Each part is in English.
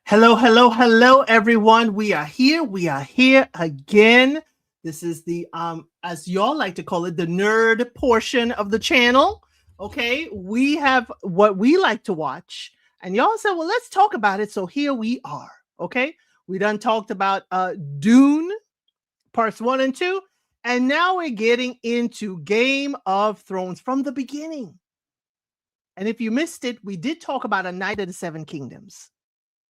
Hello, hello, hello, everyone. We are here. We are here again. This is the as y'all like to call it, the nerd portion of the channel. Okay, we have what we like to watch, and y'all said, "Well, let's talk about it." So here we are. Okay, we done talked about Dune parts 1 and 2, and now we're getting into Game of Thrones from the beginning. And if you missed it, we did talk about A Night of the Seven Kingdoms.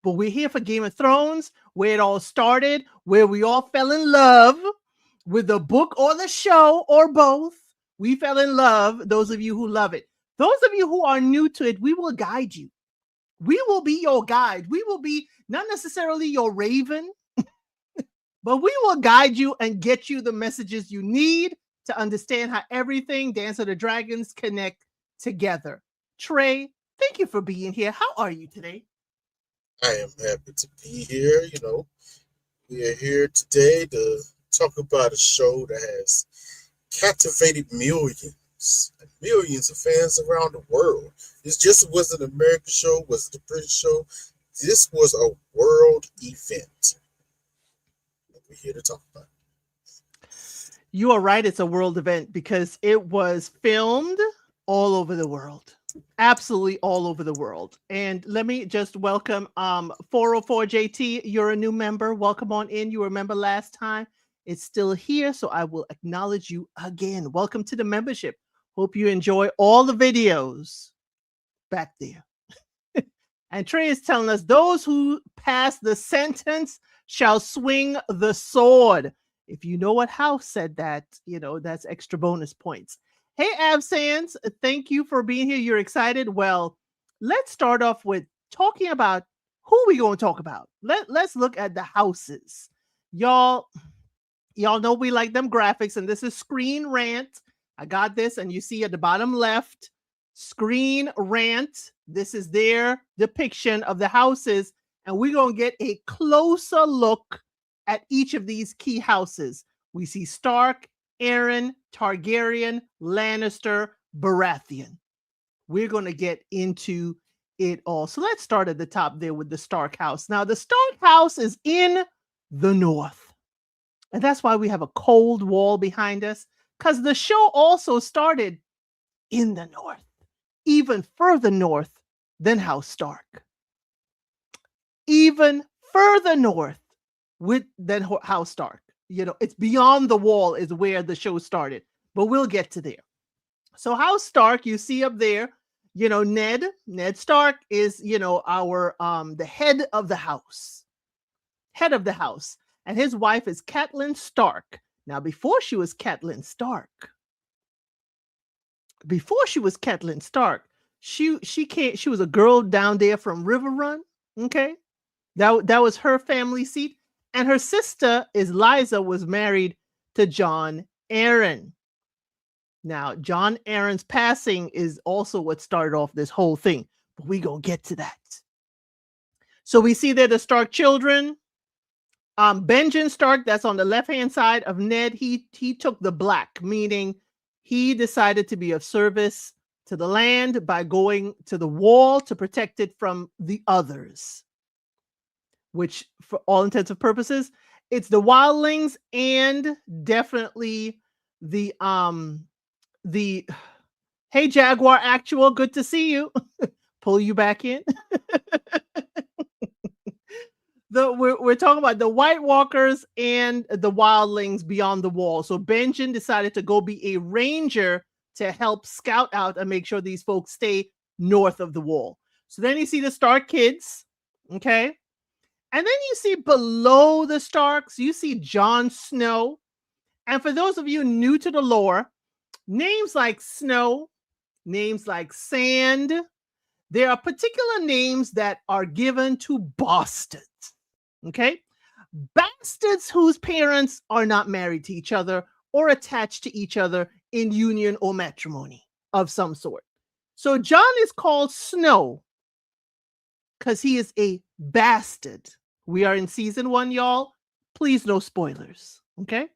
But we're here for Game of Thrones, where it all started, where we all fell in love with the book or the show or both. We fell in love, those of you who love it. Those of you who are new to it, we will guide you. We will be your guide. We will be not necessarily your raven, but we will guide you and get you the messages you need to understand how everything Dance of the Dragons connect together. Trey, thank you for being here. How are you today? I am happy to be here. We are here today to talk about a show that has captivated millions and millions of fans around the world. This just wasn't an American show, wasn't a British show. This was a world event. We're here to talk about it. You are right. It's a world event because it was filmed all over the world. Absolutely all over the world. And let me just welcome 404JT. You're a new member. Welcome on in. You remember last time. It's still here, so I will acknowledge you again. Welcome to the membership. Hope you enjoy all the videos back there. And Trey is telling us those who pass the sentence shall swing the sword. If you know what house said that, that's extra bonus points. Hey, Absans, thank you for being here. You're excited? Well, let's start off with talking about who we going to talk about. Let's look at the houses. Y'all know we like them graphics, and this is Screen Rant. I got this, and you see at the bottom left, Screen Rant. This is their depiction of the houses, and we're going to get a closer look at each of these key houses. We see Stark, Aaron, Targaryen, Lannister, Baratheon. We're going to get into it all. So let's start at the top there with the Stark house. Now, the Stark house is in the north. And that's why we have a cold wall behind us, because the show also started in the north, even further north than House Stark. Even further north than House Stark. It's beyond the wall is where the show started, but we'll get to there. So House Stark, you see up there, Ned Stark is, our, the head of the house, and his wife is Catelyn Stark. Now, before she was Catelyn Stark, she was a girl down there from River Run. Okay. That was her family seat. And her sister is Liza, was married to Jon Arryn. Now, Jon Arryn's passing is also what started off this whole thing, but we gonna get to that. So we see there the Stark children. Benjen Stark, that's on the left-hand side of Ned, he took the black, meaning he decided to be of service to the land by going to the wall to protect it from the others. Which, for all intents and purposes, it's the wildlings and definitely the hey Jaguar Actual, good to see you. Pull you back in. We're talking about the White Walkers and the wildlings beyond the wall. So Benjen decided to go be a ranger to help scout out and make sure these folks stay north of the wall. So then you see the Stark kids, okay? And then you see below the Starks, you see Jon Snow. And for those of you new to the lore, names like Snow, names like Sand, there are particular names that are given to bastards. Okay? Bastards whose parents are not married to each other or attached to each other in union or matrimony of some sort. So Jon is called Snow because he is a bastard. We are in season 1, y'all. Please, no spoilers. Okay?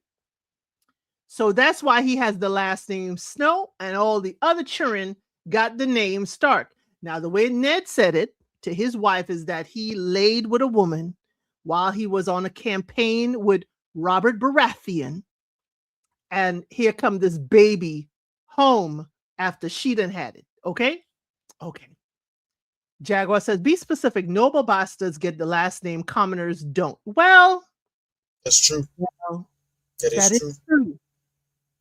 So that's why he has the last name Snow, and all the other children got the name Stark. Now, the way Ned said it, to his wife is that he laid with a woman while he was on a campaign with Robert Baratheon. And here come this baby home after she done had it. Okay? Okay. Jaguar says, be specific. Noble bastards get the last name, commoners don't. Well, That's true. well That is true. true.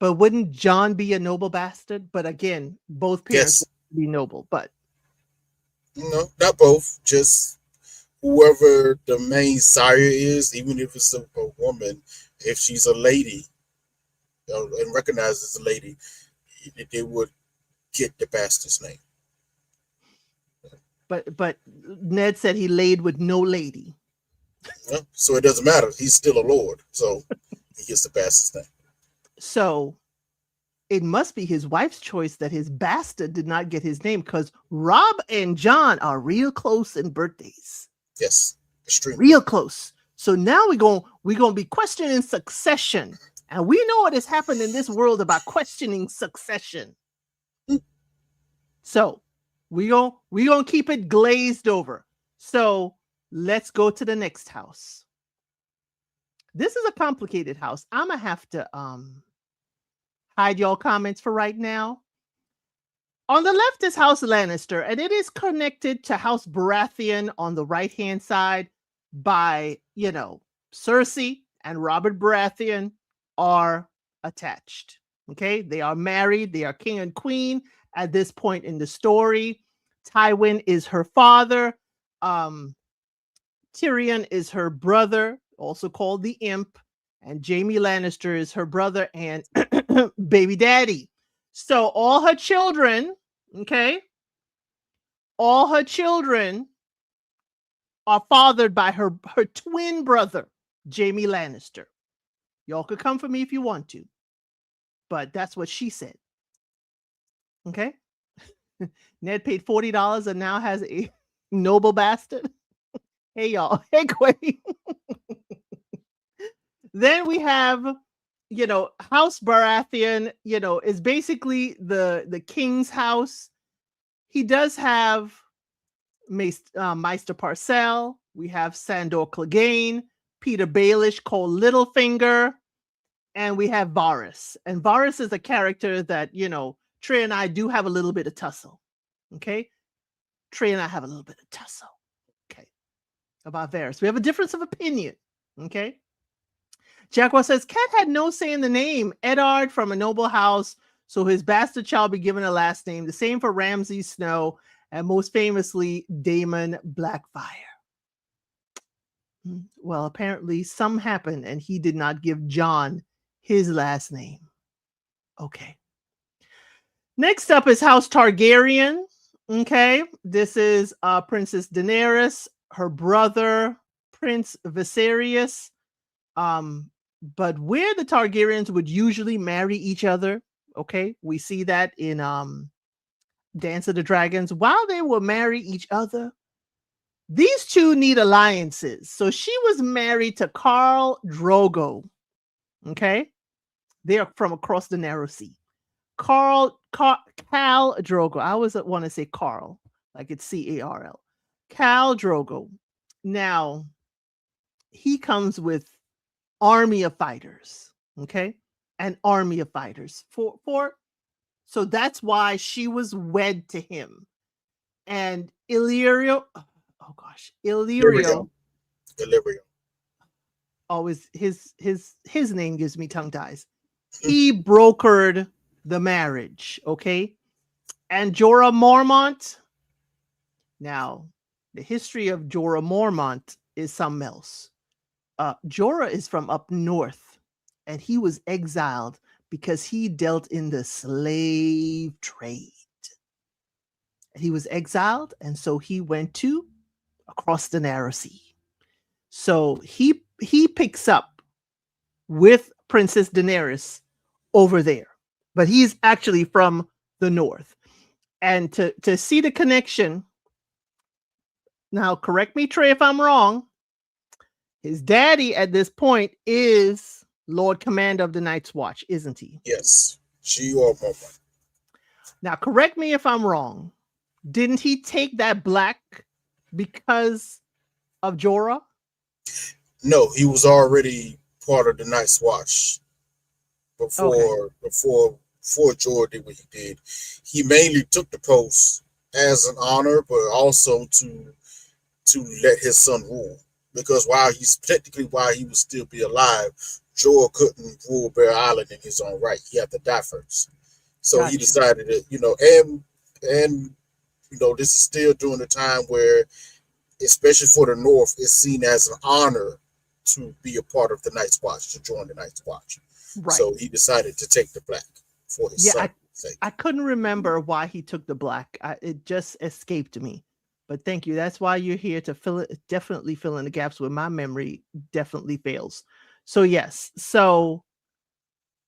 But wouldn't John be a noble bastard? But again, both parents Yes. would be noble. But No, not both. Just whoever the main sire is, even if it's a woman, if she's a lady and recognized as a lady, they would get the bastard's name. but Ned said he laid with no lady. So it doesn't matter. He's still a lord. So he gets the bastard's name. So it must be his wife's choice that his bastard did not get his name, because Rob and John are real close in birthdays. Yes, extremely. Real close. So now we're gonna be questioning succession. And we know what has happened in this world about questioning succession. So we're gonna keep it glazed over. So let's go to the next house. This is a complicated house. I'm gonna have to hide y'all comments for right now. On the left is House Lannister, and it is connected to House Baratheon on the right-hand side by, Cersei and Robert Baratheon are attached. Okay, they are married. They are king and queen at this point in the story. Tywin is her father. Tyrion is her brother, also called the Imp, and Jaime Lannister is her brother and baby daddy. So all her children, all her children are fathered by her twin brother, Jaime Lannister. Y'all could come for me if you want to, but that's what she said. Okay. Ned paid $40 and now has a noble bastard. Hey, y'all. Hey, Quay. Then we have, House Baratheon, is basically the king's house. He does have Maester Parcell. We have Sandor Clegane, Peter Baelish, Cole Littlefinger, and we have Varys. And Varys is a character that, Trey and I do have a little bit of tussle. Okay? Trey and I have a little bit of tussle. Okay. About Varys. We have a difference of opinion. Okay? Jaguar says, Cat had no say in the name. Eddard from a noble house, so his bastard shall be given a last name. The same for Ramsay Snow, and most famously, Daemon Blackfire. Well, apparently some happened, and he did not give John his last name. Okay. Next up is House Targaryen. Okay. This is Princess Daenerys, her brother, Prince Viserys. But where the Targaryens would usually marry each other, okay, we see that in Dance of the Dragons. While they will marry each other, these two need alliances. So she was married to Khal Drogo. Okay, they are from across the Narrow Sea. Khal Drogo. I always want to say Carl, like it's Carl. Khal Drogo. Now, he comes with army of fighters, okay? An army of fighters. So that's why she was wed to him. And Illyrio, Illyrio. Always his name gives me tongue ties. He brokered the marriage, okay? And Jorah Mormont. Now, the history of Jorah Mormont is something else. Jorah is from up north, and he was exiled because he dealt in the slave trade. He was exiled, and so he went to across the Narrow Sea. So he picks up with Princess Daenerys over there, but he's actually from the north. And to see the connection, now correct me, Trey, if I'm wrong. His daddy at this point is Lord Commander of the Night's Watch, isn't he? Yes. She or Mama. Now, correct me if I'm wrong. Didn't he take that black because of Jorah? No, he was already part of the Night's Watch Okay, before Jorah did what he did. He mainly took the post as an honor, but also to let his son rule. Because while he would still be alive, Jorah couldn't rule Bear Island in his own right. He had to die first. So he got you. decided that, and this is still during the time where, especially for the North, it's seen as an honor to be a part of the Night's Watch, to join the Night's Watch. Right. So he decided to take the black for his Yeah, son's sake. I couldn't remember why he took the black. It just escaped me. But thank you. That's why you're here to definitely fill in the gaps where my memory definitely fails. So yes. So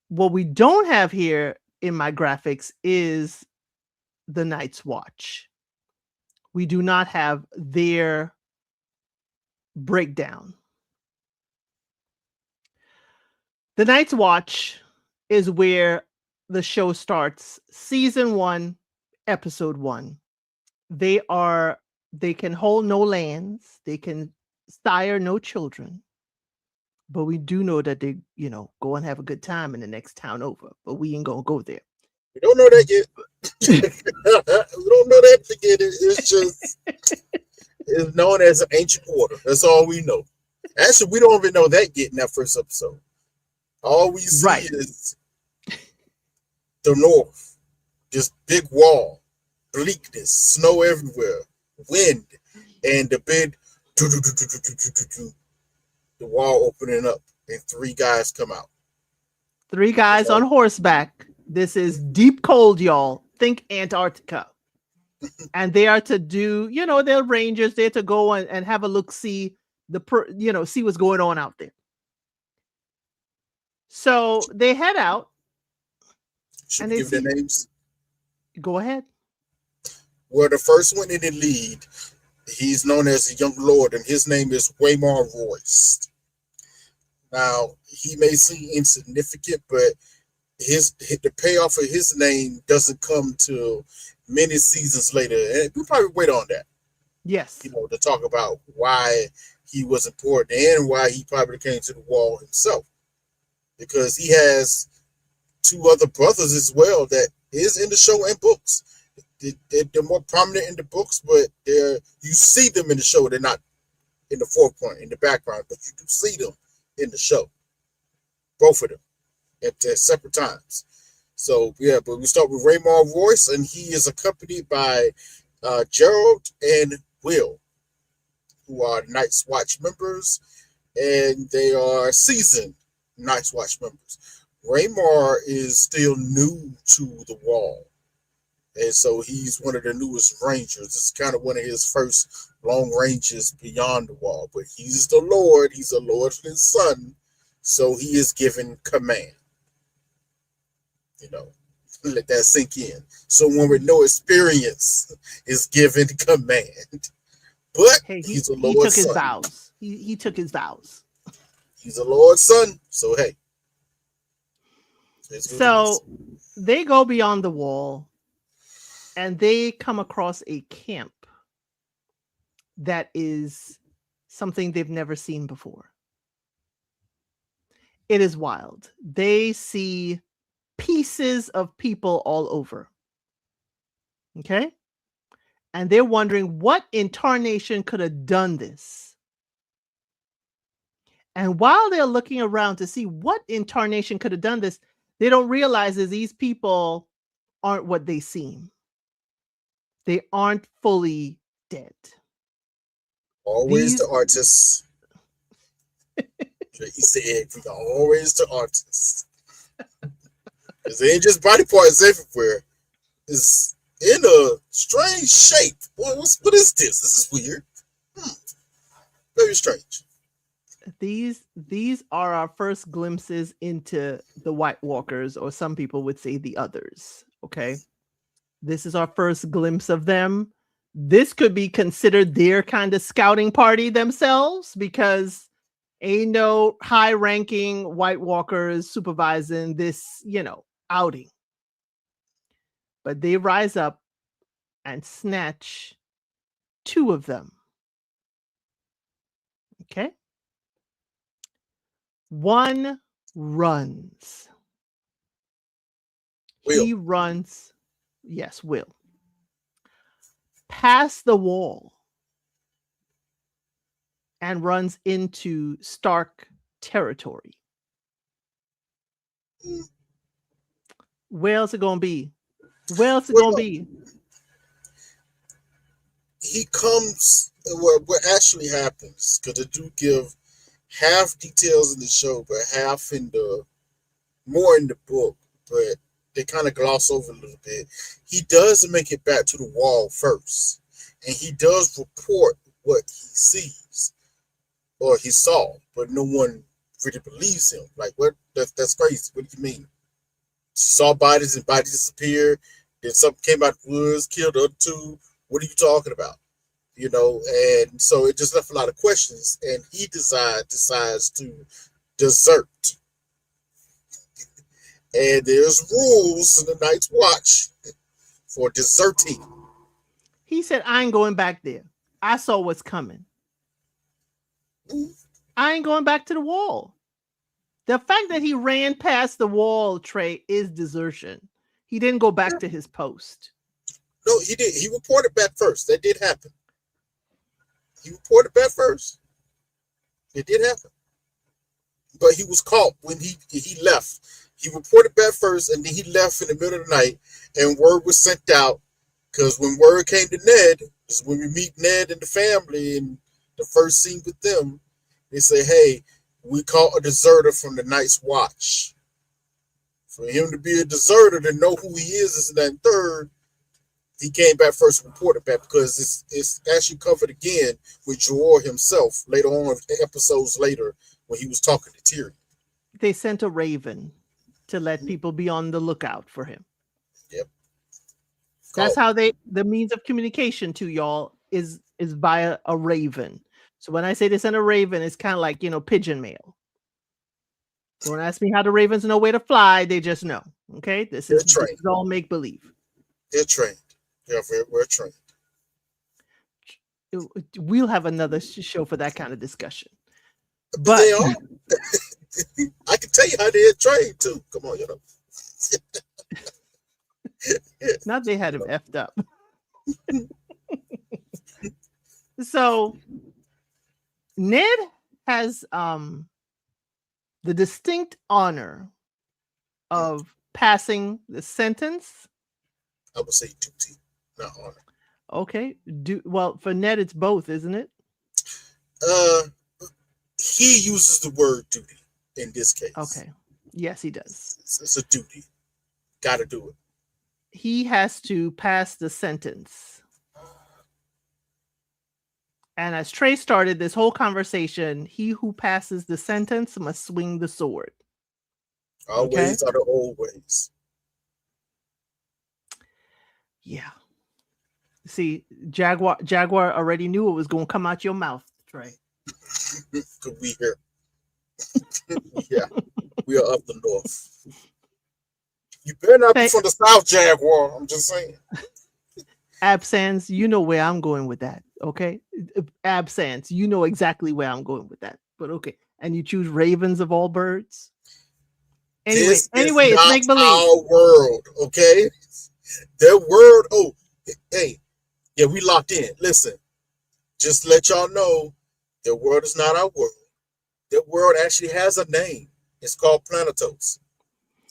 what we don't have here in my graphics is the Night's Watch. We do not have their breakdown. The Night's Watch is where the show starts, season 1, episode 1. They can hold no lands, they can sire no children. But we do know that they, go and have a good time in the next town over. But we ain't gonna go there. We don't know that yet. We don't know that yet. It's just it's known as an ancient order. That's all we know. Actually, we don't even know that yet in that first episode. All we see Right. is the North, this big wall, bleakness, snow everywhere, wind, and the big the wall opening up, and 3 guys come out. 3 That's guys on all. horseback. This is deep cold, y'all. Think Antarctica. And they are to do, they're rangers. They're to go and have a look, see see what's going on out there. So they head out Should and we they give their see. names? Go ahead. Well, the first one in the lead, he's known as the Young Lord, and his name is Waymar Royce. Now, he may seem insignificant, but the payoff of his name doesn't come till many seasons later, and we probably wait on that, Yes. to talk about why he was important and why he probably came to the wall himself, because he has 2 other brothers as well that is in the show and books. They're more prominent in the books, but you see them in the show. They're not in the forefront, in the background, but you do see them in the show. Both of them at separate times. So yeah, but we start with Raymar Royce, and he is accompanied by Gerald and Will, who are Night's Watch members, and they are seasoned Night's Watch members. Raymar is still new to the wall, and so he's one of the newest rangers. It's kind of one of his first long ranges beyond the wall, but he's the Lord. He's a Lord's son, so he is given command. You know, let that sink in. Someone with no experience is given command, but Hey, he's a he took Lord's his son. vows. He took his vows. He's a Lord's son, so hey, it's what it is. So they go beyond the wall and they come across a camp that is something they've never seen before. It is wild. They see pieces of people all over. Okay? And they're wondering what incarnation could have done this. And while they're looking around to see what incarnation could have done this, they don't realize that these people aren't what they seem. They aren't fully dead. Always the These artists. Easter egg for always the artists. Because they ain't just body parts everywhere. It's in a strange shape. What is this? This is weird. Very strange. these are our first glimpses into the White Walkers, or some people would say the others. Okay. This is our first glimpse of them. This could be considered their kind of scouting party themselves, because ain't no high ranking White Walkers supervising this, outing. But they rise up and snatch 2 of them Okay. One runs. Will. He runs, yes, Will, past the wall and runs into Stark territory. Mm, Where's it gonna be? Where's it gonna Well, be? he comes. What actually happens? Because they do give half details in the show, but half in the more in the book. But they kind of gloss over a little bit. He does make it back to the wall first, and he does report what he sees or he saw, but no one really believes him. Like, what? That's crazy. What do you mean? Saw bodies and bodies disappear. Then something came out of the woods, killed the other two. What are you talking about? And so it just left a lot of questions. And he decides to desert. And there's rules in the Night's Watch for deserting. He said, I ain't going back there. I saw what's coming. I ain't going back to the wall. The fact that he ran past the wall, Trey, is desertion. He didn't go back to his post. No, he did. He reported back first. That did happen. He reported back first. It did happen. But he was caught when he left. He reported back first, and then he left in the middle of the night, and word was sent out. Because when word came to Ned, is when we meet Ned and the family, and the first scene with them, they say, hey, we caught a deserter from the Night's Watch. For him to be a deserter, to know who he is and that and third, he came back first and reported back, because it's actually covered again with Jorah himself later on, episodes later, when he was talking to Tyrion. They sent a raven to let people be on the lookout for him. Yep. That's how the means of communication to y'all is via a raven. So when I say they send a raven, it's kind of like, pigeon mail. Don't ask me how the ravens know where to fly. They just know. Okay. This is all make believe. They're trained. Yeah, we're trained. We'll have another show for that kind of discussion. But they are. I can tell you how they're trained too. Come on, Not they had him effed up. So Ned has the distinct honor of passing the sentence. I would say duty, not honor. Okay. Well, for Ned, it's both, isn't it? He uses the word duty in this case. Okay. Yes, he does. It's a duty. Got to do it. He has to pass the sentence. And as Trey started this whole conversation, he who passes the sentence must swing the sword. Our ways are the old ways. Yeah. See, Jaguar already knew what was going to come out your mouth, Trey. We here. Yeah. We are up the north. You better not be from the South, Jaguar. I'm just saying. Absence, you know where I'm going with that, okay? Absence, you know exactly where I'm going with that, but okay. And you choose ravens of all birds? Anyway, it's make believe. Our world, okay? Their world. Oh, hey, yeah, we locked in. Listen, just to let y'all know, their world is not our world. Their world actually has a name. It's called Planetos.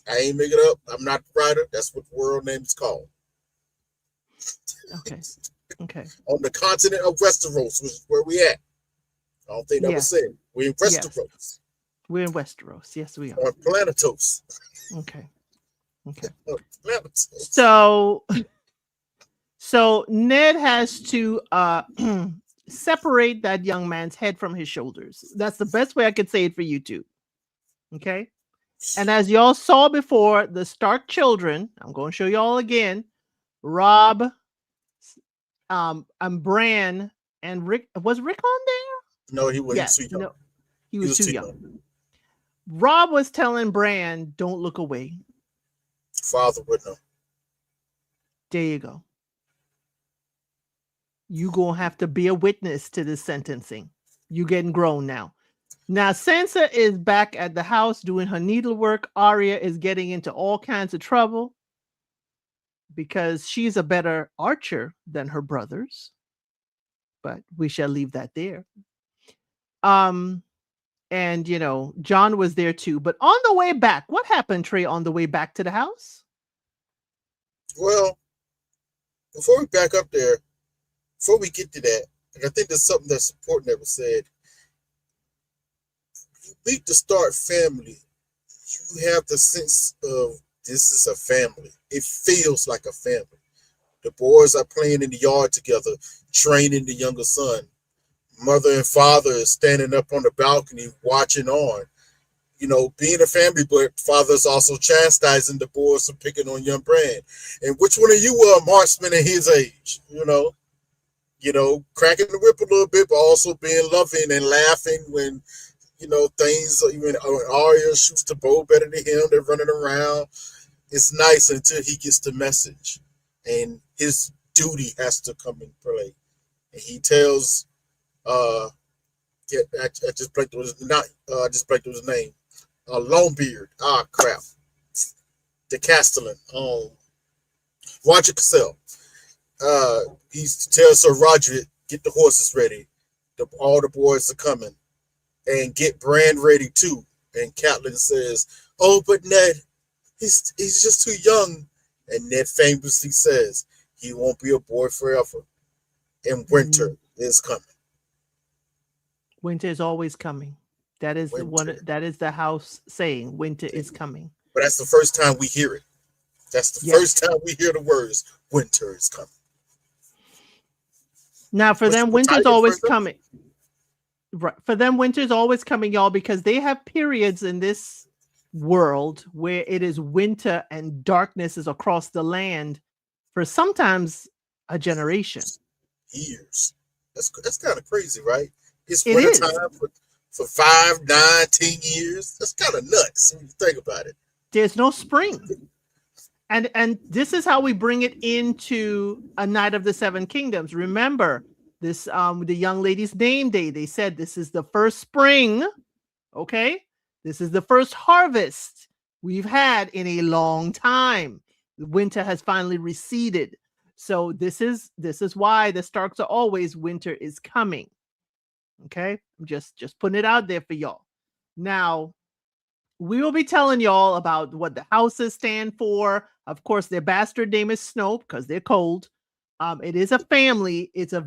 I ain't making it up. I'm not the writer. That's what the world name is called. Okay. On the continent of Westeros, which is where we at. I don't think that was said. We're in Westeros. Yes. We're in Westeros. Yes, we are. On Planetos. Okay. Planetos. So Ned has to separate that young man's head from his shoulders. That's the best way I could say it for you two. Okay. And as y'all saw before, the Stark children, I'm going to show y'all again, Rob, Bran, and Rick. Was Rick on there? No, he was too young. No, he was too young. Rob was telling Bran, don't look away. Father would know. There you go. You gonna have to be a witness to this sentencing. You getting grown now. Now Sansa is back at the house doing her needlework. Arya is getting into all kinds of trouble because she's a better archer than her brothers. But we shall leave that there. Um, and John was there too. But on the way back, what happened, Trey, on the way back to the house? Well, before we back up there, before we get to that, and I think there's something that's important that was said. You meet the Stark family, you have the sense of this is a family. It feels like a family. The boys are playing in the yard together, training the younger son. Mother and father is standing up on the balcony watching on. Being a family, but father's also chastising the boys for picking on young Bran. And which one of you were a marksman at his age? Cracking the whip a little bit, but also being loving and laughing when, things, even Arya shoots the bow better than him, they're running around. It's nice until he gets the message. And his duty has to come in play. And he tells, I just blanked on his name. Longbeard. Ah, crap. The Castellan. Roger Cassell. He tells Sir Roger, get the horses ready. All the boys are coming. And get Bran ready too. And Catelyn says, oh, but Ned, he's just too young. And Ned famously says, he won't be a boy forever. And winter is coming. Winter is always coming. That is that is the house saying, winter is coming. But that's the first time we hear it. That's the first time we hear the words, winter is coming. Now, for them, winter's always coming. Right. For them, winter's always coming, y'all, because they have periods in this world where it is winter and darkness is across the land for sometimes a generation. Years. That's kind of crazy, right? It's wintertime for 5, 9, 10 years. That's kind of nuts when you think about it. There's no spring. And this is how we bring it into A Night of the Seven Kingdoms. Remember, this the young lady's name day. They said this is the first spring. Okay? This is the first harvest we've had in a long time. The winter has finally receded. So this is why the Starks are always winter is coming. Okay? I'm just putting it out there for y'all. Now, we will be telling y'all about what the houses stand for. Of course, their bastard name is Snow because they're cold. It is a family. It's a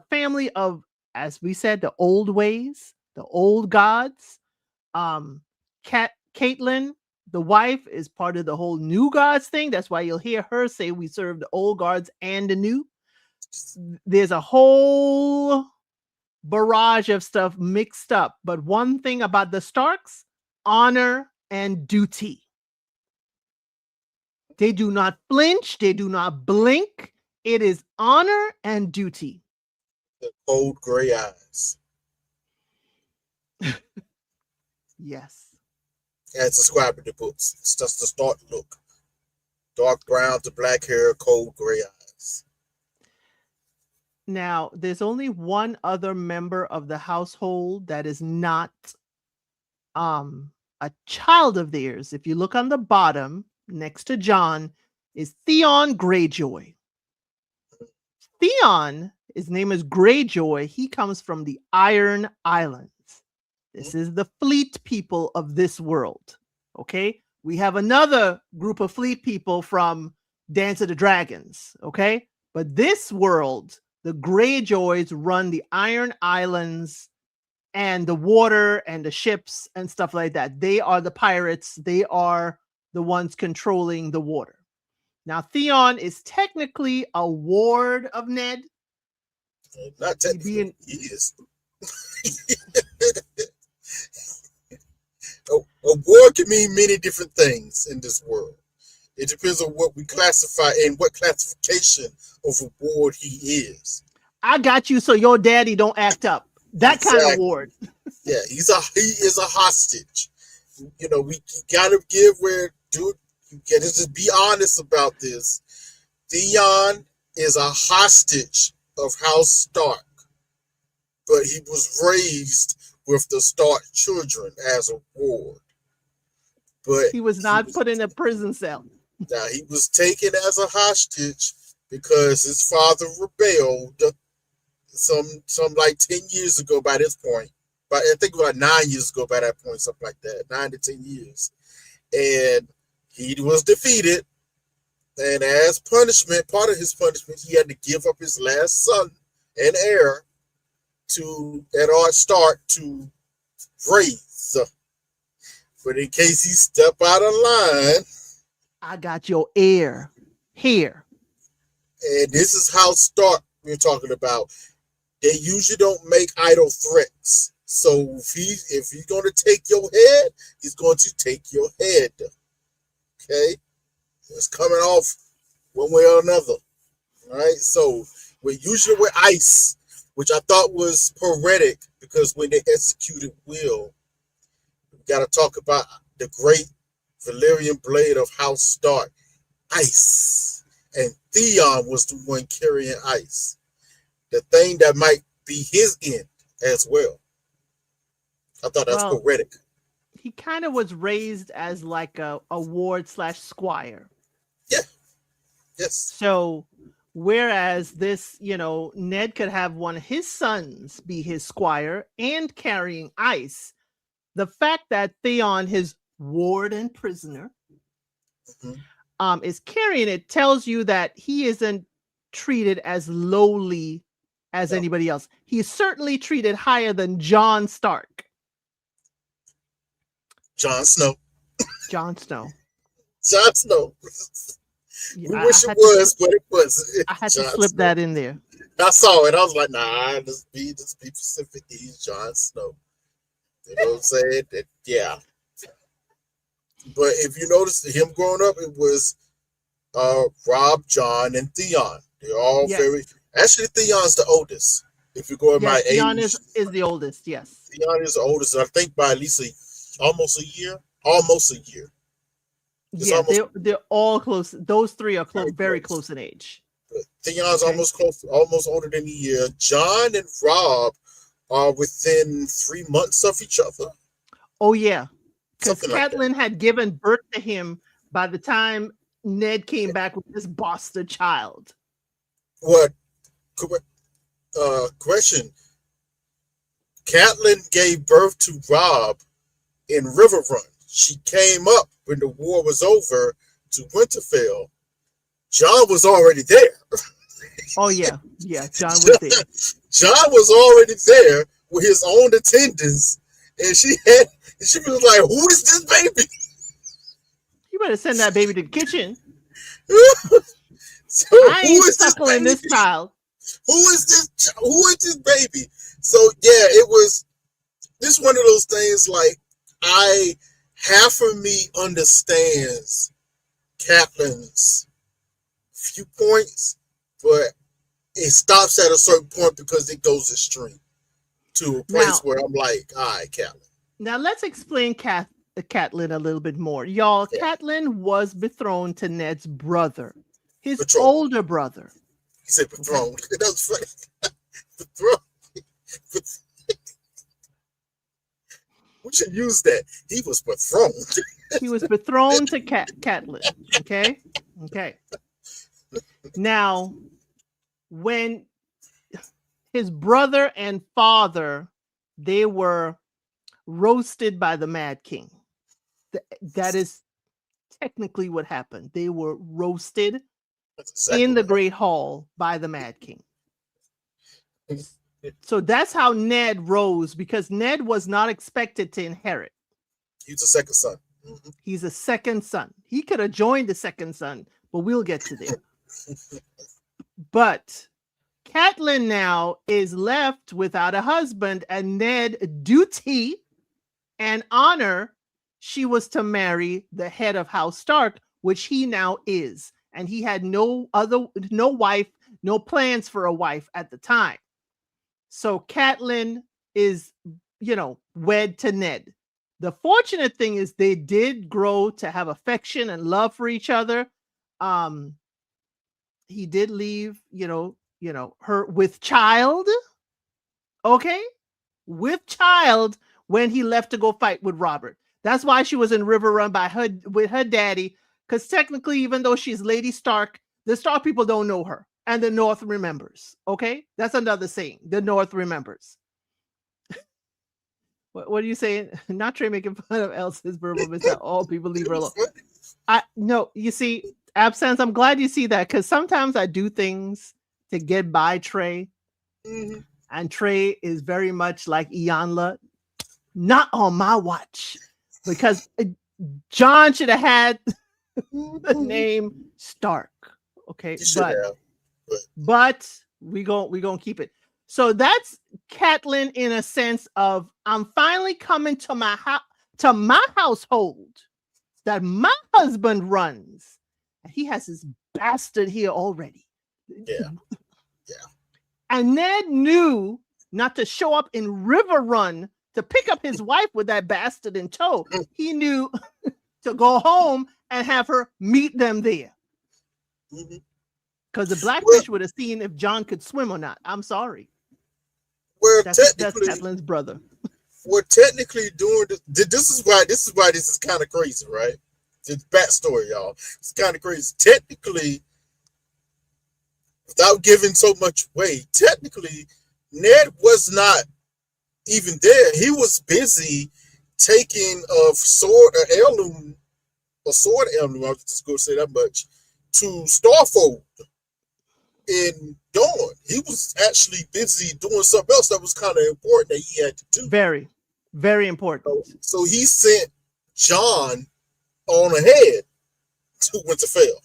family of, as we said, the old ways, the old gods. Catelyn, the wife, is part of the whole new gods thing. That's why you'll hear her say we serve the old gods and the new. There's a whole barrage of stuff mixed up. But one thing about the Starks, honor and duty. They do not flinch. They do not blink. It is honor and duty. The cold gray eyes. Yes. As described in the books. It's just the start look. Dark brown to black hair, cold gray eyes. Now, there's only one other member of the household that is not a child of theirs. If you look on the bottom next to John, is Theon Greyjoy. Theon, his name is Greyjoy. He comes from the Iron Islands. This is the fleet people of this world. Okay? We have another group of fleet people from Dance of the Dragons. Okay? But this world, the Greyjoys run the Iron Islands and the water and the ships and stuff like that. They are the pirates. They are the ones controlling the water. Now, Theon is technically a ward of Ned. Not technically, he is. A ward can mean many different things in this world. It depends on what we classify and what classification of a ward he is. I got you so your daddy don't act up. That kind of ward. Yeah, he is a hostage. We gotta give where dude. You gotta just be honest about this. Theon is a hostage of House Stark. but he was raised with the Stark children as a ward. But He was he not was put in a prison cell. now he was taken as a hostage because his father rebelled some like 10 years ago by this point. But I think about 9 years ago by that point, something like that, 9 to 10 years. And he was defeated. And as punishment, part of his punishment, he had to give up his last son and heir to Eddard Stark to raise. But in case he step out of line, I got your heir here. and this is how Stark we're talking about. They usually don't make idle threats. So if he's going to take your head, he's going to take your head. Okay, it's coming off one way or another. All right. So we usually with ice, which I thought was poetic because when they executed Will, we got to talk about the great Valyrian blade of House Stark, ice, and Theon was the one carrying ice. The thing that might be his end as well. I thought that's Well, poetic. he kind of was raised as like a ward slash squire. Yeah. Yes. So, whereas this, Ned could have one of his sons be his squire and carrying ice, the fact that Theon, his ward and prisoner, is carrying it tells you that he isn't treated as lowly as anybody else. He is certainly treated higher than Jon Stark. Jon Snow. Jon Snow. Jon Snow. Yeah, We wish it was, but it wasn't. I had to slip that in there. I saw it. I was like, nah, just be specific. He's Jon Snow. You know what I'm saying? Yeah. But if you notice him growing up, it was Rob, John, and Theon. They're all very. Actually, Theon's the oldest. If you go in my age, Theon is the oldest. Yes, Theon is the oldest. I think by at least almost a year. Almost a year. They're all close. Those three are very close in age. Theon's almost close, almost older than a year. John and Rob are within 3 months of each other. Oh yeah, because Catelyn had given birth to him by the time Ned came back with this bastard child. What? Question. Catelyn gave birth to Rob in Riverrun. She came up when the war was over to Winterfell. John was already there. Oh yeah, John was there. John was already there with his own attendants, and she was like, "Who is this baby?" You better send that baby to the kitchen. So I ain't suckling this child. Who is this baby? So yeah, it was. This one of those things. Like half of me understands Catelyn's viewpoints, but it stops at a certain point because it goes extreme to a place where I'm like, all right, Catelyn. Now let's explain Catelyn a little bit more. Y'all, Catelyn was betrothed to Ned's brother, his older brother. He said betrothed. Okay. That was funny. Betrothed. We should use that. He was betrothed. He was betrothed to Catelyn. Okay. Now, when his brother and father, they were roasted by the Mad King. That is technically what happened. They were roasted in the Great Hall by the Mad King. So that's how Ned rose, because Ned was not expected to inherit. He's a second son. Mm-hmm. He's a second son. He could have joined the second son, but we'll get to there. But Catelyn now is left without a husband, and Ned, duty and honor, she was to marry the head of House Stark, which he now is. And he had no wife, no plans for a wife at the time. So Catelyn is, wed to Ned. The fortunate thing is they did grow to have affection and love for each other. He did leave, her with child, Okay, with child when he left to go fight with Robert. That's why she was in River Run by her with her daddy. Because technically, even though she's Lady Stark, the Stark people don't know her, and the North remembers. Okay, that's another saying. The North remembers. What are you saying? Not Trey making fun of Elsa's verbal mishap. All people leave It her was alone. funny. I no, you see, Absence. I'm glad you see that because sometimes I do things to get by Trey, Mm-hmm. and Trey is very much like Ianla. Not on my watch, because John should have had the name Stark. Okay, You should have, but we gonna keep it. So that's Catelyn in a sense of I'm finally coming to my household that my husband runs. He has his bastard here already. yeah. And Ned knew not to show up in River Run to pick up his wife with that bastard in tow. He knew to go home and have her meet them there. Mm-hmm. Because the Blackfish would have seen if John could swim or not. I'm sorry. Well, That's technically, Catelyn's brother. we're technically doing this is why this is kind of crazy, right? It's backstory, y'all. It's kind of crazy. Technically, without giving so much away, technically, Ned was not even there. He was busy taking a sword heirloom. I was just going to say that much, to Starfold in Dawn. He was actually busy doing something else that was kind of important that he had to do. Very, very important. So he sent John on ahead to Winterfell.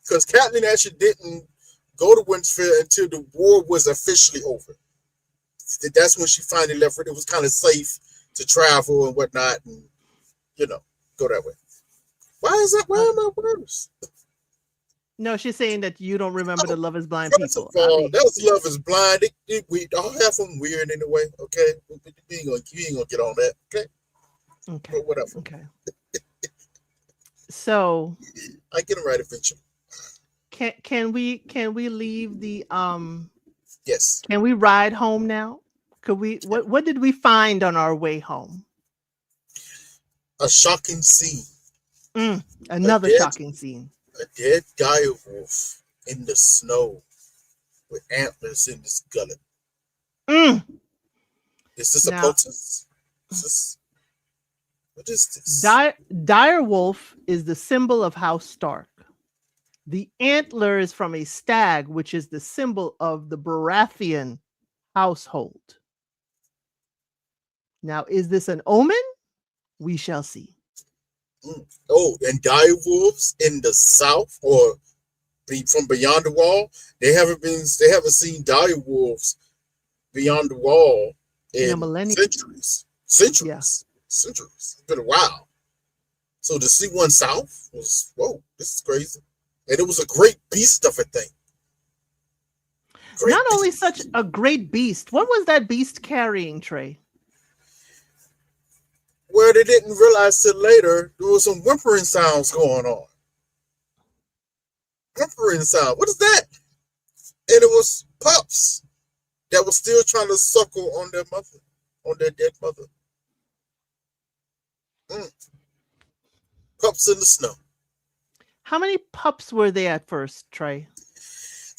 Because Catelyn actually didn't go to Winterfell until the war was officially over. That's when she finally left. It was kind of safe to travel and whatnot, and go that way. Why is that? Why am I worse? No, she's saying that you don't remember the Love Is Blind First people. of all, that was Love Is Blind. We all have them weird anyway. Okay, we ain't gonna get on that. Okay, but whatever. Okay. So I get them right eventually. can we leave the Yes. Can we ride home now? Could we? What did we find on our way home? A shocking scene. Another shocking scene. A dead dire wolf in the snow with antlers in his gullet. Is this a protest? What is this? Dire wolf is the symbol of House Stark. The antler is from a stag, which is the symbol of the Baratheon household. Now, is this an omen? We shall see. Oh, and dire wolves in the south or from beyond the wall, they haven't seen dire wolves beyond the wall in centuries. It's been a while. So to see one south was, whoa, this is crazy. And it was a great beast of a thing. Not only such a great beast, what was that beast carrying, Trey? Well, they didn't realize till later there was some whimpering sounds going on. Whimpering sound. What is that? And it was pups that were still trying to suckle on their mother, on their dead mother. Pups in the snow. How many pups were there at first, Trey?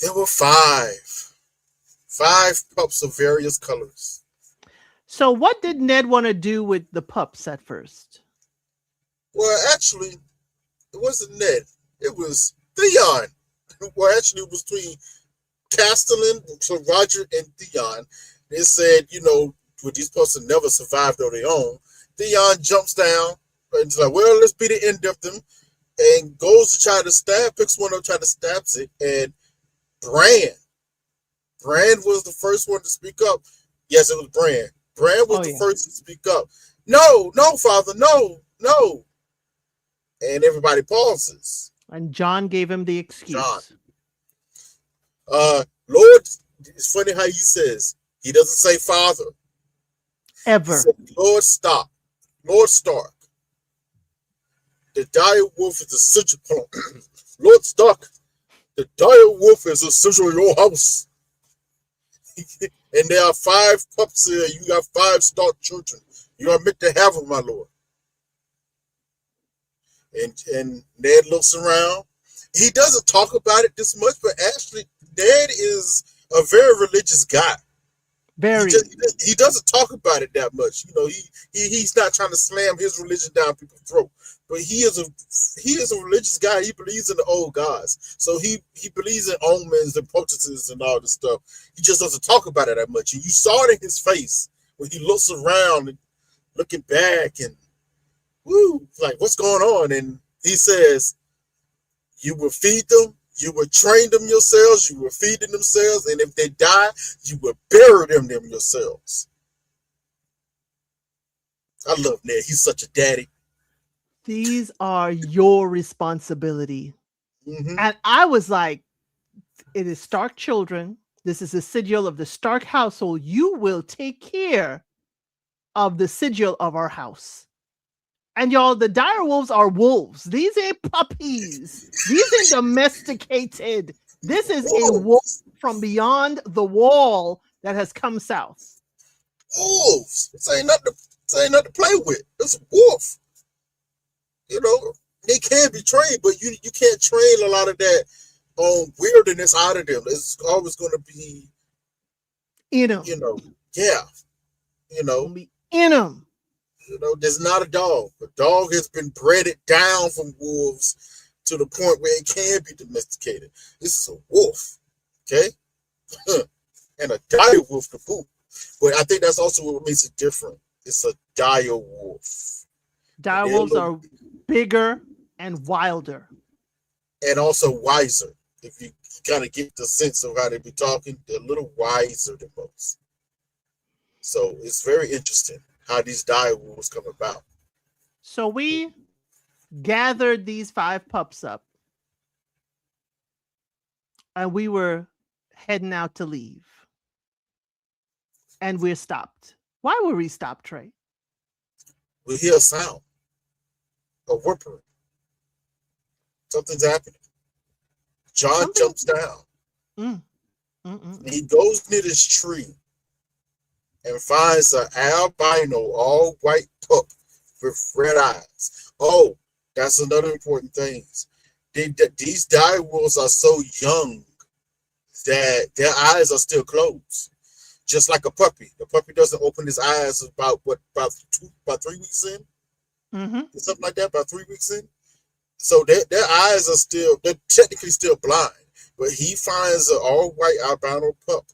There were 5. 5 pups of various colors. So what did Ned want to do with the pups at first? Well, actually, it wasn't Ned. It was Theon. Well, actually, it was between Castellan, so Roger and Theon. They said, with these pups that never survived on their own, Theon jumps down and is like, well, let's be the end of them. And goes to try to picks one up, try to stab it. And Bran was the first one to speak up. Yes, it was Bran. Bran was the first to speak up. No, father, no. And everybody pauses. And John gave him the excuse. Lord, it's funny how he says, he doesn't say father. Ever. He said, Lord Stark. The dire wolf is essential. Lord Stark, the dire wolf is essential in your house. And there are 5 pups here. You got 5 Stark children. You are meant to have them, my lord. And Ned looks around. He doesn't talk about it this much, but actually, Ned is a very religious guy. Very. He doesn't talk about it that much. You know, he's not trying to slam his religion down people's throat. But he is a religious guy. He believes in the old gods. So he believes in omens and potencies and all this stuff. He just doesn't talk about it that much. And you saw it in his face when he looks around and looking back and woo, like what's going on? And he says, you will feed them, you will train them yourselves, you will feed them themselves, and if they die, you will bury them yourselves. I love Ned. He's such a daddy. These are your responsibility. Mm-hmm. And I was like, it is Stark children. This is the sigil of the Stark household. You will take care of the sigil of our house. And y'all, the dire wolves are wolves. These ain't puppies. These ain't domesticated. This is a wolf from beyond the wall that has come south. Wolves. This ain't nothing to play with. It's a wolf. You know, they can be trained, but you can't train a lot of that weirdness out of them. It's always going to be in them. You know, yeah. You know, be in them. You know, there's not a dog. A dog has been bred down from wolves to the point where it can be domesticated. This is a wolf, okay, and a dire wolf to boot. But I think that's also what makes it different. It's a dire wolf. Dire wolves are bigger and wilder, and also wiser. If you kind of get the sense of how they be talking, they're a little wiser than most. So it's very interesting how these dire wolves come about. So we gathered these 5 pups up and we were heading out to leave. And we're stopped. Why were we stopped, Trey? We hear a sound, a whimpering. Something's happening. John jumps down. He goes near this tree and finds an albino, all white pup with red eyes. Oh, that's another important thing. These dire wolves are so young that their eyes are still closed, just like a puppy. The puppy doesn't open his eyes about 3 weeks in, something like that. About 3 weeks in, so their eyes are they're technically still blind. But he finds an all-white albino pup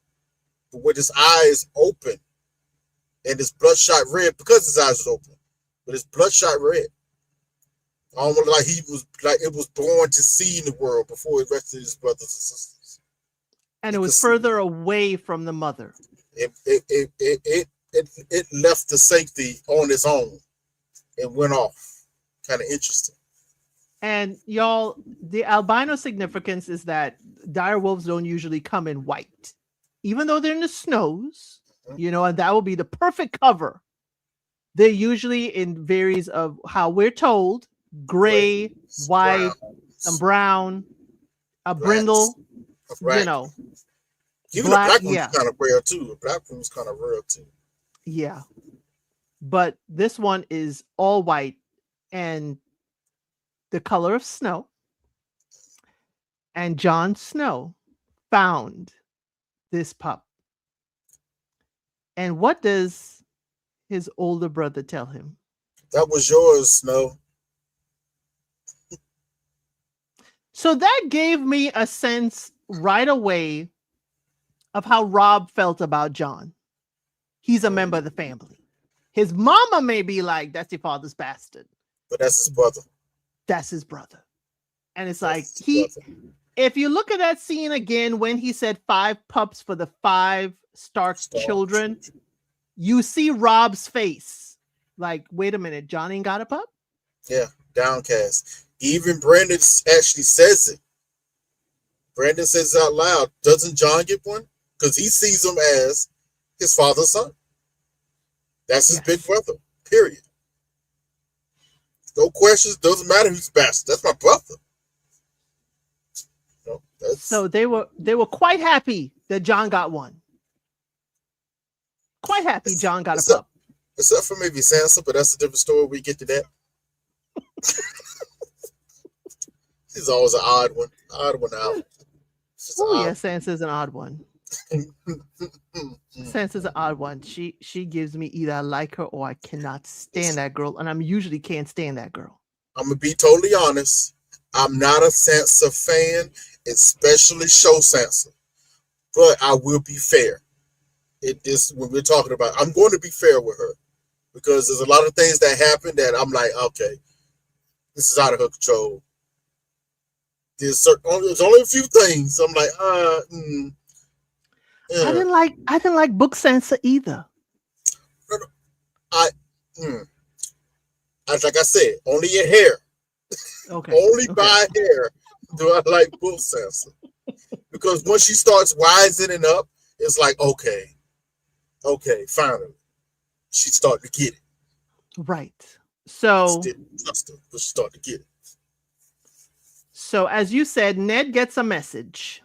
with his eyes open and his bloodshot red because his eyes was open, but his bloodshot red, almost like it was born to see in the world before the rest of his brothers and sisters. And it was further away from the mother. It left the safety on its own and went off. Kind of interesting. And y'all, the albino significance is that dire wolves don't usually come in white, even though they're in the snows, you know, and that will be the perfect cover. They're usually in varies of how we're told: gray, white, and brown, a brindle, you know. Even black, the black one's kind of rare too. The black one's kind of rare too. Yeah. But this one is all white and the color of snow. And Jon Snow found this pup. And what does his older brother tell him? That was yours, Snow. So that gave me a sense right away of how Robb felt about Jon. He's a member of the family. His mama may be like, that's your father's bastard. But that's his brother. That's his brother. And it's like, if you look at that scene again, when he said 5 pups for the 5 Stark children, you see Robb's face. Like, wait a minute, Jon ain't got a pup? Yeah, downcast. Even Brandon actually says it. Brandon says it out loud. Doesn't Jon get one? Because he sees him as his father's son. That's his big brother, period. No questions, doesn't matter who's best. That's my brother. So they were quite happy that Jon got one. quite happy John got a except, pup. except for maybe Sansa, but that's a different story. We get to that. She's always an odd one out. She's an Oh odd yeah, Sansa's an odd one. Sansa's an odd one. She gives me either I like her or I cannot stand that girl, and I'm usually can't stand that girl. I'm gonna be totally honest. I'm not a Sansa fan, especially show Sansa. But I will be fair. It is when we're talking about. I'm going to be fair with her because there's a lot of things that happen that I'm like, okay, this is out of her control. There's only a few things. I'm like, I didn't like Book Sansa either. I, like I said, only your hair. Okay. Only by hair do I like Book Sansa. Because once she starts wisening up, it's like, okay, finally. She's starting to get it. Right. So Didn't trust her, but she's starting to get it. So as you said, Ned gets a message.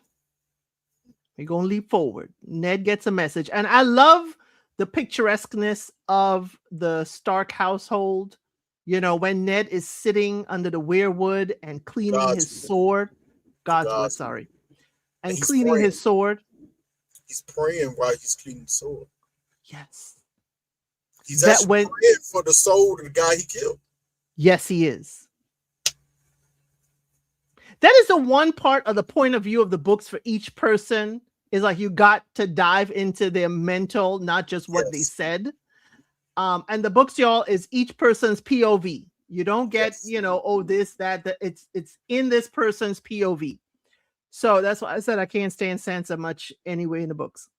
We're going to leap forward. Ned gets a message. And I love the picturesqueness of the Stark household. You know, when Ned is sitting under the weirwood and cleaning his sword. Godswood, sorry. And cleaning his sword. He's praying while he's cleaning the sword. Yes. He's actually praying for the soul of the guy he killed. Yes, he is. That is the one part of the point of view of the books for each person is like you got to dive into their mental, not just what they said. And the books, y'all, is each person's POV. You don't get, oh, this, that, it's in this person's POV. So that's why I said I can't stand Sansa much anyway in the books.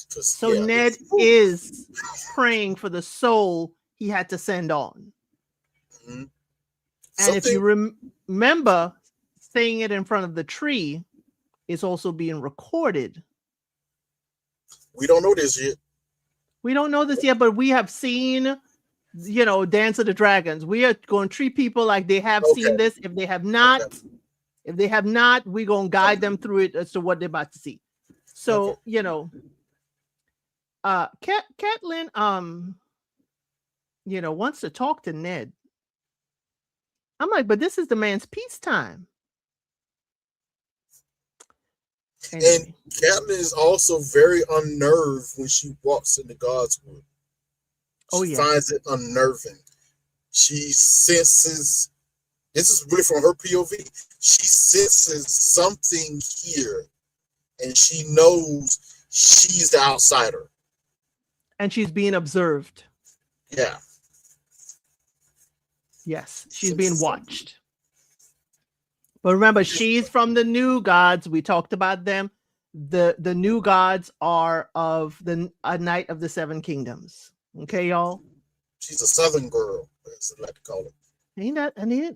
So Ned is praying for the soul he had to send on. Mm-hmm. And if you remember, saying it in front of the tree is also being recorded. We don't know this yet. We don't know this yet, but we have seen, Dance of the Dragons. We are going to treat people like they have seen this. If they have not, we're going to guide them through it as to what they're about to see. So, Catelyn, wants to talk to Ned. I'm like, but this is the man's peacetime. Anyway. And Catelyn is also very unnerved when she walks in the Godswood. She finds it unnerving. She senses, this is really from her POV, she senses something here and she knows she's the outsider. And she's being observed. Yeah. Yes, she's being watched. But remember, she's from the New Gods. We talked about them. The New Gods are of a Knight of the Seven Kingdoms. Okay, y'all? She's a Southern girl, as I like to call it. Ain't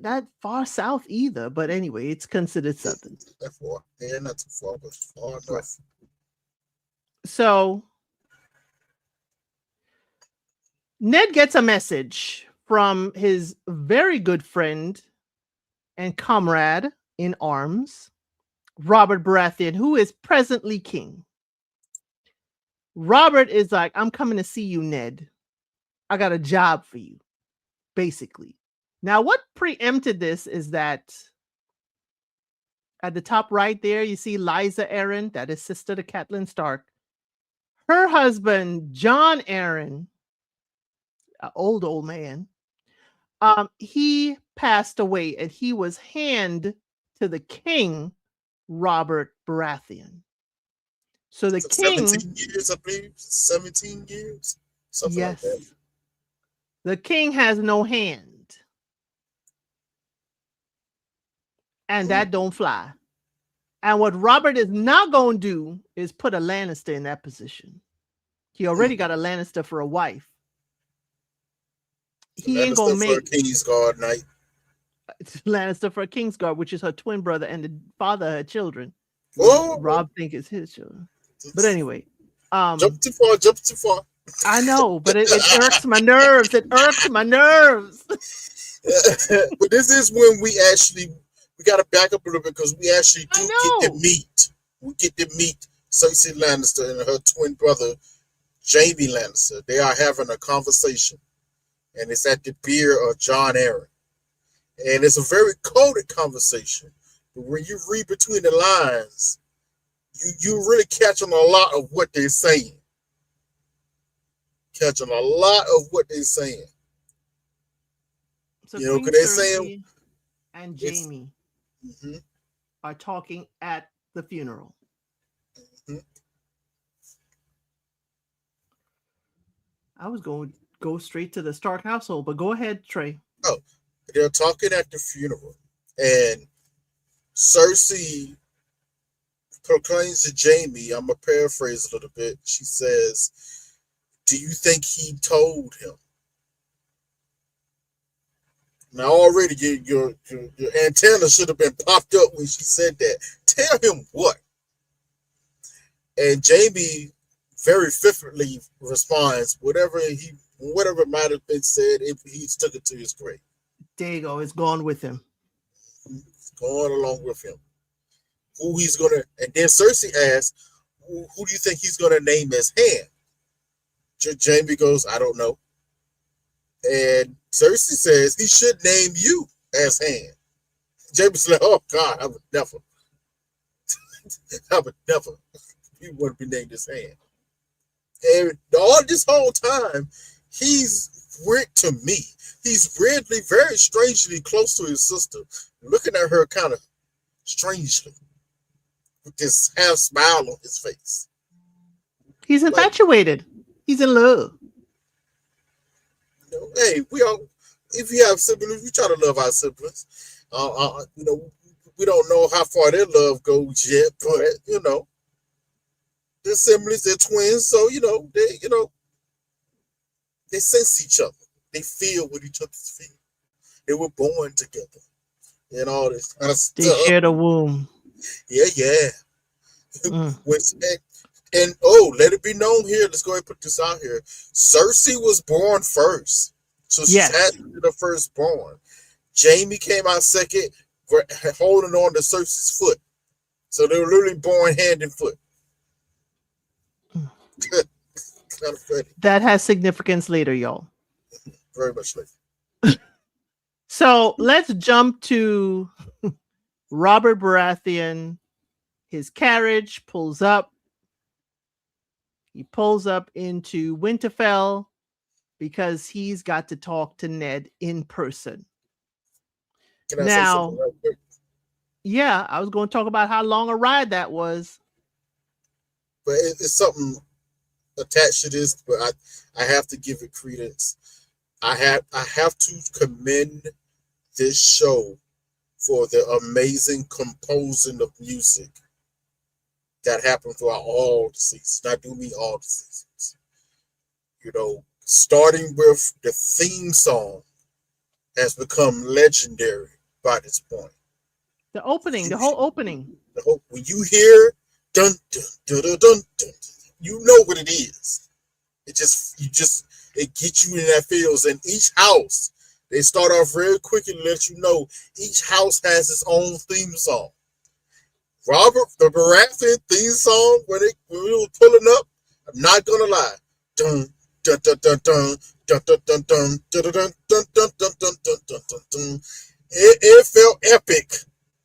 that far south either. But anyway, it's considered Southern. That far. Yeah, not too far, but far enough. Right. So Ned gets a message from his very good friend and comrade in arms, Robert Baratheon, who is presently king. Robert is like, I'm coming to see you, Ned. I got a job for you, basically. Now, what preempted this is that at the top right there, you see Lysa Arryn, that is sister to Catelyn Stark. Her husband, Jon Arryn, an old man, he passed away and he was handed to the king, Robert Baratheon. So the king, 17 years, I believe, 17 years, something like that. The king has no hand, and that don't fly. And what Robert is not going to do is put a Lannister in that position. He already got a Lannister for a wife. He ain't gonna make a Kingsguard knight. Lannister for a Kingsguard, which is her twin brother and the father of her children. Whoa. Rob think it's his children. But anyway, jump too far. I know, but it irks my nerves. It irks my nerves. But this is when we got to back up a little bit because we actually do get the meat. We get the meat. Cersei Lannister and her twin brother Jamie Lannister. They are having a conversation, and it's at the beer of John Aaron. And it's a very coded conversation. But when you read between the lines, you really catching a lot of what they're saying. Catching a lot of what they're saying. So You know, Queen because they're saying Cersei and it's. Jamie Mm-hmm, are talking at the funeral. mm-hmm. I was going to go straight to the Stark household, but go ahead, Trey. Oh, they're talking at the funeral, and Cersei proclaims to Jamie. I'm gonna paraphrase a little bit. She says, "Do you think he told him?" Now already your antenna should have been popped up when she said that. Tell him what? And Jamie very flippantly responds, whatever might have been said, he took it to his grave. There you go. It's gone with him. He's going along with him. Who he's gonna, and then Cersei asks, who do you think he's gonna name as Hand? Jamie goes, I don't know. And Cersei says he should name you as Hand. Jamie's like, oh God, I would never. I would never. He wouldn't be named as Hand. And all this whole time, he's weird to me. He's weirdly, very strangely close to his sister, looking at her kind of strangely, with this half smile on his face. He's infatuated. He's in love. You know, hey, we all, if you have siblings, we try to love our siblings. You know, we don't know how far their love goes yet, but you know, they're siblings, they're twins, so they sense each other. They feel what each other's feel. They were born together and all this kind of They stuff. shared a womb. Yeah. Mm. And let it be known here. Let's go ahead and put this out here. Cersei was born first, so she had to be the firstborn. Jamie came out second, holding on to Cersei's foot. So they were literally born hand and foot. Kind of funny. That has significance later, y'all. Very much later. So let's jump to Robert Baratheon. His carriage pulls up. He pulls up into Winterfell because he's got to talk to Ned in person. Can I say something real quick? Yeah, I was going to talk about how long a ride that was. But it's something attached to this, but I have to give it credence. I have to commend this show for the amazing composing of music that happened throughout all the seasons. I do mean all the seasons. You know, starting with the theme song has become legendary by this point. The opening, the whole opening. When you hear dun dun dun dun dun, dun you know what it is. It gets you in that feels. And each house, they start off very quick and let you know each house has its own theme song. Robert, the Baratheon theme song, when we were pulling up, I'm not gonna lie. Dun dun dun dun dun dun dun dun dun dun dun dun dun dun dun dun dun dun. It felt epic.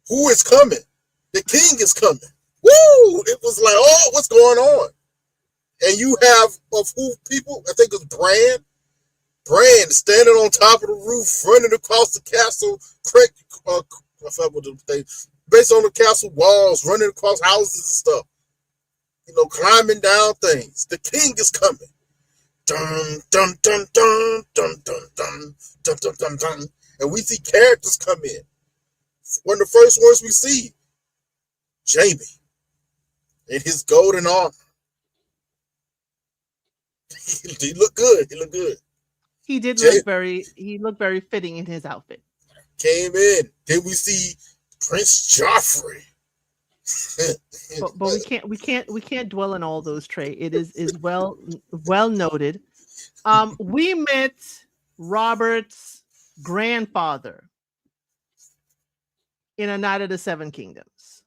Who is coming? The king is coming. Woo! It was like, oh, what's going on? And you have of who people, I think it's Bran standing on top of the roof, running across the castle, based on the castle walls, running across houses and stuff. You know, climbing down things. The king is coming. Dun dun dun dun dun dun dun dun dun dun dun. And we see characters come in. One of the first ones we see, Jamie in his golden armor. He looked good. He did look very fitting in his outfit. Came in. Then we see Prince Joffrey. but we can't dwell on all those, Trey. It is well noted. We met Robert's grandfather in A Night of the Seven Kingdoms.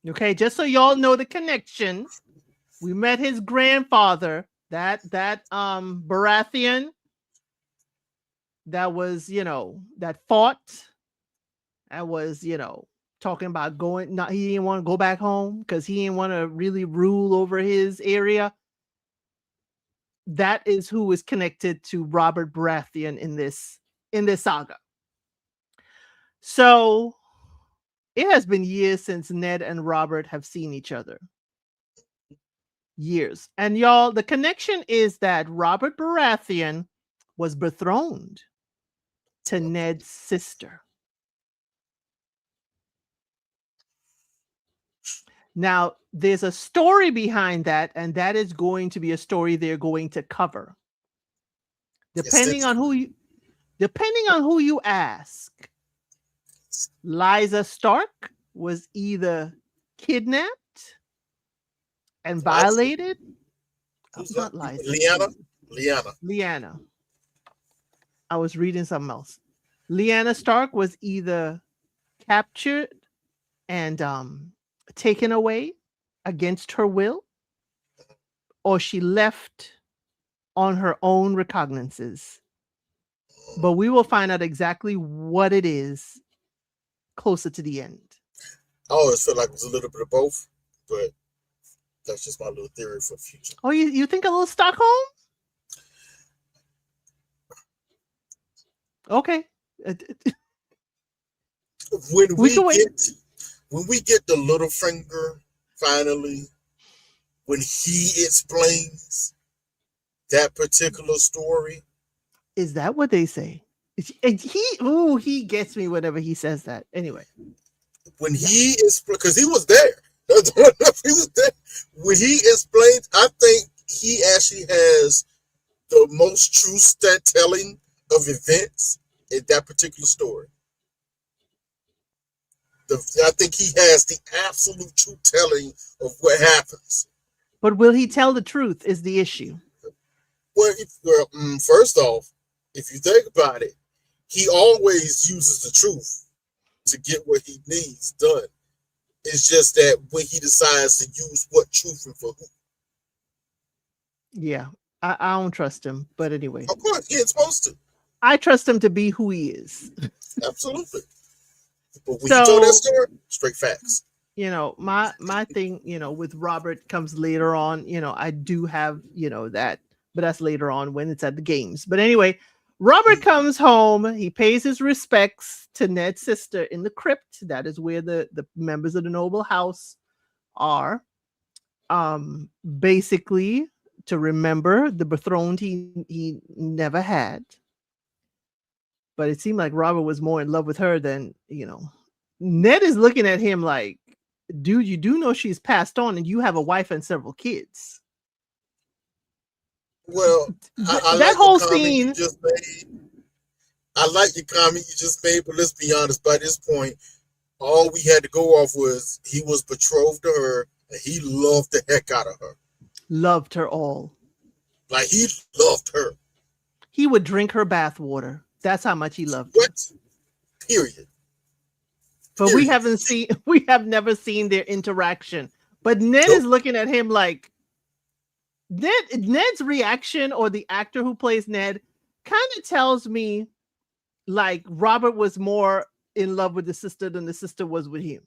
Okay, just so y'all know the connection. We met his grandfather, that Baratheon that was, that fought, that was, talking about going, not, he didn't want to go back home because he didn't want to really rule over his area. That is who is connected to Robert Baratheon in this saga. So it has been years since Ned and Robert have seen each other. Years. And y'all, the connection is that Robert Baratheon was betrothed to Ned's sister. Now, there's a story behind that, and that is going to be a story they're going to cover. Depending on who you ask, Lysa Stark was either kidnapped and violated. Not Lysa. Lyanna. I was reading something else. Lyanna Stark was either captured and taken away against her will, or she left on her own recognizances. But we will find out exactly what it is closer to the end. I always felt like it was a little bit of both, but that's just my little theory for the future. Oh, you think a little Stockholm? Okay. When we get the Littlefinger finally, when he explains that particular story, is that what they say? He gets me whenever he says that. Anyway, when he is, because he was there. He was there. When he explains, I think he actually has the most true telling of events in that particular story. I think he has the absolute true telling of what happens. But will he tell the truth is the issue. Well, first off, if you think about it, he always uses the truth to get what he needs done. It's just that when he decides to use what truth and for who. Yeah, I don't trust him. But anyway. Of course, he ain't supposed to. I trust him to be who he is. Absolutely. But when you told that story, straight facts. My thing, with Robert comes later on. I do have, that, but that's later on when it's at the games. But anyway, Robert comes home. He pays his respects to Ned's sister in the crypt. That is where the members of the noble house are. Basically to remember the betrothed he never had. But it seemed like Robert was more in love with her than, Ned is looking at him like, dude, you do know she's passed on and you have a wife and several kids. Well, I that like whole the comment scene. You just made. I like the comment you just made, but let's be honest, by this point, all we had to go off was he was betrothed to her and he loved the heck out of her. Loved her all. Like he loved her. He would drink her bath water. That's how much he loved her. What? Period. But we have never seen their interaction. But Ned is looking at him like Ned's reaction, or the actor who plays Ned, kind of tells me like Robert was more in love with the sister than the sister was with him.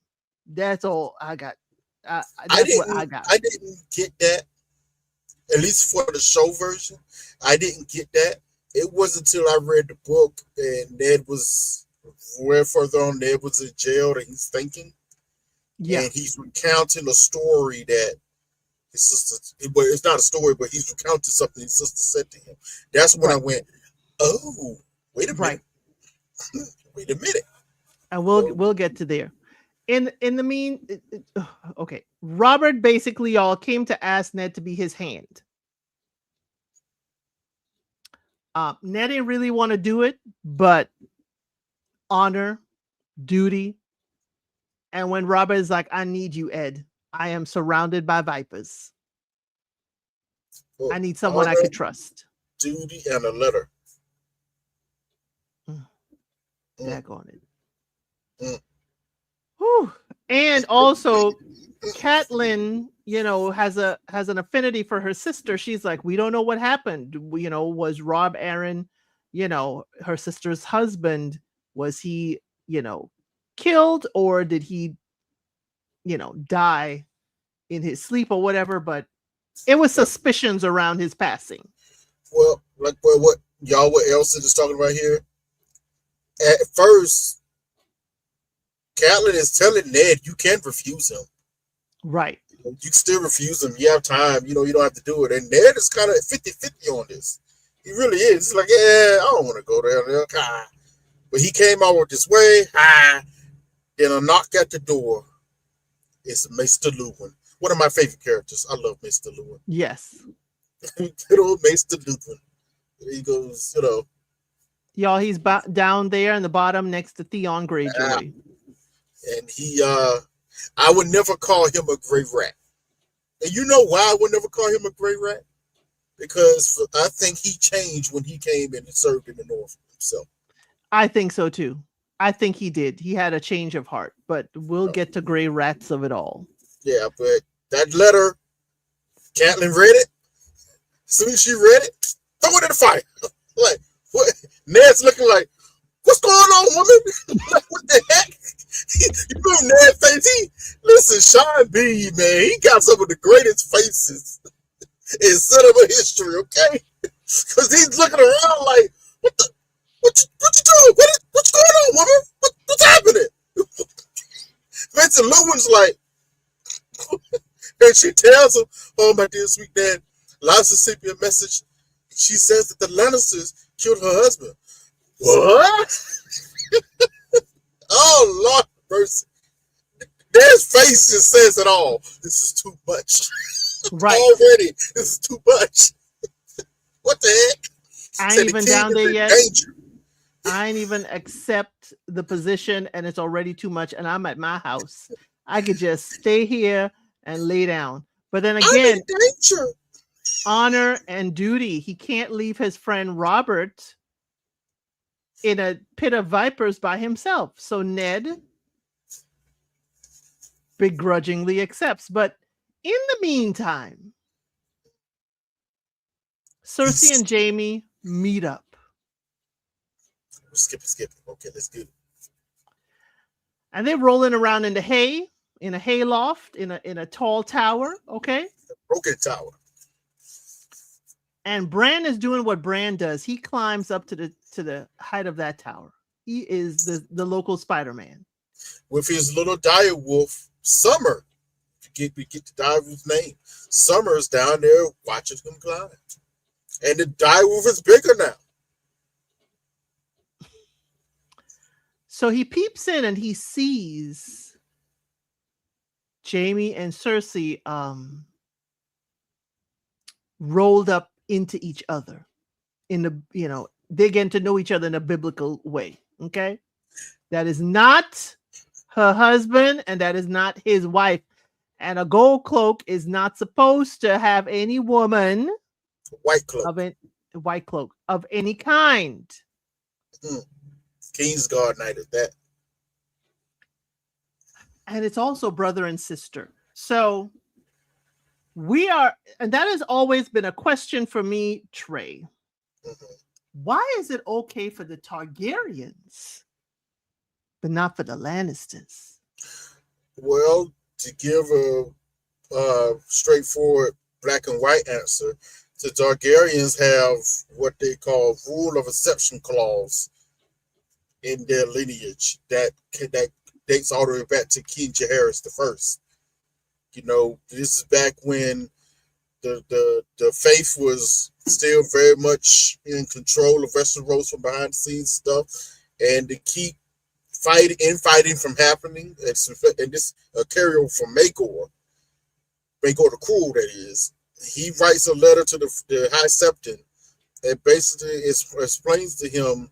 That's all I got. That's what I got. I didn't get that. At least for the show version, I didn't get that. It wasn't until I read the book and Ned was further on. Ned was in jail and he's thinking. Yeah. And he's recounting a story that his sister, but it's not a story, but he's recounting something his sister said to him. That's when I went, oh, wait a minute. Wait a minute. And we'll get to there. In the okay. Robert basically came to ask Ned to be his hand. Ned didn't really want to do it, but honor, duty. And when Robert is like, I need you, Ed. I am surrounded by vipers. I need someone I could trust. Duty and a letter. Back on it. Whew. And also, Catelyn, has an affinity for her sister. She's like, we don't know what happened. Was Rob Aaron, her sister's husband? Was he, killed, or did he, die in his sleep or whatever? But it was suspicions around his passing. Well, like what y'all, what Elsa is talking about here? At first, Catelyn is telling Ned you can't refuse him. Right. You can still refuse him. You have time. You don't have to do it. And Ned is kind of 50-50 on this. He really is. He's like, yeah, I don't want to go there. But he came out with this way. Then a knock at the door. It's Maester Luwin. One of my favorite characters. I love Maester Luwin. Yes. Good old Maester Luwin. He goes, Y'all, he's down there in the bottom next to Theon Greyjoy. And he, I would never call him a gray rat. And you know why I would never call him a gray rat? Because I think he changed when he came in and served in the North himself. I think so too. I think he did. He had a change of heart, but we'll get to gray rats of it all. Yeah, but that letter, Catelyn read it. As soon as she read it, throw it in the fire. Like, what? Ned's looking like, what's going on, woman? Like, what the heck? You know Ned face? Listen, Sean B, man, he got some of the greatest faces in cinema history, okay? Because he's looking around like, what you doing? What's going on, woman? What's happening? Vincent Lewin's like, and she tells him, oh, my dear sweet dad, Lysa sent me a message. She says that the Lannisters killed her husband. What? Oh, Lord mercy. Dad's face just says it all. This is too much. Right. Already, this is too much. What the heck? I ain't even down there yet. Danger. I ain't even accept the position, and it's already too much, and I'm at my house. I could just stay here and lay down. But then again, honor and duty. He can't leave his friend Robert in a pit of vipers by himself. So Ned begrudgingly accepts. But in the meantime, Cersei and Jaime meet up. Skip it. Okay, let's do it. And they're rolling around in the hay, in a hay loft, in a tall tower, okay? A broken tower. And Bran is doing what Bran does. He climbs up to the height of that tower. He is the local Spider-Man. With his little dire wolf, Summer. We get the dire wolf's name. Summer's down there watching him climb. And the dire wolf is bigger now. So he peeps in and he sees Jaime and Cersei rolled up into each other in the, they're getting to know each other in a biblical way. Okay. That is not her husband and that is not his wife. And a gold cloak is not supposed to have any woman white cloak of any kind. Kingsguard night is that. And it's also brother and sister. So we are, and that has always been a question for me, Trey. Mm-hmm. Why is it okay for the Targaryens, but not for the Lannisters? Well, to give a straightforward black and white answer, the Targaryens have what they call rule of exception clause in their lineage that dates all the way back to King Jaehaerys I. This is back when the faith was still very much in control of Westeros from behind the scenes stuff, and to keep fighting from happening, and this a carryover from Maegor the Cruel, that is. He writes a letter to the High Septon that basically explains to him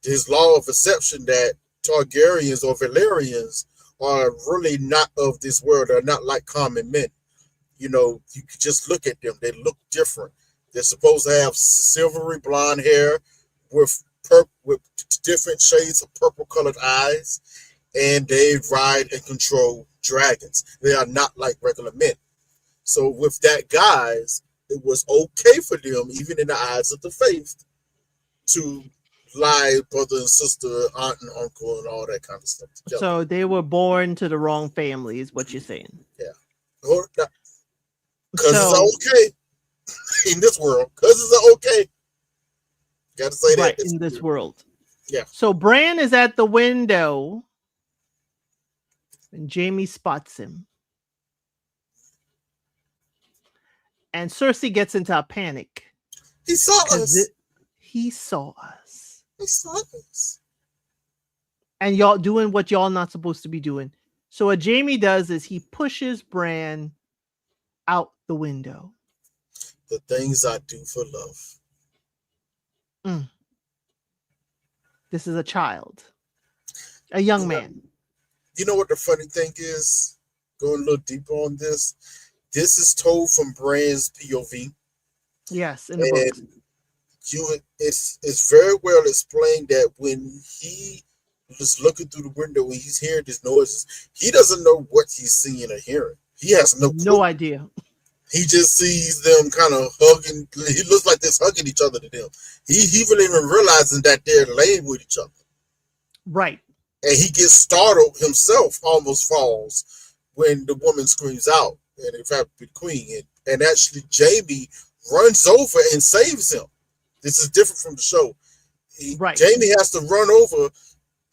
his law of exception that Targaryens or Valerians are really not of this world. They're not like common men. You could just look at them. They look different. They're supposed to have silvery blonde hair with different shades of purple colored eyes. and they ride and control dragons. They are not like regular men. So with that, guys, it was okay for them, even in the eyes of the faith, to lie brother and sister, aunt and uncle, and all that kind of stuff together. So they were born to the wrong family, is what you're saying. Yeah. Because So it's okay in this world. Because it's okay. Gotta say right that. in this world. Yeah. So Bran is at the window and Jamie spots him. And Cersei gets into a panic. He saw us. He saw us. He saw us. And y'all doing what y'all not supposed to be doing. So what Jamie does is he pushes Bran out the window. The things I do for love. This is a child. A young man. You know what the funny thing is? Going a little deeper on this. This is told from Bran's POV. Yes, in the book. It's very well explained that when he was looking through the window, when he's hearing these noises, he doesn't know what he's seeing or hearing. He has no clue. No idea. He just sees them kind of hugging. He looks like they're hugging each other to them. He really even realizing that they're laying with each other. Right. And he gets startled himself, almost falls when the woman screams out, and in fact, the queen. And actually, Jamie runs over and saves him. This is different from the show. Right. Jamie has to run over,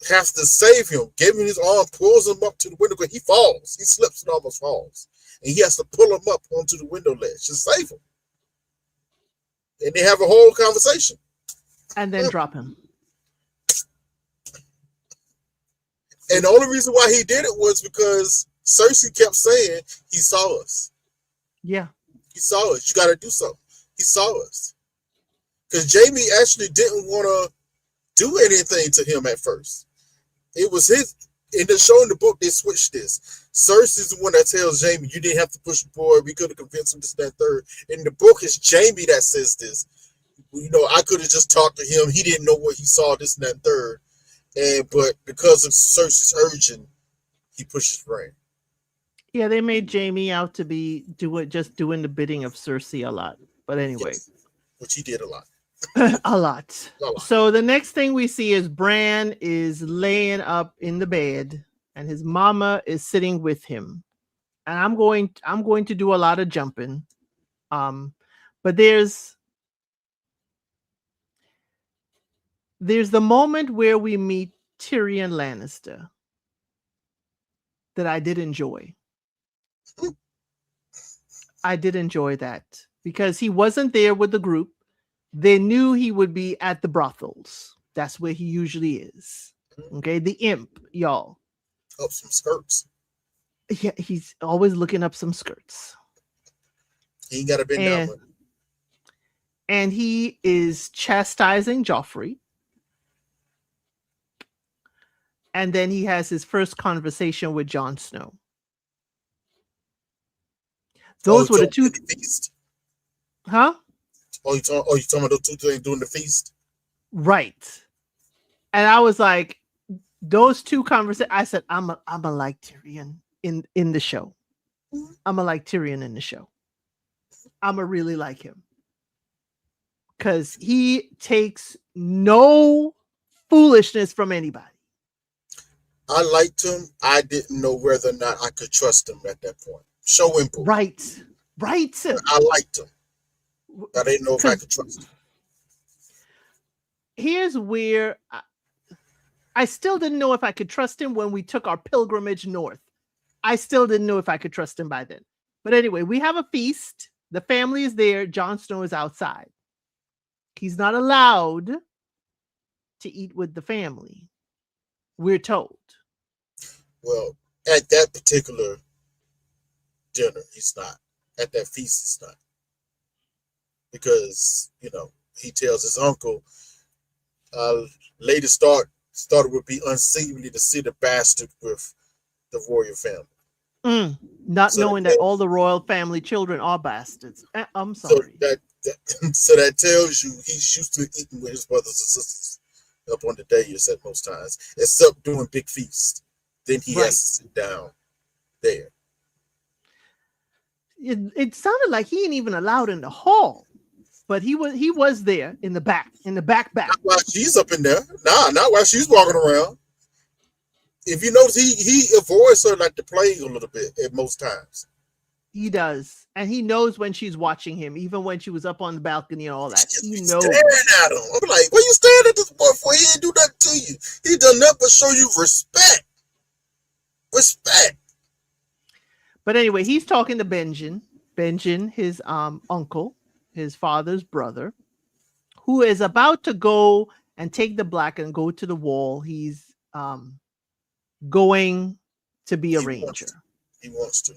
has to save him. Give him his arm, pulls him up to the window. He falls. He slips and almost falls. And he has to pull him up onto the window ledge to save him. And they have a whole conversation. And then drop him. And the only reason why he did it was because Cersei kept saying, he saw us. Yeah. He saw us. You got to do something. He saw us. Because Jamie actually didn't want to do anything to him at first. It was his. In the show, in the book, they switched this. Cersei's the one that tells Jamie, you didn't have to push the boy. We could have convinced him this, that, third. In the book, it's Jamie that says this. You know, I could have just talked to him. He didn't know what he saw, this, and that, third. But because of Cersei's urging, he pushes Bran. Yeah, they made Jamie out to be just doing the bidding of Cersei a lot. But anyway. Yes, which he did a lot. A lot. So the next thing we see is Bran is laying up in the bed and his mama is sitting with him. And I'm going to do a lot of jumping. But there's the moment where we meet Tyrion Lannister that I did enjoy. I did enjoy that because he wasn't there with the group. They knew he would be at the brothels. That's where he usually is. Okay, the imp, y'all. Up some skirts. Yeah, he's always looking up some skirts. He ain't got to bend down. And he is chastising Joffrey. And then he has his first conversation with Jon Snow. Those were the two. Huh? You talking about those two things doing the feast? Right. And I was like, those two conversations. I said, I'm a like Tyrion in the show. I'm a like Tyrion in the show. I'm a really like him because he takes no foolishness from anybody. I liked him. I didn't know whether or not I could trust him at that point. Show input. Right. I liked him. I didn't know if I could trust him. Here's where I still didn't know if I could trust him when we took our pilgrimage north. I still didn't know if I could trust him by then. But anyway, we have a feast. The family is there. Jon Snow is outside. He's not allowed to eat with the family, we're told. Well, at that particular dinner, he's not. At that feast, he's not. Because, he tells his uncle, Lady Stark thought it would be unseemly to sit a bastard with the royal family. Not knowing that all the royal family children are bastards. I'm sorry. So that tells you he's used to eating with his brothers and sisters up on the dais at most times, except during big feasts. then he Right. has to sit down there. It sounded like he ain't even allowed in the hall, but he was there in the back, back. Not while she's up in there. Nah, not while she's walking around. If you notice, he avoids her like the plague a little bit at most times. He does, and he knows when she's watching him, even when she was up on the balcony and all that. She just He be knows. staring at him. I'm like, why you staring at this boy for? He ain't do nothing to you. He done nothing but show you respect. Respect. But anyway, he's talking to Benjen, his uncle, his father's brother, who is about to go and take the black and go to the wall. He's going to be a ranger. He wants to.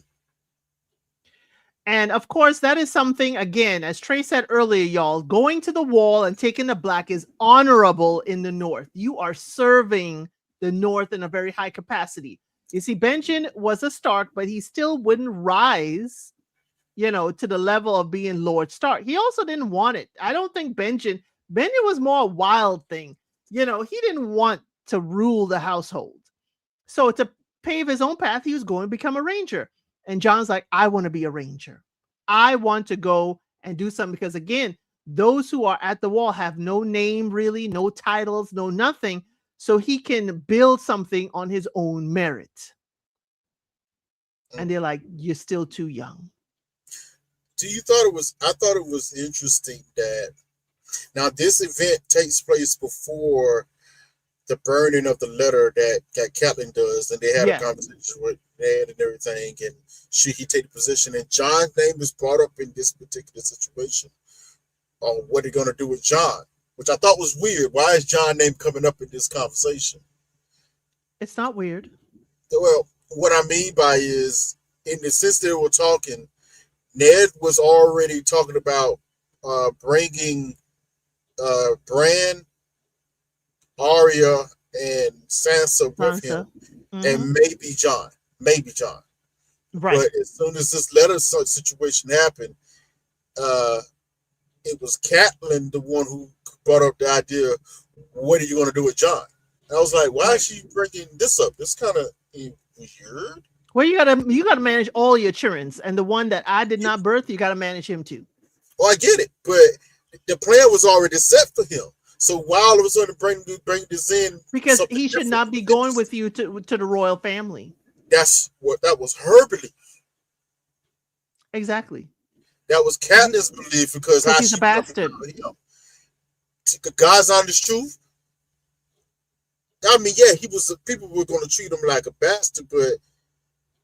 And of course, that is something, again, as Trey said earlier, y'all, going to the wall and taking the black is honorable in the North. You are serving the North in a very high capacity. You see, Benjen was a Stark, but he still wouldn't rise, to the level of being Lord Stark. He also didn't want it. I don't think Benjen was more a wild thing. He didn't want to rule the household. So to pave his own path, he was going to become a ranger. And John's like, I want to be a ranger. I want to go and do something because, again, those who are at the wall have no name, really, no titles, no nothing. So he can build something on his own merit. And they're like, you're still too young. I thought it was interesting that now this event takes place before the burning of the letter that Catelyn does, and they had a conversation with Ned and everything, and should he take the position? And Jon's name is brought up in this particular situation on what they're going to do with Jon, which I thought was weird. Why is Jon's name coming up in this conversation? It's not weird. Well, what I mean by is, in the sense they were talking, Ned was already talking about bringing Bran, Arya, and Sansa with him, and maybe Jon. Right. But as soon as this letter situation happened, it was Catelyn the one who brought up the idea, what are you going to do with Jon? And I was like, why is she bringing this up? It's kind of weird. Well, you gotta manage all your children, and the one that I did not birth, you gotta manage him too. Well, I get it, but the plan was already set for him. So why all of a sudden bring this in? Because he should not be going with you to the royal family. That was her belief. Exactly. That was Katniss' belief because he's a bastard. God's honest truth. I mean, yeah, people were going to treat him like a bastard, but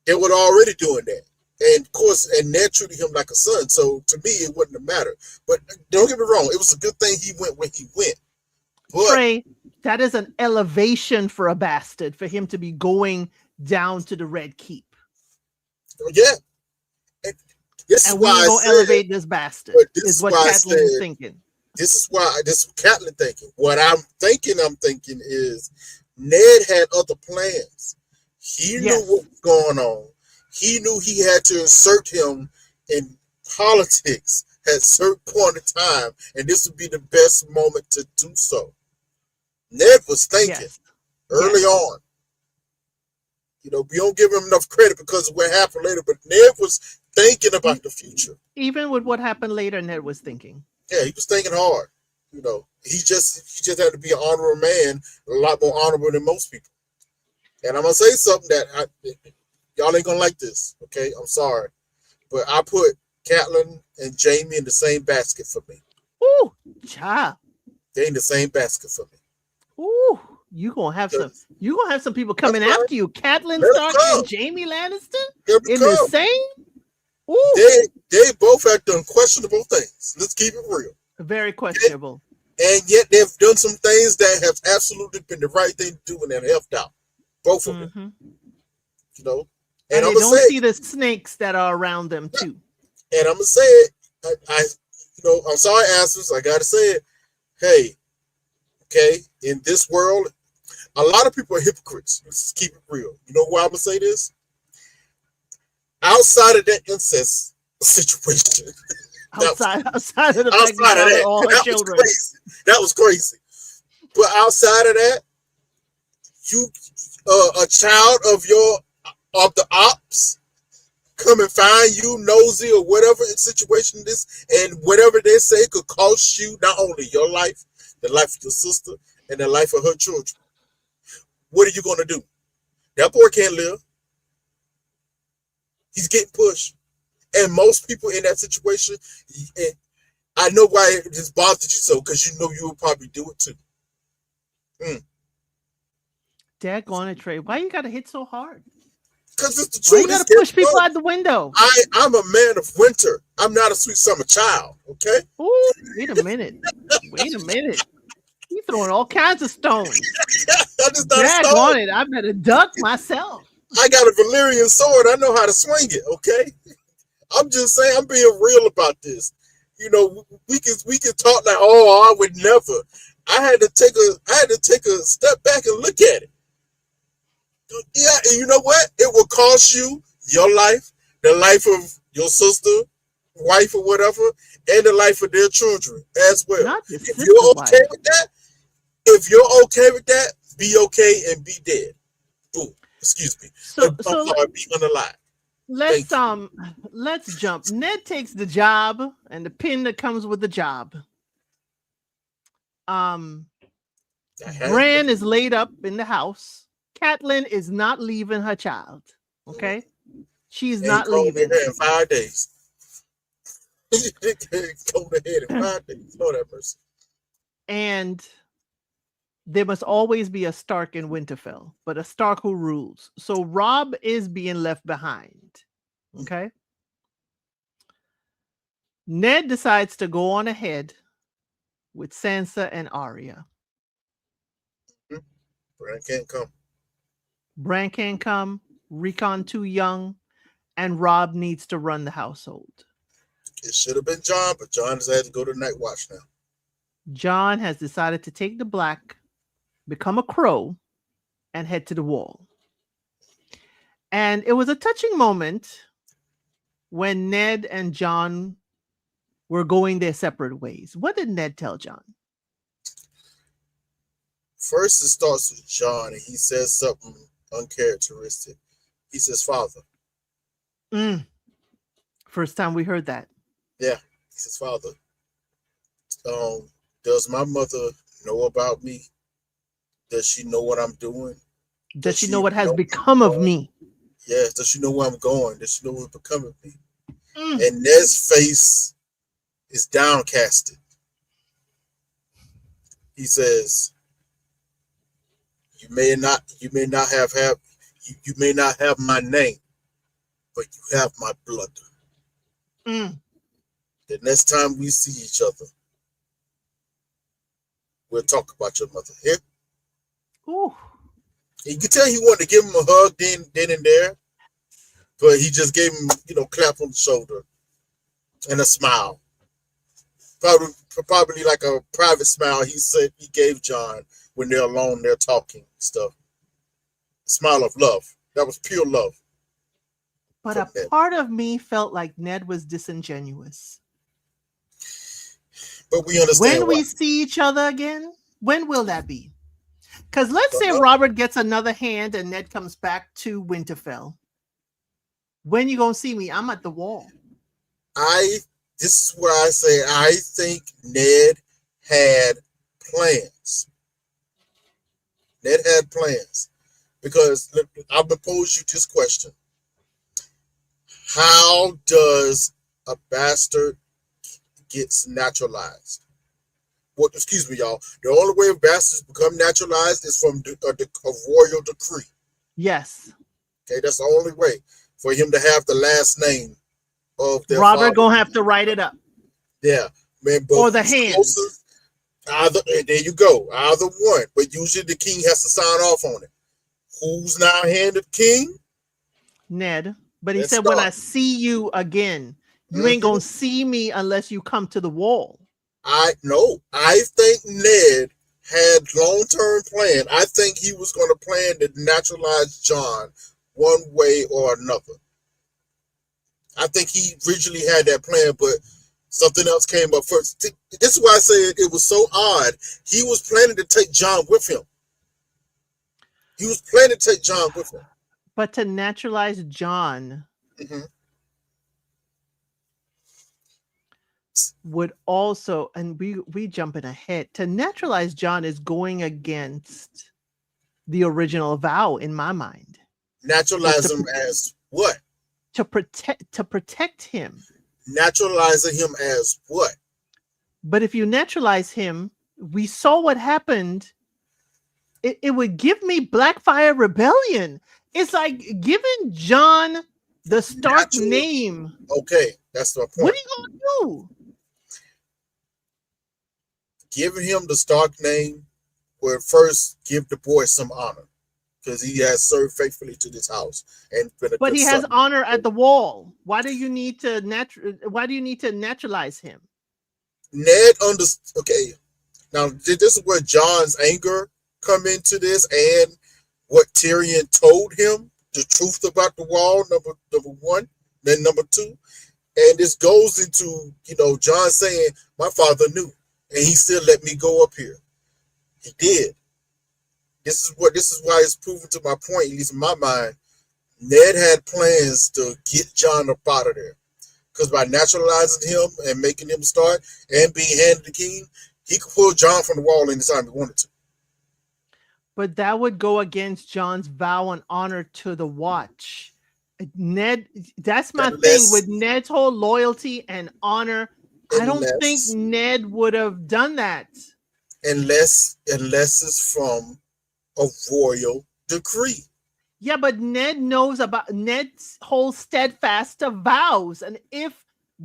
they were already doing that. And of course, and Ned treated him like a son. So to me, it wouldn't have mattered. But don't get me wrong, it was a good thing he went where he went. But Trey, that is an elevation for a bastard, for him to be going down to the Red Keep. Yeah. And this is why I said, elevate this bastard. This is what Catelyn is thinking. This is what Catelyn thinking. What I'm thinking is Ned had other plans. He knew what was going on. He knew he had to insert him in politics at a certain point in time, and this would be the best moment to do so. Ned was thinking early on. We don't give him enough credit because of what happened later, but Ned was thinking about the future. Even with what happened later, Ned was thinking. Yeah, he was thinking hard. He just had to be an honorable man, a lot more honorable than most people. And I'm gonna say something that y'all ain't gonna like this, okay? I'm sorry, but I put Catelyn and Jaime in the same basket for me. Ooh, child. They in the same basket for me. Ooh, you gonna have some people coming after you. Catelyn Stark and Jaime Lannister in the same. Ooh. They both have done questionable things. Let's keep it real. Very questionable. And yet they've done some things that have absolutely been the right thing to do and have helped out. Both of them. And they I'm don't see the snakes that are around them too. And I'm gonna say it. I'm sorry, Asses. I gotta say it. Hey, okay, in this world, a lot of people are hypocrites. Let's just keep it real. You know why I'm gonna say this? Outside of that incest situation, outside of the fact that all her children, that was crazy. But outside of that, You, a child of the ops, come and find you nosy or whatever situation this, and whatever they say could cost you not only your life, the life of your sister, and the life of her children. What are you gonna do? That boy can't live. He's getting pushed. And most people in that situation, and I know why it just bothered you so, because you know you would probably do it too. Daggone it, Trey. Why you gotta hit so hard? Because it's the Why truth. you gotta push people out the window? I'm a man of winter. I'm not a sweet summer child, okay? Ooh, wait a minute. Wait a minute. You throwing all kinds of stones. I'm just not a stone. Daggone it. I better duck myself. I got a Valyrian sword. I know how to swing it, okay? I'm just saying, I'm being real about this. You know, we can talk like, oh, I would never. I had to take a step back and look at it. Yeah, and you know what? It will cost you your life, the life of your sister, wife, or whatever, and the life of their children as well. Not the If you're okay wife. with that, if you're okay with that, be okay and be dead. Ooh, excuse me. So I'm sorry, be unalive. Let's jump. Ned takes the job and the pin that comes with the job. Bran is laid up in the house. Catelyn is not leaving her child. Okay, she's not leaving. In 5 days. Go ahead in 5 days. Lord have mercy. And there must always be a Stark in Winterfell, but a Stark who rules. So Robb is being left behind. Okay. Ned decides to go on ahead with Sansa and Arya. Bran can't come. Bran can't come. Rickon too young, and Robb needs to run the household. It should have been Jon, but Jon has had to go to Night Watch now. Jon has decided to take the black, become a crow, and head to the wall. And it was a touching moment when Ned and Jon were going their separate ways. What did Ned tell Jon? First, it starts with Jon, and he says something uncharacteristic. He says, "Father." First time we heard that. Yeah, he says, "Father, does my mother know about me? Does she know what I'm doing? Does she know what has become of me? Yes, does she know where I'm going? Does she know what's become of me?" And Ned's face is downcasted. He says, You may not have my name, but you have my blood. The next time we see each other, we'll talk about your mother. Here. Ooh. And you can tell he wanted to give him a hug then and there, but he just gave him, clap on the shoulder and a smile. Probably like a private smile he said he gave Jon when they're alone, they're talking stuff. Smile of love. That was pure love. But a part of me felt like Ned was disingenuous. But we understand when we see each other again. When will that be? Because let's say Robert gets another hand and Ned comes back to Winterfell. When you gonna see me? I'm at the wall. This is what I say. I think Ned had plans. Ned had plans. Because I'm going to pose you this question. How does a bastard get naturalized? Excuse me, y'all. The only way bastards become naturalized is from a royal decree. Yes. Okay, that's the only way for him to have the last name of their Robert father. gonna have to write it up. Yeah, man. Or the hands. There you go. Either one, but usually the king has to sign off on it. Who's now hand of king? Ned. But he said, when I see you again, you ain't gonna see me unless you come to the wall. I think Ned had long-term plan. I think he was going to plan to naturalize Jon one way or another. I think he originally had that plan, but something else came up first. This is why I say it was so odd. He was planning to take Jon with him. He was planning to take Jon with him. But to naturalize Jon Hmm. would also, and we jumping ahead, to naturalize Jon is going against the original vow in my mind. Was Naturalize him as what? to protect him. Naturalizing him as what? But if you naturalize him, we saw what happened. It would give me Blackfire Rebellion. It's like giving Jon the Stark Natural. name. Okay, that's my What point. are you gonna do? Giving him the Stark name would first give the boy some honor because he has served faithfully to this house and been a But good he has son. honor at the wall. Why do you need to naturalize him? Ned understood. Okay, now this is where Jon's anger come into this, and what Tyrion told him the truth about the wall. Number one, then number two, and this goes into Jon saying my father knew, and he still let me go up here. He did. This is why it's proven to my point, at least in my mind. Ned had plans to get Jon up out of there. Because by naturalizing him and making him start and being handed the king, he could pull Jon from the wall anytime he wanted to. But that would go against Jon's vow and honor to the Watch. Ned, that's my thing Unless, with Ned's whole loyalty and honor. I don't think unless, Ned would have done that. unless it's from a royal decree. Yeah, but Ned knows about Ned's whole steadfast of vows. And if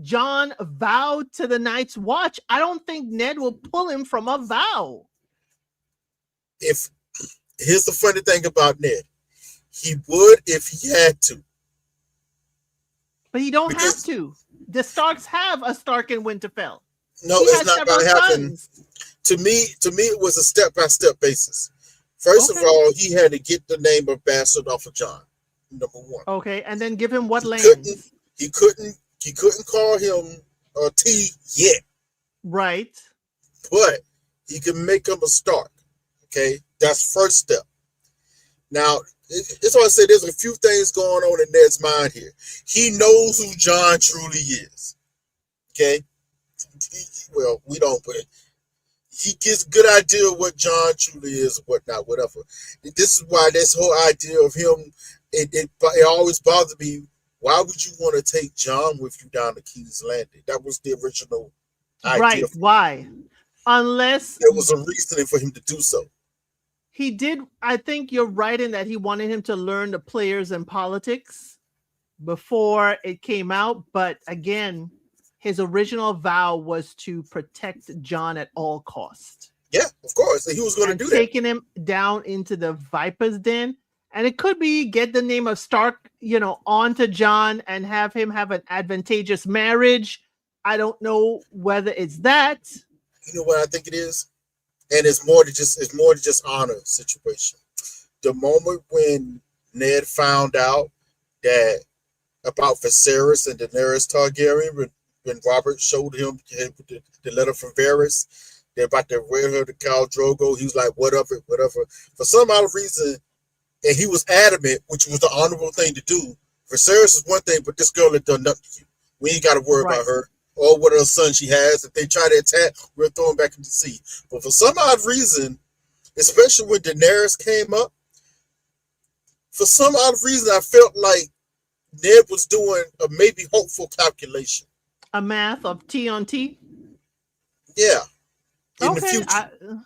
Jon vowed to the Night's Watch, I don't think Ned will pull him from a vow. If Here's the funny thing about Ned, he would if he had to. But he don't have Because to. The Starks have a Stark in Winterfell. no, He it's has not several going to happen. sons. To me, it was a step-by-step basis. First of Okay. all, he had to get the name of Bastard off of Jon. Number one. Okay, and then give him what He lands? couldn't call him T yet, Right. but he can make him a Stark. Okay, that's first step. Now, that's why I say there's a few things going on in Ned's mind here. He knows who Jon truly is. Okay, well, we don't, but he gets a good idea of what Jon truly is, whatnot, whatever. This is why this whole idea of him, it always bothered me. Why would you want to take Jon with you down to King's Landing? That was the original idea. Right. Why? Unless There was a reasoning for him to do so. he did, I think you're right in that he wanted him to learn the players and politics before it came out. But again, his original vow was to protect Jon at all costs. Yeah, of course. And he was going to do that. Taking him down into the Viper's Den. And it could be get the name of Stark, onto Jon and have him have an advantageous marriage. I don't know whether it's that. You know what I think it is? And it's more than just honor situation. The moment when Ned found out that about Viserys and Daenerys Targaryen, when Robert showed him the letter from Varys, they're about to wear her to Khal Drogo. He was like, whatever. For some odd reason, and he was adamant, which was the honorable thing to do. Viserys is one thing, but this girl had done nothing to you. We ain't got to worry about her or what other son she has. If they try to attack, we'll throw them back into the sea. But for some odd reason, especially when Daenerys came up, for some odd reason, I felt like Ned was doing a maybe hopeful calculation. A math of T on T? Yeah. In the future.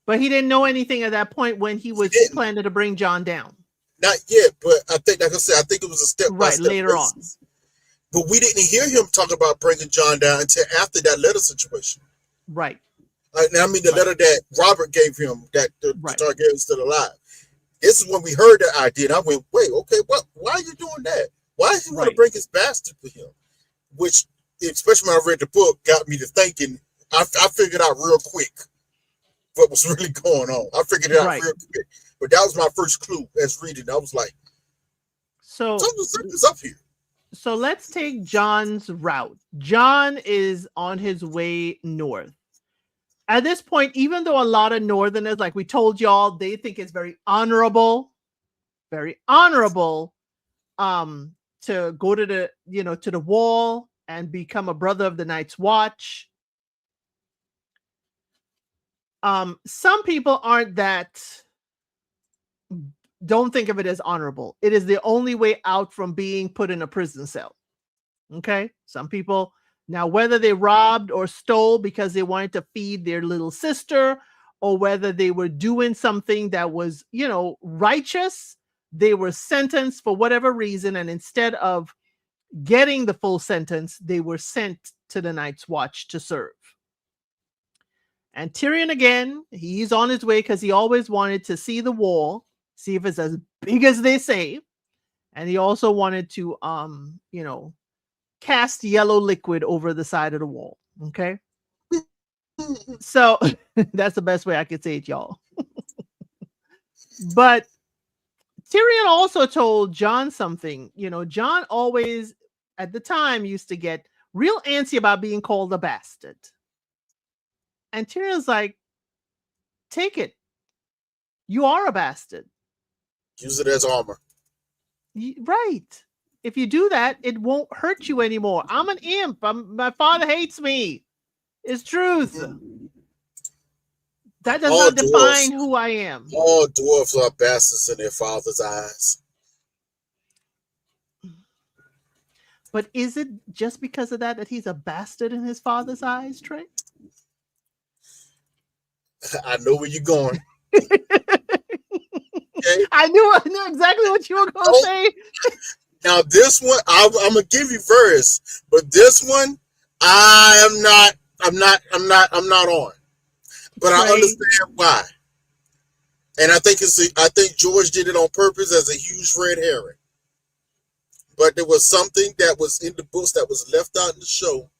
But he didn't know anything at that point when he was planning to bring Jon down. Not yet, but I think, like I said, I think it was a step-by-step later basis. On. But we didn't hear him talk about bringing Jon down until after that letter situation. Right. I mean, the letter that Robert gave him, that the Targaryen is still alive. This is when we heard that idea, and I went, wait, okay, why are you doing that? Why does he want to bring his bastard with him? Which, especially when I read the book, got me to thinking, I figured out real quick what was really going on. I figured it out real quick. But that was my first clue as reading. I was like, something's up here. So let's take Jon's route. Jon is on his way north. At this point, even though a lot of Northerners, like we told y'all, they think it's very honorable to go to the wall and become a brother of the Night's Watch. Some people don't think of it as honorable. It is the only way out from being put in a prison cell. Okay, some people, now whether they robbed or stole because they wanted to feed their little sister, or whether they were doing something that was, righteous, they were sentenced for whatever reason, and instead of getting the full sentence, they were sent to the Night's Watch to serve. And Tyrion, again, he's on his way because he always wanted to see the wall, see if it's as big as they say. And he also wanted to, cast yellow liquid over the side of the wall. Okay. So that's the best way I could say it, y'all. But Tyrion also told Jon something. Jon always, at the time, used to get real antsy about being called a bastard. And Tyrion's like, take it. You are a bastard. Use it as armor. Right. If you do that, it won't hurt you anymore. I'm an imp. My father hates me. It's truth. That does not define who I am. All dwarves are bastards in their father's eyes. But is it just because of that he's a bastard in his father's eyes, Trey? I know where you're going. Okay? I knew exactly what you were going to say. Now this one, I'm gonna give you verse, but this one, I'm not on. But Trey, I understand why, and I think George did it on purpose as a huge red herring. But there was something that was in the books that was left out in the show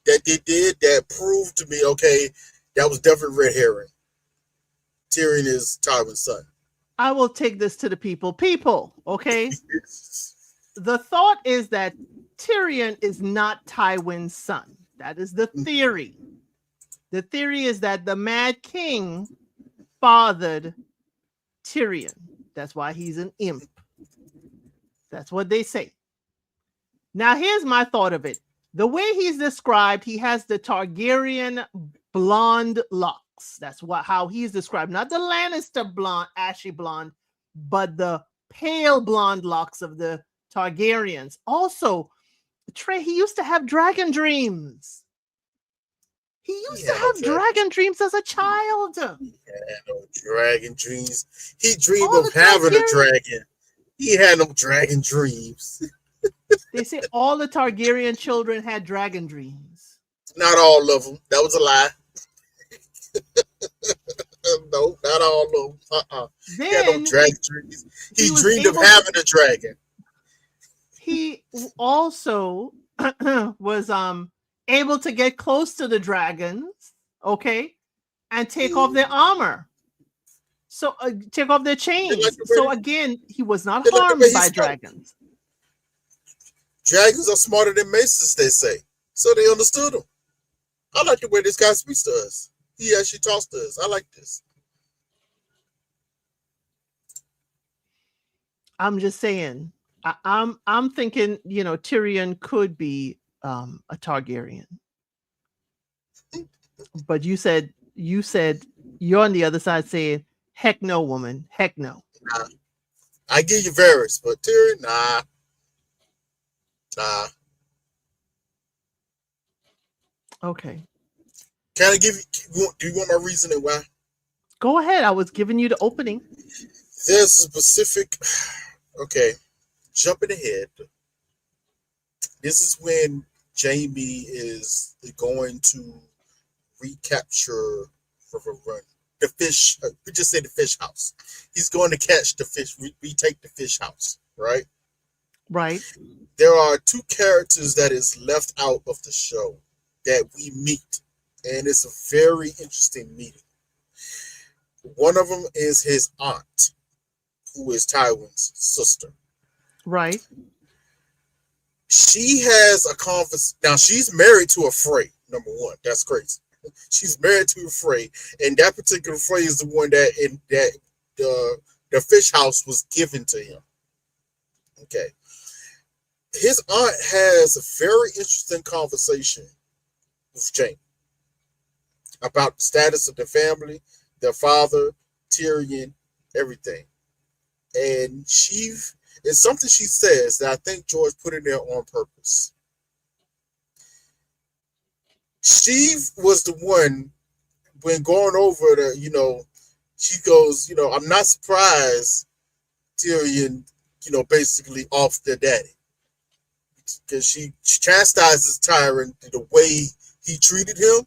that they did that proved to me, okay, that was definitely red herring. Tyrion is Tywin's son. I will take this to the people. People, okay? The thought is that Tyrion is not Tywin's son. That is the theory. The theory is that the Mad King fathered Tyrion. That's why he's an imp. That's what they say. Now, here's my thought of it. The way he's described, he has the Targaryen blonde locks. That's how he's described. Not the Lannister blonde, ashy blonde, but the pale blonde locks of the Targaryens. Also, Trey, he used to have dragon dreams. He used to have dragon dreams as a child. He had no dragon dreams. He dreamed of having a dragon. He had no dragon dreams. They say all the Targaryen children had dragon dreams. Not all of them. That was a lie. No, not all of them. He had no dragon dreams. He dreamed of having a dragon. He also was able to get close to the dragons, okay, and take off their armor. So take off their chains. So again, he was not harmed by dragons. Dragons are smarter than maces, they say. So they understood him. I like the way this guy speaks to us. He actually talks to us. I like this. I'm just saying. I'm thinking, Tyrion could be a Targaryen. But you said you're on the other side saying, heck no, woman. Heck no. Nah. I give you Varys, but Tyrion, nah. Okay. Can I give you? Do you want my reasoning why? Go ahead. I was giving you the opening. There's a specific. Okay, jumping ahead. This is when Jaime is going to recapture the fish. We just say the fish house. He's going to catch the fish. Retake the fish house, right? Right. There are two characters that is left out of the show that we meet, and it's a very interesting meeting. One of them is his aunt, who is Tywin's sister. Right. She has a conference. Now, she's married to a Frey, number one. That's crazy. She's married to a Frey, and that particular Frey is the one that the fish house was given to him. Okay, his aunt has a very interesting conversation with Jaime about the status of the family, their father, Tyrion, everything. And it's something she says that I think George put in there on purpose. She was the one when going over she goes, I'm not surprised Tyrion, basically off their daddy. Because she chastises Tyrion the way he treated him.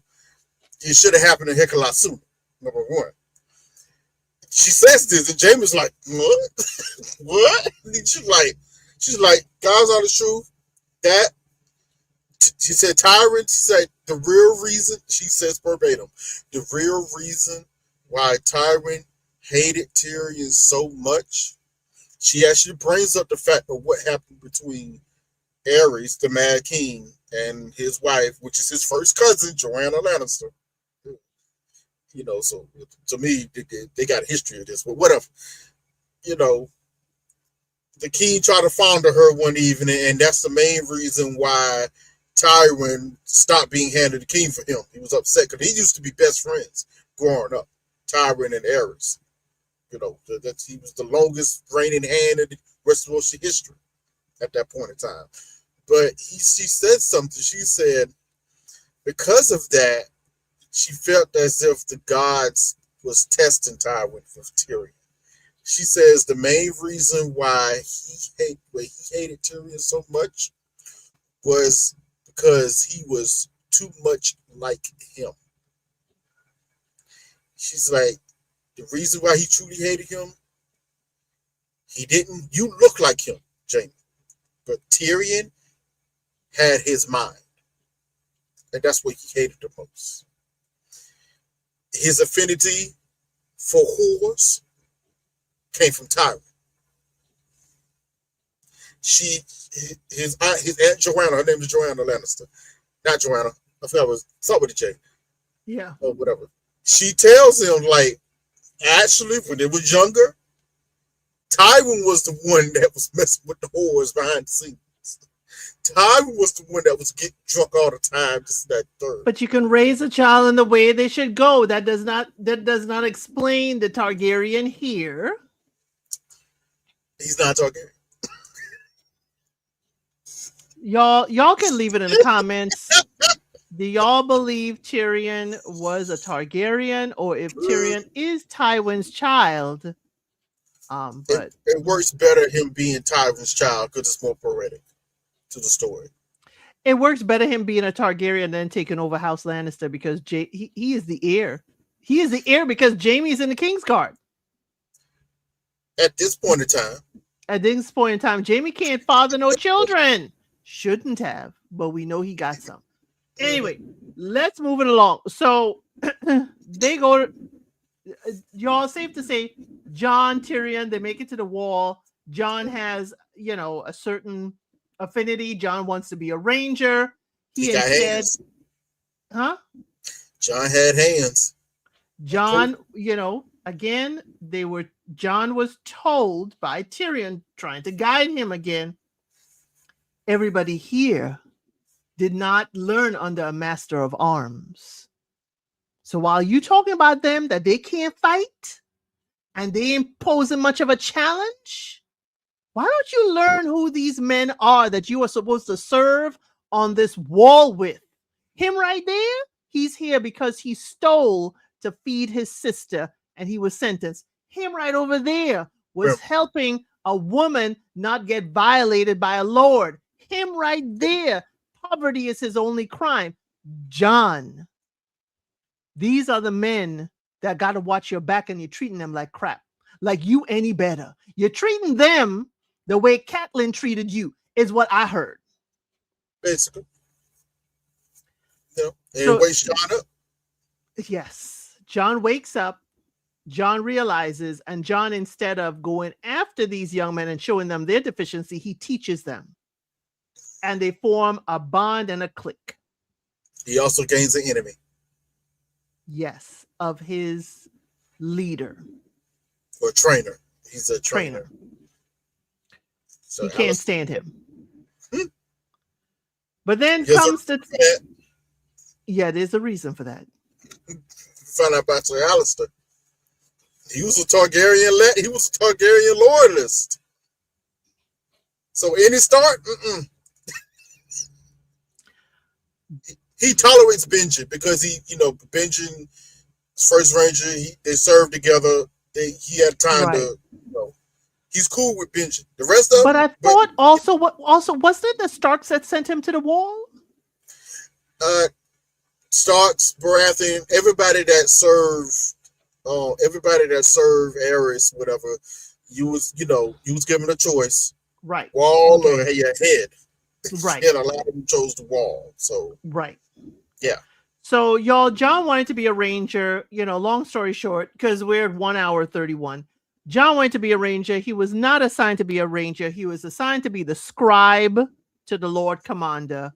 It should have happened a heck of a lot sooner, number one. She says this, and Jaime's like, what? What? And she's like, guys, all the truth. That, she said, Tyrion, she said, the real reason, she says verbatim, the real reason why Tyrion hated Tyrion so much, she actually brings up the fact of what happened between Aerys, the Mad King, and his wife, which is his first cousin, Joanna Lannister. So to me, they got a history of this, but whatever. The king tried to fondle her one evening, and that's the main reason why Tywin stopped being handed the king for him. He was upset because he used to be best friends growing up, Tywin and Aerys. That he was the longest reigning hand in Westeros history at that point in time. But she said something. She said, because of that, she felt as if the gods was testing Tywin with Tyrion. She says the main reason why he hated Tyrion so much was because he was too much like him. She's like, the reason why he truly hated him, you look like him, Jaime. But Tyrion had his mind. And that's what he hated the most. His affinity for whores came from Tyrion. His aunt Joanna, her name is Joanna Lannister. Not Joanna. I forgot it was something with a J. Yeah. Or whatever. She tells him, like, actually, when they was younger, Tywin was the one that was messing with the whores behind the scenes. Tywin was the one that was getting drunk all the time, just that third. But you can raise a child in the way they should go. That does not explain the Targaryen here. He's not Targaryen. Y'all can leave it in the comments. Do y'all believe Tyrion was a Targaryen, or if Tyrion is Tywin's child? But it works better him being Tywin's child because it's more poetic to the story. It works better him being a Targaryen than taking over House Lannister, because he is the heir. He is the heir because Jaime's in the Kingsguard. At this point in time. At this point in time, Jaime can't father no children. Shouldn't have, but we know he got some. Anyway, let's move it along. So they go to, y'all, safe to say, Jon, Tyrion, they make it to the wall. Jon has, a certain affinity. Jon wants to be a ranger. He got instead, hands. Huh? Jon had hands. Jon, again, Jon was told by Tyrion, trying to guide him again, everybody here did not learn under a master of arms. So while you talking about them that they can't fight and they ain't posing much of a challenge, why don't you learn who these men are that you are supposed to serve on this wall with? Him right there, he's here because he stole to feed his sister and he was sentenced. Him right over there was helping a woman not get violated by a lord. Him right there, poverty is his only crime. Jon, these are the men that got to watch your back, and you're treating them like crap. Like you any better. You're treating them the way Catelyn treated you, is what I heard. Basically. And wakes Jon up. Yes. Jon wakes up. Jon realizes, and Jon, instead of going after these young men and showing them their deficiency, he teaches them. And they form a bond and a clique. He also gains an enemy. Yes, of his leader, or trainer. He's a trainer. trainer. So He can't Alistair. stand him. Hmm? But then There's a comes reason the for that. yeah, there's a reason for that. Find out about Sir Alistair. He was a Targaryen. He was a Targaryen loyalist. So any start, he tolerates Benjen because Benjen first ranger. They served together. He had time to, Right. he's cool with Benjen. The rest of But them, I thought also wasn't it the Starks that sent him to the wall? uh, Starks, Baratheon, everybody that served Aerys, whatever, you was given a choice, Right. wall or Okay. your head. Right. And a lot of them chose the wall. So Right. yeah, So y'all, John wanted to be a ranger. Long story short, because we're at 1 hour 31. John wanted to be a ranger. He was not assigned to be a ranger. He was assigned to be the scribe to the Lord Commander.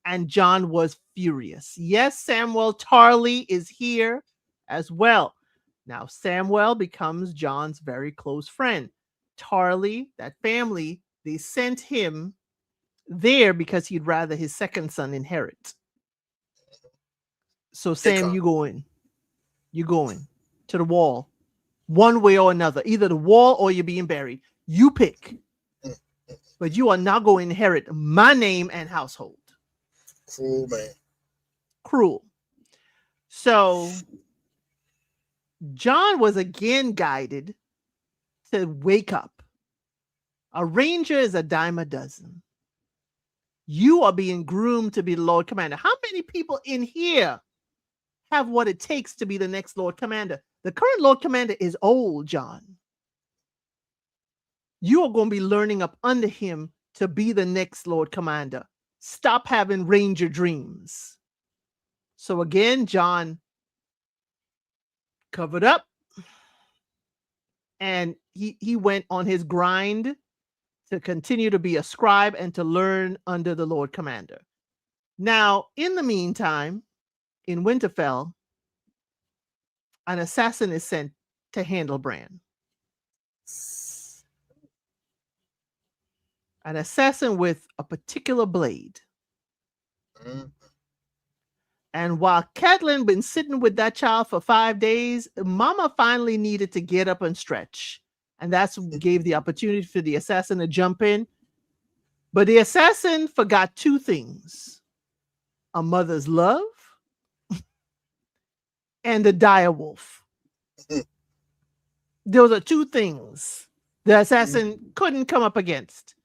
And John was furious. Yes, Samuel Tarly is here as well. Now, Samuel becomes John's very close friend. Tarly, that family, they sent him there because he'd rather his second son inherit. So, they Sam, come. you going to the wall, one way or another, either the wall or you're being buried. You pick, Mm, but you are not going to inherit my name and household. Cruel man. Cruel. So John was again guided to wake up. A ranger is a dime a dozen. You are being groomed to be the Lord Commander. How many people in here have what it takes to be the next Lord Commander? The current Lord Commander is old, John. You are going to be learning up under him to be the next Lord Commander. Stop having ranger dreams. So again, John covered up and he went on his grind to continue to be a scribe and to learn under the Lord Commander. Now, in the meantime, in Winterfell, an assassin is sent to handle Bran. An assassin with a particular blade. Mm. And while Catelyn been sitting with that child for 5 days, Mama finally needed to get up and stretch. And that's gave the opportunity for the assassin to jump in. But the assassin forgot two things: a mother's love and a dire wolf. Those are two things the assassin couldn't come up against.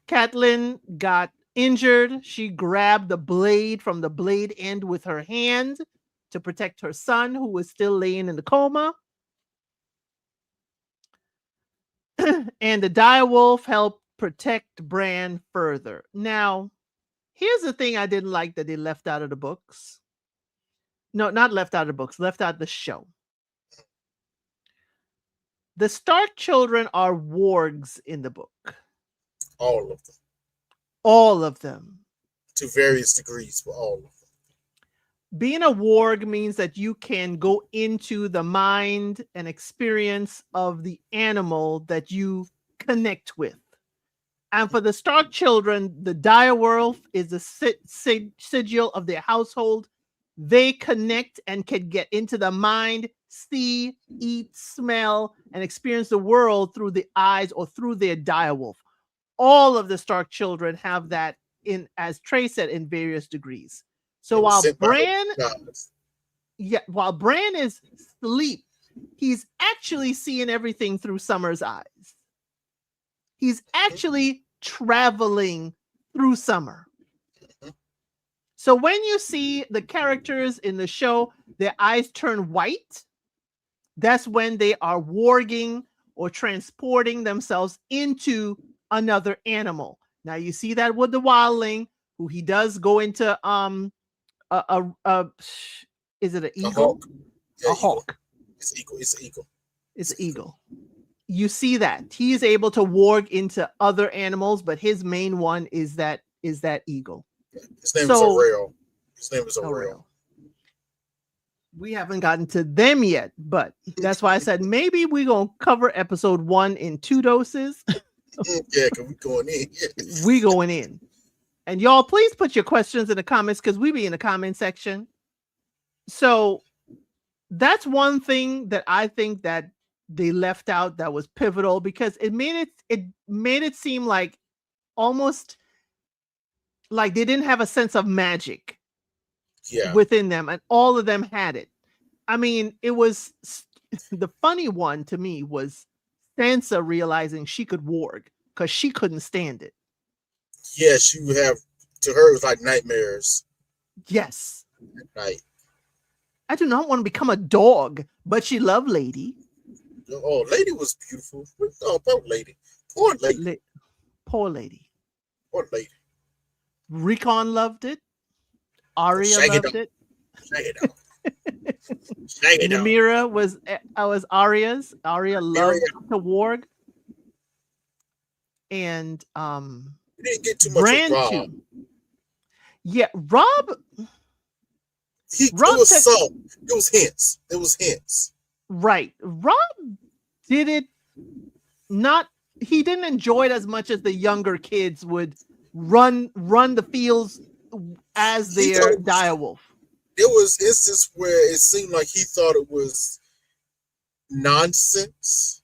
Catelyn got injured. She grabbed the blade from the blade end with her hand to protect her son, who was still laying in the coma. And the direwolf helped protect Bran further. Now, here's the thing I didn't like that they left out of the books. No, not left out of the books, left out the show. The Stark children are wargs in the book. All of them. All of them. To various degrees, but all of them. Being a warg means that you can go into the mind and experience of the animal that you connect with. And for the Stark children, the direwolf is the sigil of their household. They connect and can get into the mind, see, eat, smell, and experience the world through the eyes or through their direwolf. All of the Stark children have that in, as Trey said, in various degrees. So They were while sent by Bran, the gods. while Bran is asleep, he's actually seeing everything through Summer's eyes. He's actually traveling through Summer. So when you see the characters in the show, their eyes turn white, that's when they are warging or transporting themselves into another animal. Now you see that with the wildling, who he does go into a is it an A eagle? hawk. Yeah, A eagle. hawk. It's eagle. It's an eagle. It's an eagle. You see that he is able to warg into other animals, but his main one is that eagle. Yeah. His name is So Aurel. His name is Aurel. Aurel. We haven't gotten to them yet, but that's why I said maybe we're going to cover episode 1 in 2 doses. Yeah, because we going in. We going in. And y'all, please put your questions in the comments because we be in the comment section. So that's one thing that I think that they left out that was pivotal because it made it seem like almost like they didn't have a sense of magic within them, and all of them had it. I mean, it was the funny one to me was Sansa realizing she could warg because she couldn't stand it. Yeah, she would have, to her, it was like nightmares. Yes. At night. I do not want to become a dog, but she loved Lady. Oh, Lady was beautiful. Oh, poor Lady. Poor Lady. Poor Lady. Poor Lady. Rickon loved it. Arya loved it. Shag it out. Shag it out. Namira was Arya's. Arya loved to warg. And you didn't get too much of Robb. Too. Yeah, Robb. It was hints. It was hints. Right. Robb did it not. He didn't enjoy it as much as the younger kids would run the fields as their direwolf. There was instances where it seemed like he thought it was nonsense.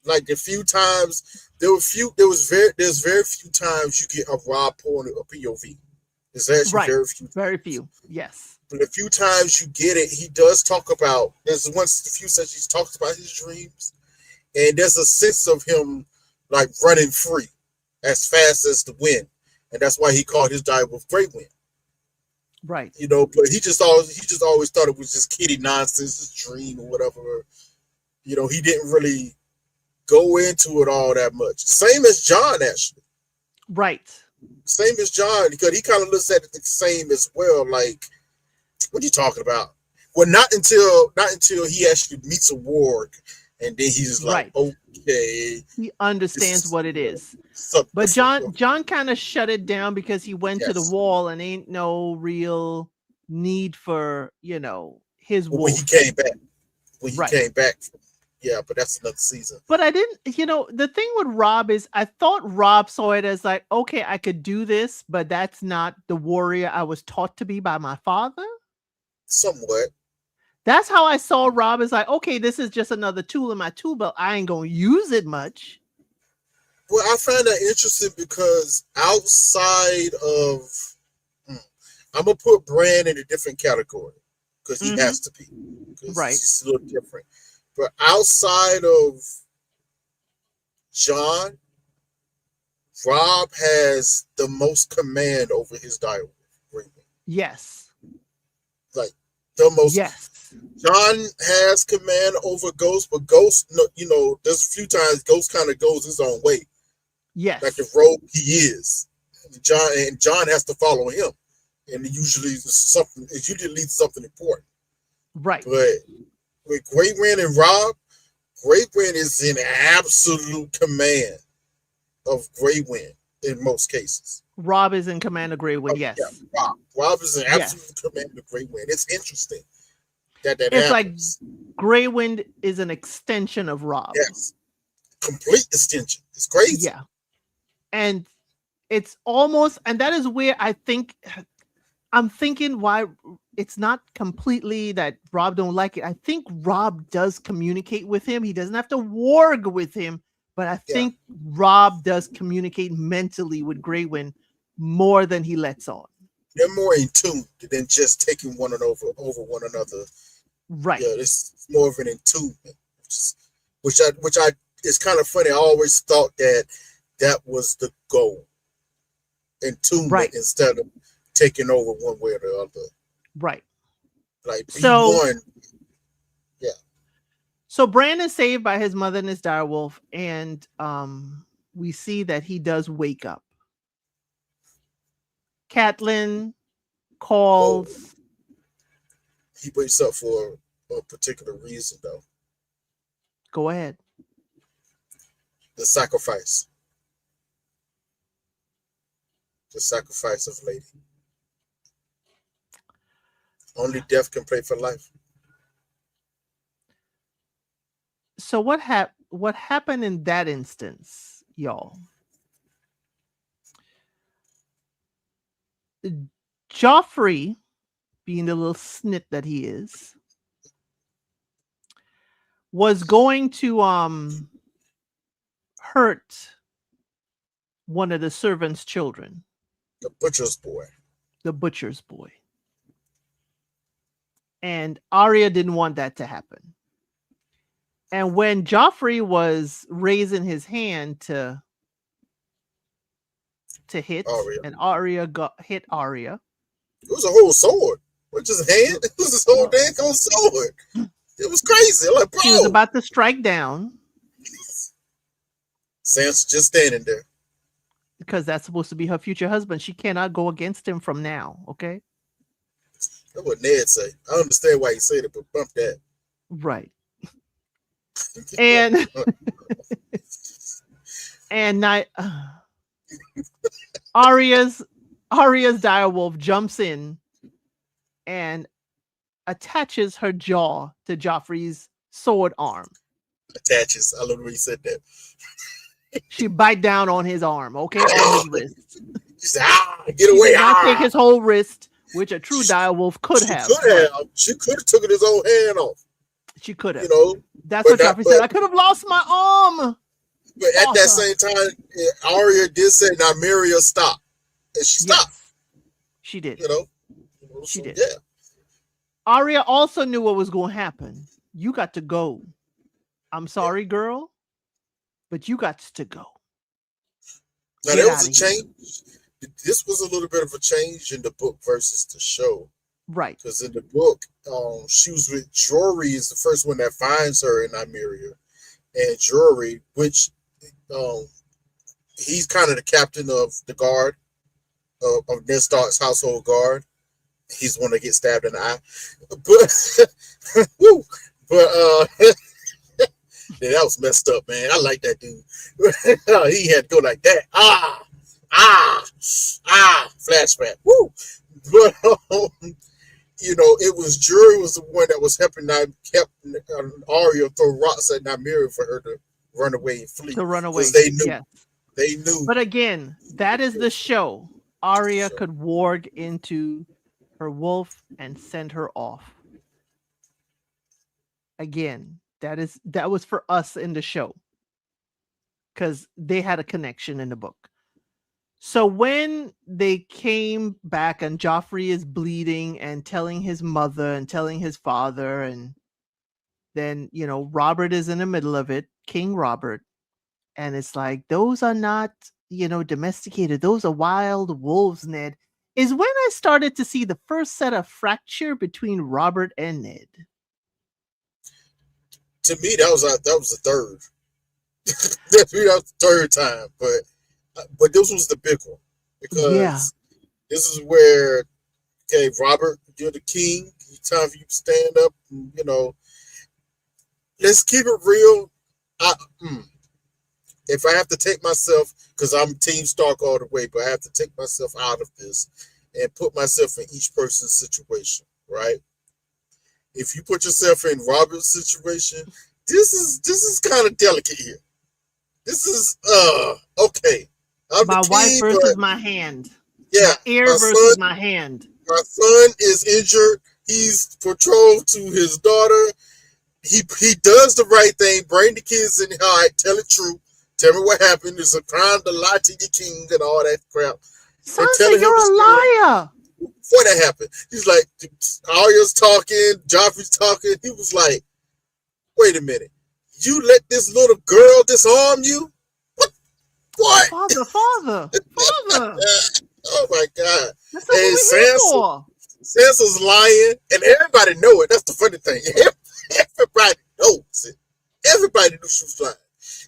Like the few times there's very few times you get a Robb pulling a POV. There's actually very few. Yes. But a few times you get it, he does talk about. There's a few sessions he talks about his dreams, and there's a sense of him like running free as fast as the wind, and that's why he called his direwolf Great Wind. Right. You know, but he just always thought it was just kiddie nonsense, his dream or whatever. You know, he didn't really go into it all that much. Same as Jon, actually. Right. Same as Jon, because he kind of looks at it the same as well. Like, what are you talking about? Well, not until he actually meets a warg, and then he's like, okay, he understands what it is. But Jon kind of shut it down because he went to the wall, and ain't no real need for his wolf. When he came back. Yeah, but that's another season. But I didn't, the thing with Robb is I thought Robb saw it as like, okay, I could do this, but that's not the warrior I was taught to be by my father. Somewhat. That's how I saw Robb as like, okay, this is just another tool in my tool belt. I ain't going to use it much. Well, I find that interesting because outside of, I'm going to put Bran in a different category because he has to be. Right. He's a little different. But outside of Jon, Robb has the most command over his direwolf. Yes. Like the most. Yes. Jon has command over Ghost, but Ghost, there's a few times Ghost kind of goes his own way. Yes. Like the rogue he is. Jon has to follow him. And it usually leads to something important. Right. But with Great Wind and Robb, Great Wind is in absolute command of Great Wind in most cases. Robb is in command of Great Wind, yes. Yeah, Robb is in absolute command of Great Wind. It's interesting that it's happens. Like Great Wind is an extension of Robb. Yes. Complete extension. It's crazy. Yeah. And it's almost, and that is where I'm thinking why it's not completely that Robb don't like it. I think Robb does communicate with him. He doesn't have to warg with him, but I think Robb does communicate mentally with Grey Wind more than he lets on. They're more in tune than just taking one over one another. Right. Yeah, it's more of an attunement, which it's kind of funny. I always thought that was the goal. Attunement instead of taking over one way or the other. Right. Like B1. Yeah. So Bran is saved by his mother and his direwolf, and we see that he does wake up. Catelyn calls. He wakes up for a particular reason, though. Go ahead. The sacrifice. The sacrifice of Lady. Only death can pay for life. So what happened in that instance, y'all? Joffrey, being the little snit that he is, was going to hurt one of the servants' children, The butcher's boy. the butcher's boy. And Arya didn't want that to happen. And when Joffrey was raising his hand to hit, Arya. and Arya hit Arya. It was a whole sword. With just hand? It was this whole dang on sword. It was crazy. I'm like, bro. She was about to strike down. Sansa just standing there. Because that's supposed to be her future husband. She cannot go against him from now, okay? That's what Ned say. I understand why he said it, but bump that. Right. And and Arya's direwolf jumps in and attaches her jaw to Joffrey's sword arm. Attaches. I love when he said that. She bite down on his arm, okay, on his wrist. She said, get away. She did not take his whole wrist, which a true direwolf could have. She could have taken his own hand off. She could have. You know, that's what Joffrey said. I could have lost my arm. But at that same time, Arya did say, "Nymeria, stop," and she stopped. Yes, she did. You know, she did. Yeah. Arya also knew what was going to happen. You got to go. I'm sorry, girl, but you got to go. Now there was a change. This was a little bit of a change in the book versus the show. Right. Because in the book, she was with Jory is the first one that finds her in Nymeria. And Jory, which he's kind of the captain of the guard, of Ned Stark's household guard. He's the one that gets stabbed in the eye. But, woo, but yeah, that was messed up, man. I like that dude. He had to go like that. Flashback. Woo. But you know, it was Jury was the one that was helping Arya throw rocks at Nymeria for her to run away and flee. To run away. They knew. Yes. They knew. But again, that is the show. Arya could warg into her wolf and send her off. Again, that was for us in the show. Because they had a connection in the book. So when they came back and Joffrey is bleeding and telling his mother and telling his father, and then, you know, Robert is in the middle of it, King Robert. And it's like, those are not, you know, domesticated. Those are wild wolves, Ned. Is when I started to see the first set of fracture between Robert and Ned. To me, that was the third. That was the third time, but this was the big one because this is where, okay, Robert, you're the king. It's time for you to stand up. And, you know, let's keep it real. If I have to take myself, because I'm Team Stark all the way, but I have to take myself out of this and put myself in each person's situation, right? If you put yourself in Robert's situation, this is kind of delicate here. This is okay. My wife versus my hand. Yeah. My ear versus my hand. My son is injured. He's betrothed to his daughter. He does the right thing. Bring the kids in. All right, tell it true. Tell me what happened. It's a crime to lie to your king and all that crap. Sansa, you're a liar. Before that happened, he's like, Arya's talking, Joffrey's talking. He was like, wait a minute. You let this little girl disarm you? What? Father. Oh my God. That's what Sansa's lying, and everybody know it. That's the funny thing. Everybody knows it. Everybody knew she was lying.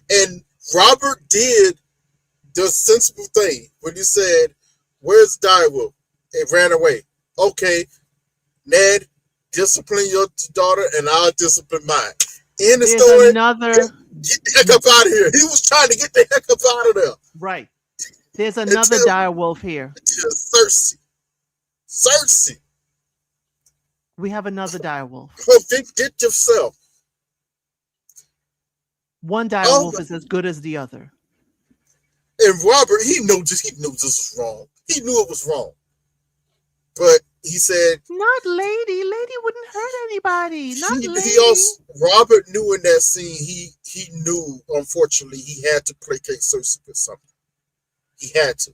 And Robert did the sensible thing when he said, where's Direwolf? It ran away. Okay, Ned, discipline your daughter, and I'll discipline mine. In the story, get the heck up out of here. He was trying to get the heck up out of there. Right. There's another direwolf here. Cersei. We have another direwolf. Get yourself. One Oh, direwolf is as good as the other. and Robert, he knew this was wrong. He knew it was wrong. But he said Not Lady. Lady wouldn't hurt anybody. Not he Lady. also Robert knew in that scene he knew unfortunately he had to placate Cersei with something. He had to.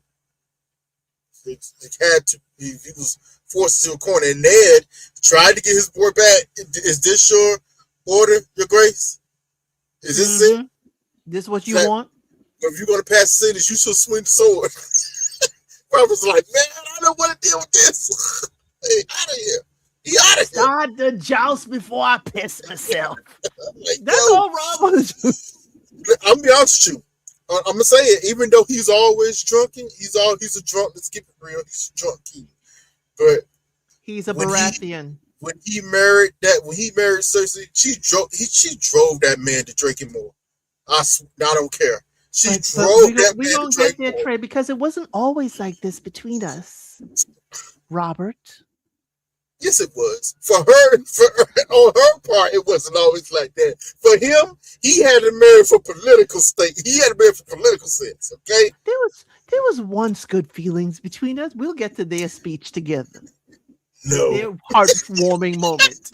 He had to. He was forced to a corner. And Ned tried to get his boy back. Is this your order, Your Grace? Is this it? This what you Like, want? if you're gonna pass the sentence, you should swing the sword. Robert's like, man, I don't want to deal with this. Hey, out of here. He out of here. Start the joust before I piss myself. Like, That's all Rob was doing. I'm gonna be honest with you. I'm gonna say it. Even though he's always drunken, he's a drunk. Let's keep it real. He's a drunk king. But He's a when Baratheon. when he married Cersei, she drove that man to drinking more. I don't care. She drove that man we to don't drink get there, more. Trey, because it wasn't always like this between us, Robert. Yes, it was. For her, on her part, it wasn't always like that. For him, he had to marry for political stake. He had to marry for political sense. Okay. There was once good feelings between us. We'll get to their speech together. No. Their heartwarming moment.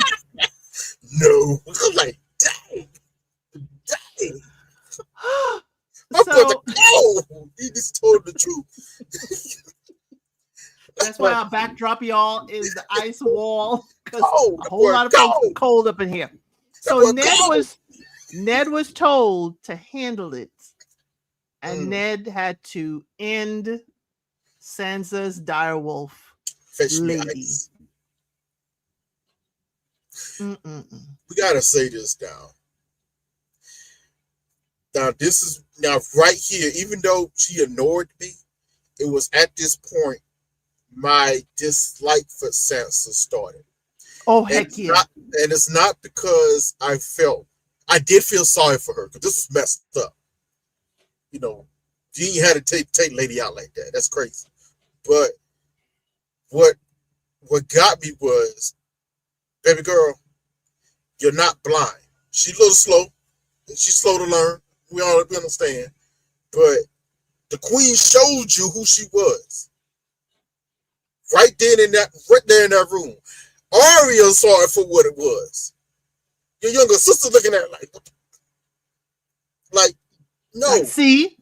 No. I'm like, dang. My brother, no. He just told the truth. That's why our backdrop, y'all, is the ice wall. Because a whole lot of folks are cold up in here. So Ned was told to handle it. And Ned had to end Sansa's direwolf lady. We gotta say this now. Now right here, even though she annoyed me, it was at this point my dislike for Sansa started. Oh, heck yeah. And it's not because I did feel sorry for her, because this was messed up. You know, you had to take Lady out like that. That's crazy. But what got me was, baby girl, you're not blind. She's a little slow. She's slow to learn. We understand. But the queen showed you who she was. Right there in that room. Arya saw it for what it was. Your younger sister looking at it like no. Like, see?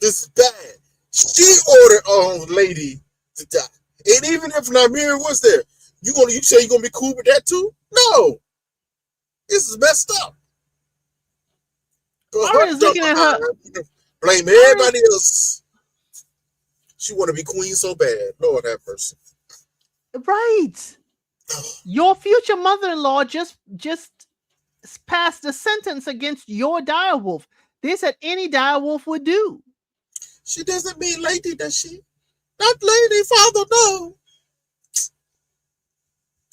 This is bad. She ordered old lady to die. And even if Nymeria was there, you say you're gonna be cool with that too? No. This is messed up. Arya's looking at her. Blame everybody else. She want to be queen so bad. Lord have mercy. Right. Your future mother-in-law just passed a sentence against your direwolf. They said any direwolf would do. She doesn't mean lady, does she? Not lady, father, no.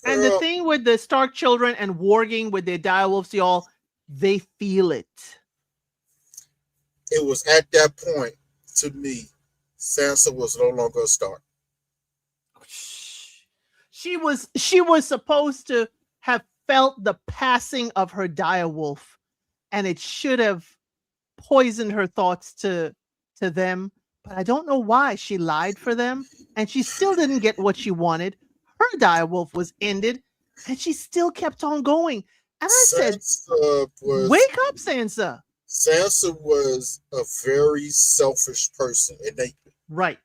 And the thing with the Stark children and warging with their direwolves, y'all, they feel it. It was at that point, to me, Sansa was no longer a Stark. She was supposed to have felt the passing of her direwolf, and it should have poisoned her thoughts to them. But I don't know why she lied for them, and she still didn't get what she wanted. Her direwolf was ended, and she still kept on going. And I said, "Wake up, Sansa." Sansa was a very selfish person, innately. Right.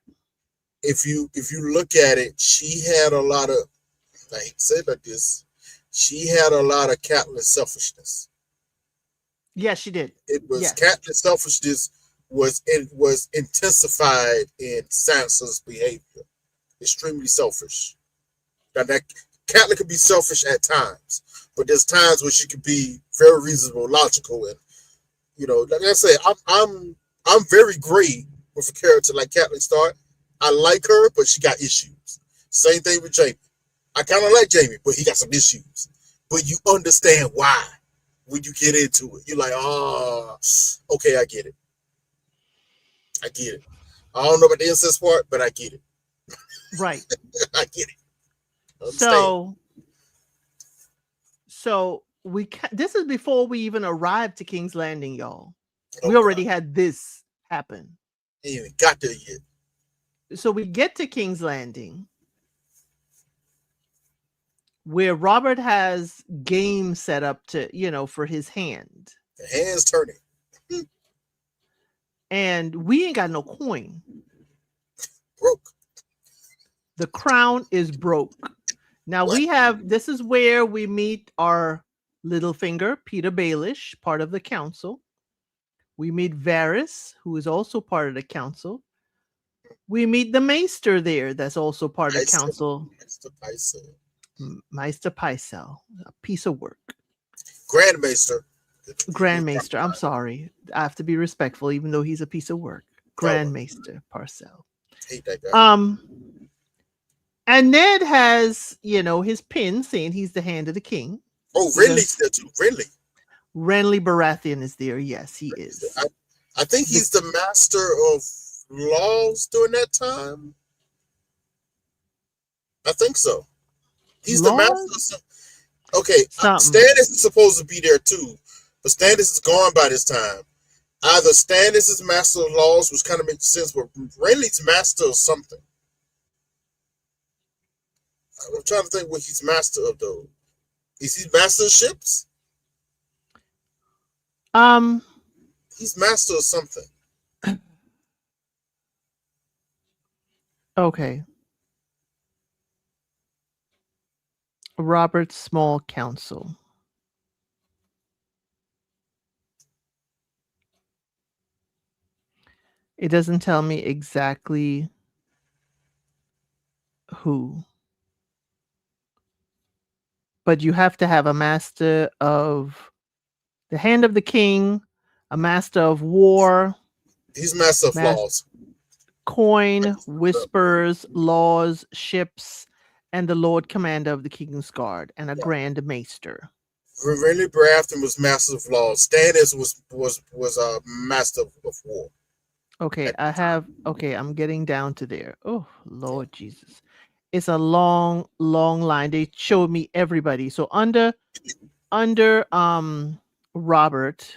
If you look at it, she had a lot of, I hate to say it like this, she had a lot of Catelyn selfishness. Yes, she did. It was Catelyn selfishness was intensified in Sansa's behavior. Extremely selfish. Now that Catelyn could be selfish at times, but there's times where she could be very reasonable, logical, and like I said, I'm very great with a character like Catelyn Stark. I like her, but she got issues. Same thing with Jaime. I kind of like Jaime, but he got some issues. But you understand why when you get into it. You're like, okay, I get it. I don't know about the incest part, but I get it. Right. I get it. So So this is before we even arrived to King's Landing, y'all. We Oh already God, had this happen. ain't even got there yet. So we get to King's Landing where Robert has game set up to, for his hand. The hands turning. And we ain't got no coin. Broke. The crown is broke. Now What? this is where we meet our Littlefinger, Peter Baelish, part of the council. We meet Varys, who is also part of the council. We meet the Maester there, that's also part of the council. Meister Pycelle, a piece of work. Grand Maester. Grand Maester, I'm sorry. I have to be respectful, even though he's a piece of work. Grand Maester Pycelle. Hate that guy. And Ned has, his pin saying he's the hand of the king. Oh, Renly's there too. Renly Baratheon is there. Yes, he is. I think he's the master of laws during that time. I think so. He's the master. Okay, Stannis is supposed to be there too, but Stannis is gone by this time. Either Stannis is master of laws, which kind of makes sense, but Renly's master of something. I'm trying to think what he's master of though. Is he master of ships? He's master of something. Okay. Robert's Small Council. It doesn't tell me exactly who. But you have to have a master of the hand of the king, a master of war. He's master of laws. Coin, whispers, laws, ships, and the Lord Commander of the King's Guard, and a Grand Maester. Renly Baratheon was master of laws. Stannis was a master of war. Okay, I'm getting down to there. Oh, Lord Jesus. It's a long, long line. They showed me everybody. So under Robert,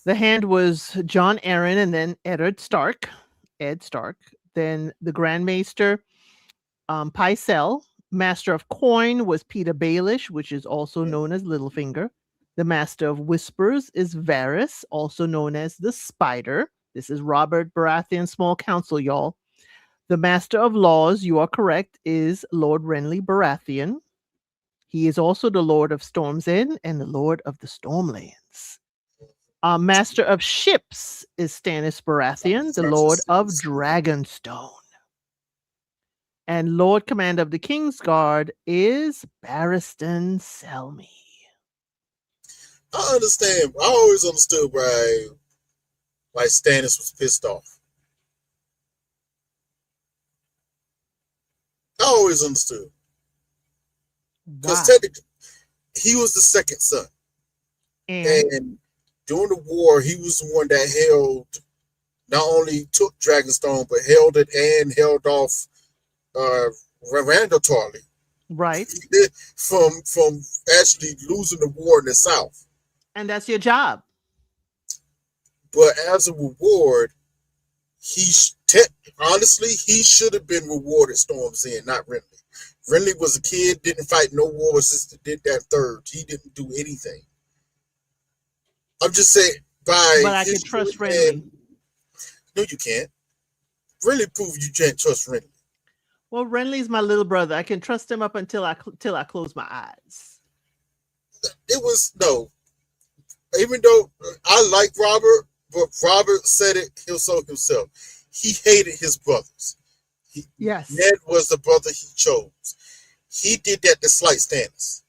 the hand was John Arryn and then Ed Stark. Then the Grand Maester, Pycelle. Master of Coin was Peter Baelish, which is also known as Littlefinger. The Master of Whispers is Varys, also known as the Spider. This is Robert Baratheon's small council, y'all. The Master of Laws, you are correct, is Lord Renly Baratheon. He is also the Lord of Storm's End and the Lord of the Stormlands. Master of Ships is Stannis Baratheon, the Lord of Dragonstone. And Lord Commander of the King's Guard is Barristan Selmy. I understand. I always understood why Stannis was pissed off. I always understood. Because technically, he was the second son. And during the war, he was the one that not only took Dragonstone, but held it and held off Randall Tarly. Right. From actually losing the war in the South. And that's your job. But as a reward, honestly, he should have been rewarded Storm's End, not Renly. Renly was a kid, didn't fight no wars, just did that third. He didn't do anything. I'm just saying, but I can trust Renly. No, you can't. Renly proved you can't trust Renly. Well, Renly's my little brother. I can trust him up until I close my eyes. It was no. Even though I like Robert, but Robert said it himself. He hated his brothers. Yes. Ned was the brother he chose. He did that to slight Stannis.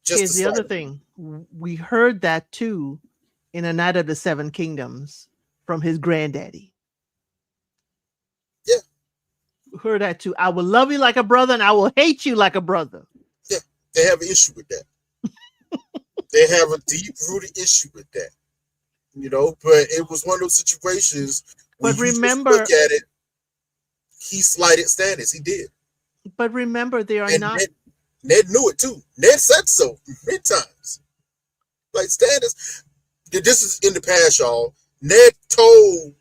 Here's the other thing. We heard that too in A Night of the Seven Kingdoms from his granddaddy. Yeah. We heard that too. I will love you like a brother and I will hate you like a brother. Yeah. They have an issue with that. They have a deep-rooted issue with that. But it was one of those situations where but remember, look at it, he slighted Stannis. He did. But remember, they are not. Ned knew it too. Ned said so many times. Like Stannis, this is in the past, y'all. Ned told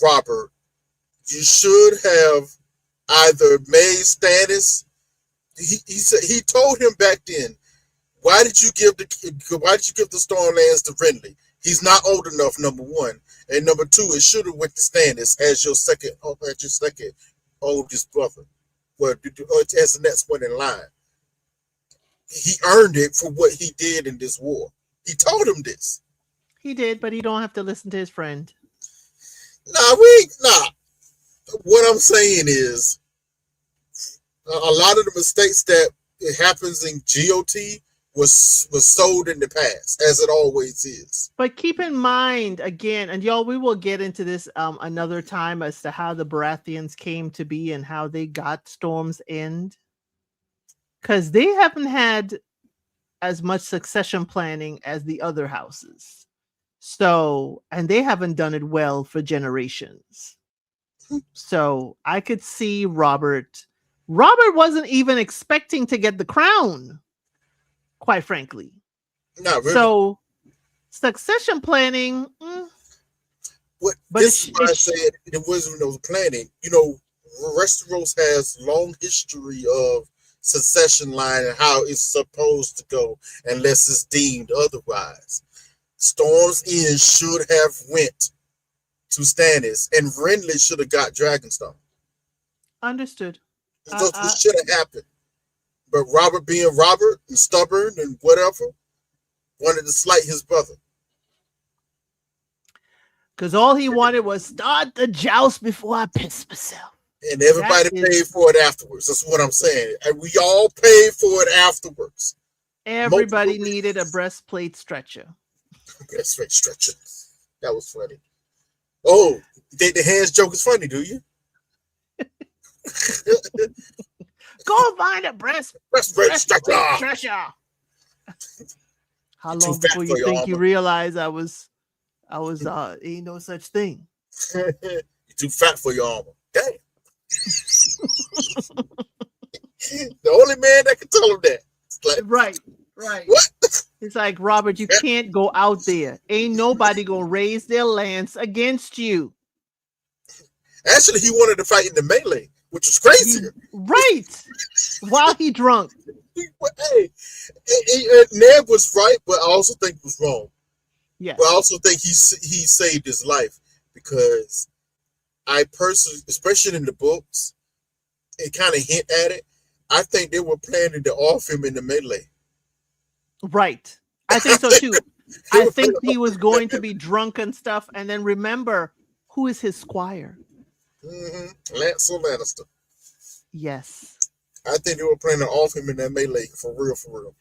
Robert, you should have either made Stannis. He said he told him back then, why did you give the Stormlands to Renly? He's not old enough, number one, and number two, it should have went to Stannis as your second oldest brother. Well, as the next one in line. He earned it for what he did in this war. He told him this. He did, but he don't have to listen to his friend. Nah. What I'm saying is, a lot of the mistakes that it happens in GOT was sold in the past, as it always is. But keep in mind, again, and y'all, we will get into this another time as to how the Baratheons came to be and how they got Storm's End. Because they haven't had as much succession planning as the other houses. So, and they haven't done it well for generations. So I could see Robert wasn't even expecting to get the crown, quite frankly. Not really. So succession planning. This is why I said it wasn't no planning. You know, Westeros has long history of succession line and how it's supposed to go unless it's deemed otherwise. Storm's End should have went to Stannis, and Renly should have got Dragonstone. Understood. This should have happened. But Robert, being Robert and stubborn and whatever, wanted to slight his brother. Because all he wanted was start the joust before I piss myself. And everybody paid for it afterwards. That's what I'm saying. And we all paid for it afterwards. Everybody needed a breastplate stretcher. Breastplate stretcher. That was funny. Oh, you think the hands joke is funny, do you? Go find a breastplate stretcher. How long before you think you realize I was ain't no such thing. You're too fat for your armor. Damn. The only man that can tell him that. Like, right. What? It's like, Robert, you can't go out there. Ain't nobody gonna raise their lance against you. Actually, he wanted to fight in the melee, which was crazy. Right. While he drunk. Hey, Ned was right, but I also think he was wrong. Yeah. But I also think he saved his life because I personally, especially in the books, it kind of hint at it. I think they were planning to off him in the melee. Right. I think so too. I think he was going to be drunk and stuff. And then remember, who is his squire? Lancel Lannister. Yes. I think they were planning to off him in that melee for real.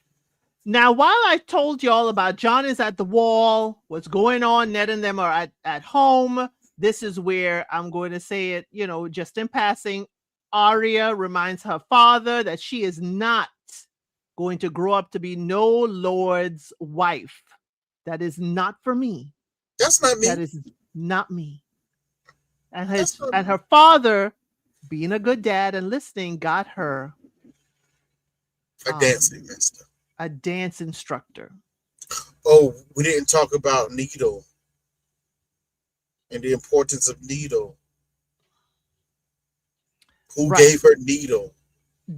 Now, while I told y'all about Jon is at the wall, what's going on, Ned and them are at home. This is where I'm going to say it, just in passing. Arya reminds her father that she is not going to grow up to be no lord's wife. That is not for me. That's not me. That is not me. And her father, being a good dad and listening, got her a dancing master, a dance instructor. Oh, we didn't talk about Needle and the importance of Needle. Who gave her Needle?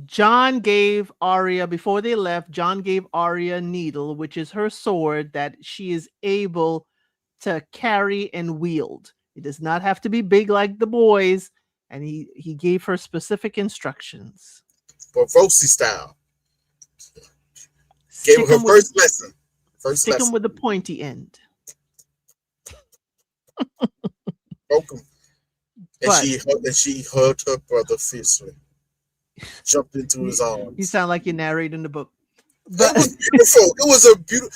Jon gave Arya, before they left, Jon gave Arya Needle, which is her sword that she is able to carry and wield. It does not have to be big like the boys. And he gave her specific instructions. But Rosie style. Gave her first lesson. Stick him with the pointy end. Broke him. And she hugged her brother fiercely. Jumped into his arms. You sound like you're narrating the book. That was beautiful. It was a beautiful.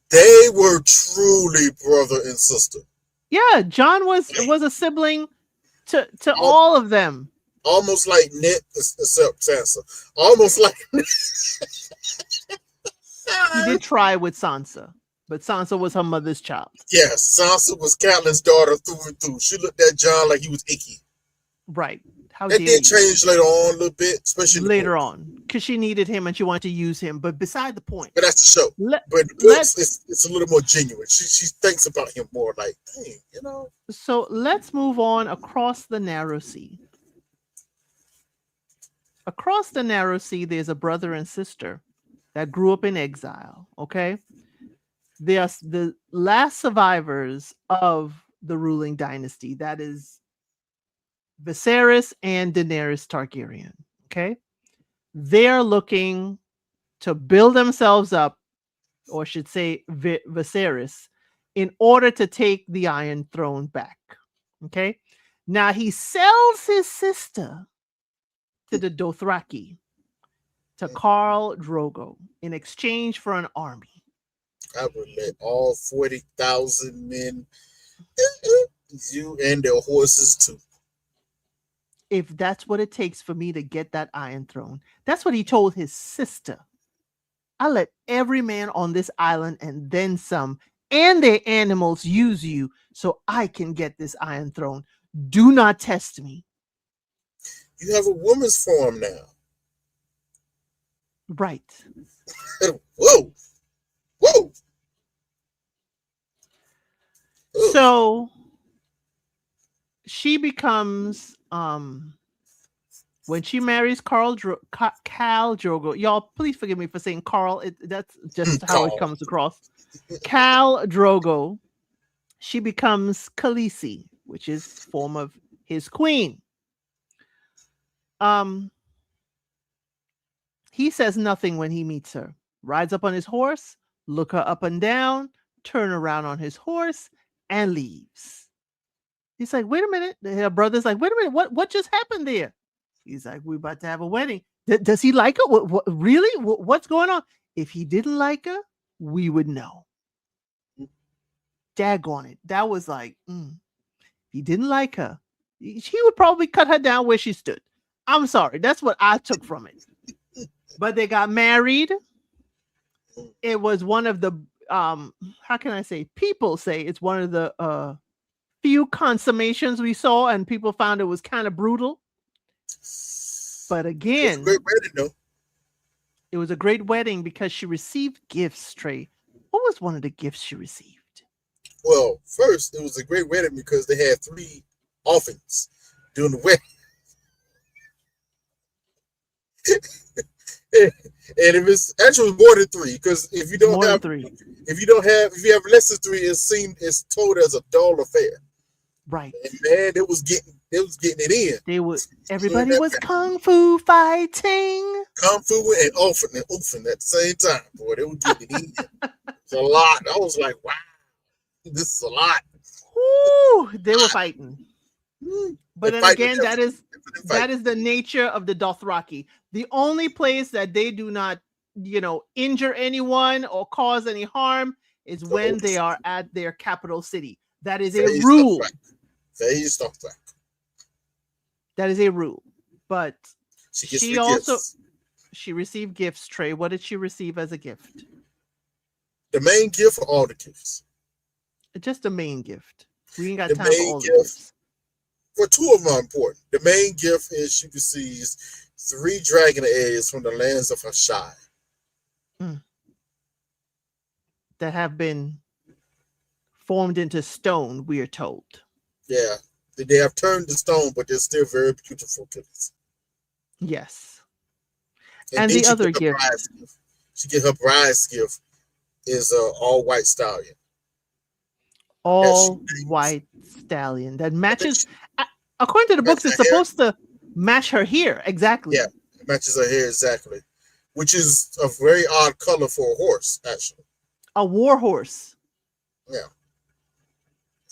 They were truly brother and sister. Yeah, Jon was a sibling to all of them. Almost like Ned, except Sansa. Almost like. He did try with Sansa, but Sansa was her mother's child. Yes, Sansa was Catelyn's daughter through and through. She looked at Jon like he was icky. Right. How That dare did you? change later on a little bit, especially in the Later books. on, because she needed him and she wanted to use him. But beside the point, But that's the show. let But in the books, let's it's a little more genuine. She thinks about him more like, dang, you know. let's move on across the narrow sea. Across the narrow sea, there's a brother and sister that grew up in exile. Okay, they are the last survivors of the ruling dynasty. That is Viserys and Daenerys Targaryen. Okay, they are looking to build themselves up, or should say Viserys, in order to take the Iron Throne back. Okay. Now he sells his sister to the Dothraki, to Khal Drogo, in exchange for an army. I would let all 40,000 men, you and their horses too. If that's what it takes for me to get that Iron Throne. That's what he told his sister. I let every man on this island and then some and their animals use you so I can get this Iron Throne. Do not test me. You have a woman's form now. Right. Whoa, whoa. Ugh. So she becomes when she marries Cal Drogo. Y'all, please forgive me for saying Carl. That's just how it Call. comes across. Cal Drogo. She becomes Khaleesi, which is form of his queen. Um, he says nothing when he meets her. Rides up on his horse, look her up and down, turn around on his horse, and leaves. He's like, wait a minute. Her brother's like, wait a minute. What just happened there? He's like, we're about to have a wedding. Does he like her? What really? What's going on? If he didn't like her, we would know. Daggone it. That was like, he didn't like her. He would probably cut her down where she stood. I'm sorry. That's what I took from it. But they got married. It was one of the how can I say? People say it's one of the few consummations we saw, and people found it was kind of brutal. But It was a again, great wedding, though. it was a great wedding because she received gifts, Trey. What was one of the gifts she received? Well, first, it was a great wedding because they had 3 orphans during the wedding. And if it's actually more than 3, because if you More than have 3. if you have less than 3, it's told as a dull affair. Right. And man, it was getting it in. They would During everybody that was wedding. kung fu fighting. Kung Fu and oofing at the same time, boy. They were getting it in. It's a lot. I was like, wow, this is a lot. Woo, they were fighting. But They then fight again, together. that is the nature of the Dothraki. The only place that they do not, injure anyone or cause any harm is when they are at their capital city. That is a rule. Very stuff back. That is a rule. But She gets she free also gifts. she received gifts, Trey. What did she receive as a gift? The main gift or all the gifts? Just the main gift. We ain't got The time for main all the gift, gifts. for 2 of them are important. The main gift is she receives 3 dragon eggs from the lands of Hashai. That have been formed into stone, we are told. Yeah, they have turned to stone, but they're still very beautiful to us. Yes. And And then the she other get her gift, bride's gift. She get her bride's gift is a all white stallion. That she all names. white stallion that I think matches. she According to the books, matches it's her hair. supposed to match her hair Yeah, exactly. it matches her hair exactly, which is a very odd color for a horse. Actually, A war horse, yeah,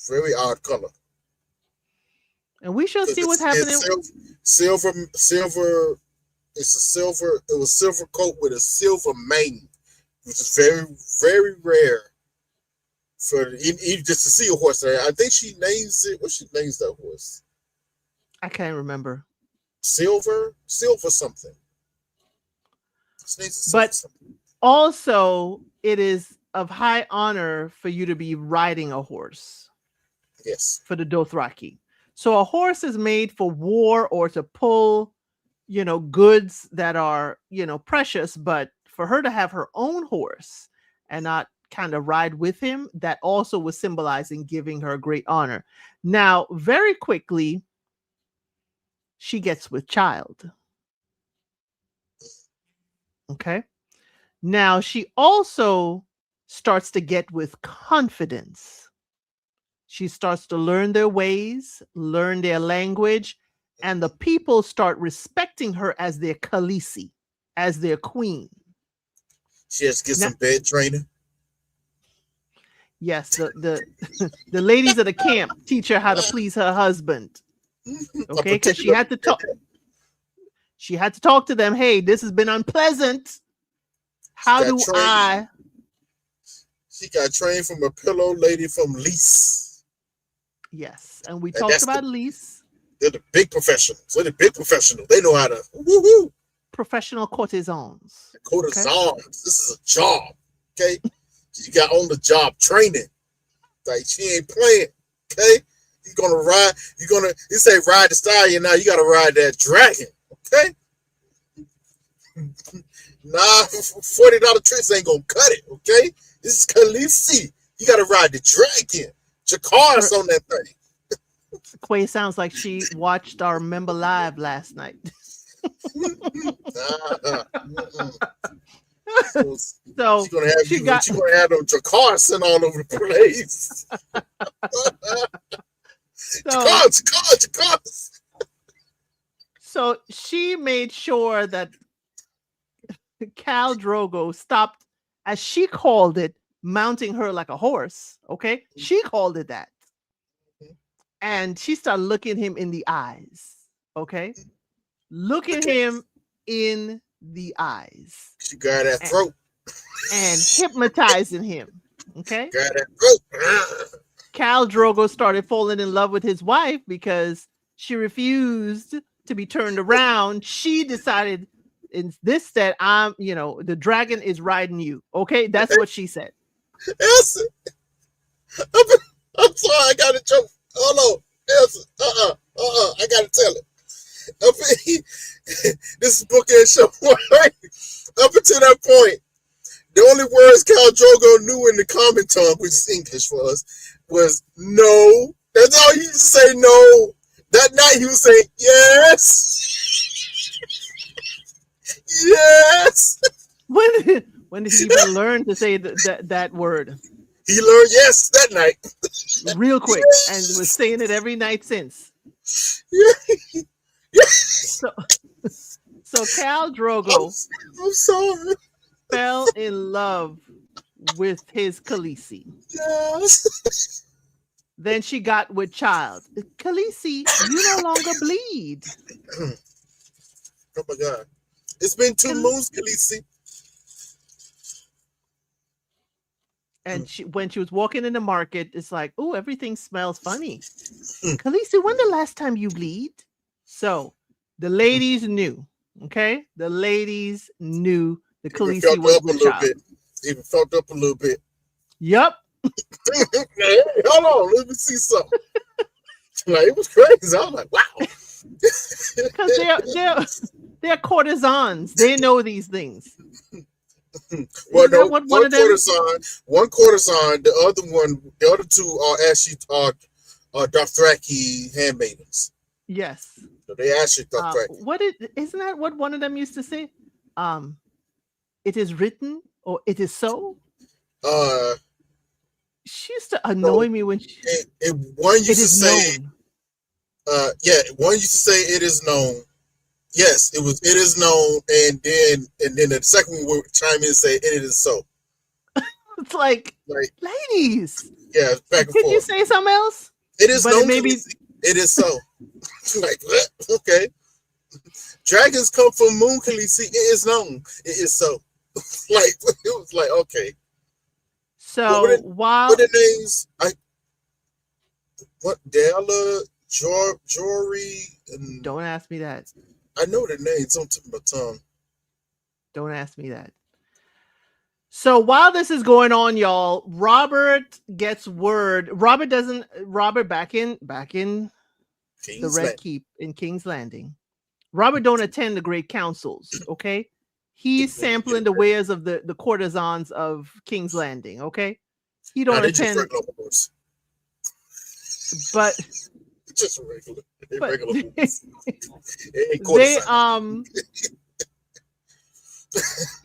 very odd color and we shall see because what's it's happening. silver. It's a silver. It was silver coat with a silver mane, which is very very rare for even just to see a horse. I think she names it. What she names that horse? I can't remember, Silver something. She names it silver but something. also it is of high honor for you to be riding a horse Yes. for the Dothraki. So a horse is made for war or to pull, goods that are, precious, but for her to have her own horse and not kind of ride with him, that also was symbolizing giving her great honor. Now, very quickly, she gets with child. Okay. Now, she also starts to get with confidence. She starts to learn their ways, learn their language, and the people start respecting her as their Khaleesi, as their queen. She has to get Now, some bed training. yes, the ladies of the camp teach her how to please her husband. Okay, because she had to talk. She had to talk to them. Hey, this has been unpleasant. How do I? She got trained from a pillow lady from Lise. Yes, and we talked about Lise. They're the big professionals. They're the big professionals. They know how to woo-hoo. Professional courtesans. Courtesans. Okay? This is a job. Okay, you got on the job training. Like she ain't playing. Okay, you gonna ride. You say ride the stallion. Now you gotta ride that dragon. Okay. Nah, $40 tricks ain't gonna cut it. Okay, this is Khaleesi. You gotta ride the dragon. Jakar's on that thing. Quay sounds like she watched our member live last night. So she's gonna have them Jakar sent all over the place. Jakar. So she made sure that Khal Drogo stopped, as she called it, mounting her like a horse. Okay, she called it that. And she started looking him in the eyes. Okay, look at him in the eyes. She got that throat and hypnotizing him. Okay, got that throat. Khal Drogo started falling in love with his wife because she refused to be turned around. She decided instead, the dragon is riding you. Okay, that's what she said. Elsa, I'm sorry, I got a joke. Oh no, Elsa, I gotta tell it. This is bookend show. Up until that point, the only words Khal Drogo knew in the common tongue, which is English for us, was no. That's all he used to say, no. That night he was saying yes. Yes. When did he even learn to say that word? He learned yes that night. Real quick. And was saying it every night since. Yeah. So Khal Drogo I'm sorry. fell in love with his Khaleesi. Yes. Then she got with child. Khaleesi, you no longer bleed. Oh my God. It's been 2 moons, Khaleesi. And when she was walking in the market, it's like, oh, everything smells funny. Khaleesi, when the last time you bleed? So the ladies knew, okay? The ladies knew the Khaleesi was with child. Even felt up a little bit. Yep. Hey, hold on, let me see something. Like, it was crazy. I was like, wow. Because they're courtesans. They know these things. Well, no, one courtesan, the other two are actually Dothraki handmaidens. Yes. So they actually Dothraki. Isn't that what one of them used to say? It is written, or it is so. She used to annoy me when she. One used to say, one used to say it is known. Yes, it is known, and then the second one would chime in and say it is so. It's like ladies. Yeah, back and forth. Could you say something else? It is known. Maybe it is so. Like, okay. Dragons come from Moon Khaleesi. It is known. It is so. Like, it was like, okay. So what are the names? Della, Jory, and don't ask me that. I know the names on tip of my tongue. Don't ask me that. So while this is going on, y'all, Robert gets word. Robert back in the King's Red Landing. Keep in King's Landing. Robert don't attend the great councils, okay? He's sampling the wares of the courtesans of King's Landing, okay? He Nah, don't they just attend, regular horse. but Just regular. They but regular horse. They ain't they courtesan.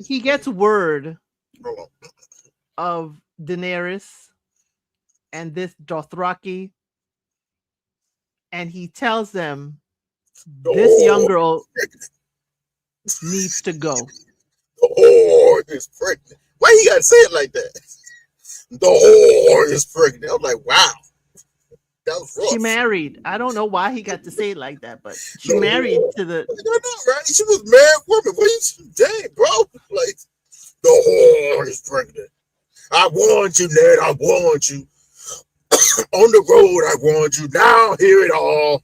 he gets word Hold on. of Daenerys and this Dothraki, and he tells them this young Oh, girl needs to go. the whore is pregnant. Why he gotta say it like that? The whore is pregnant. I'm like, wow, that was She rough. married. I don't know why he got to say it like that, but she The married whore. to the. I know, right? She was a married woman. What you dang, bro? Like, the whore is pregnant. I warned you, Ned. I warned you. On the road, I warned you. Now hear it all.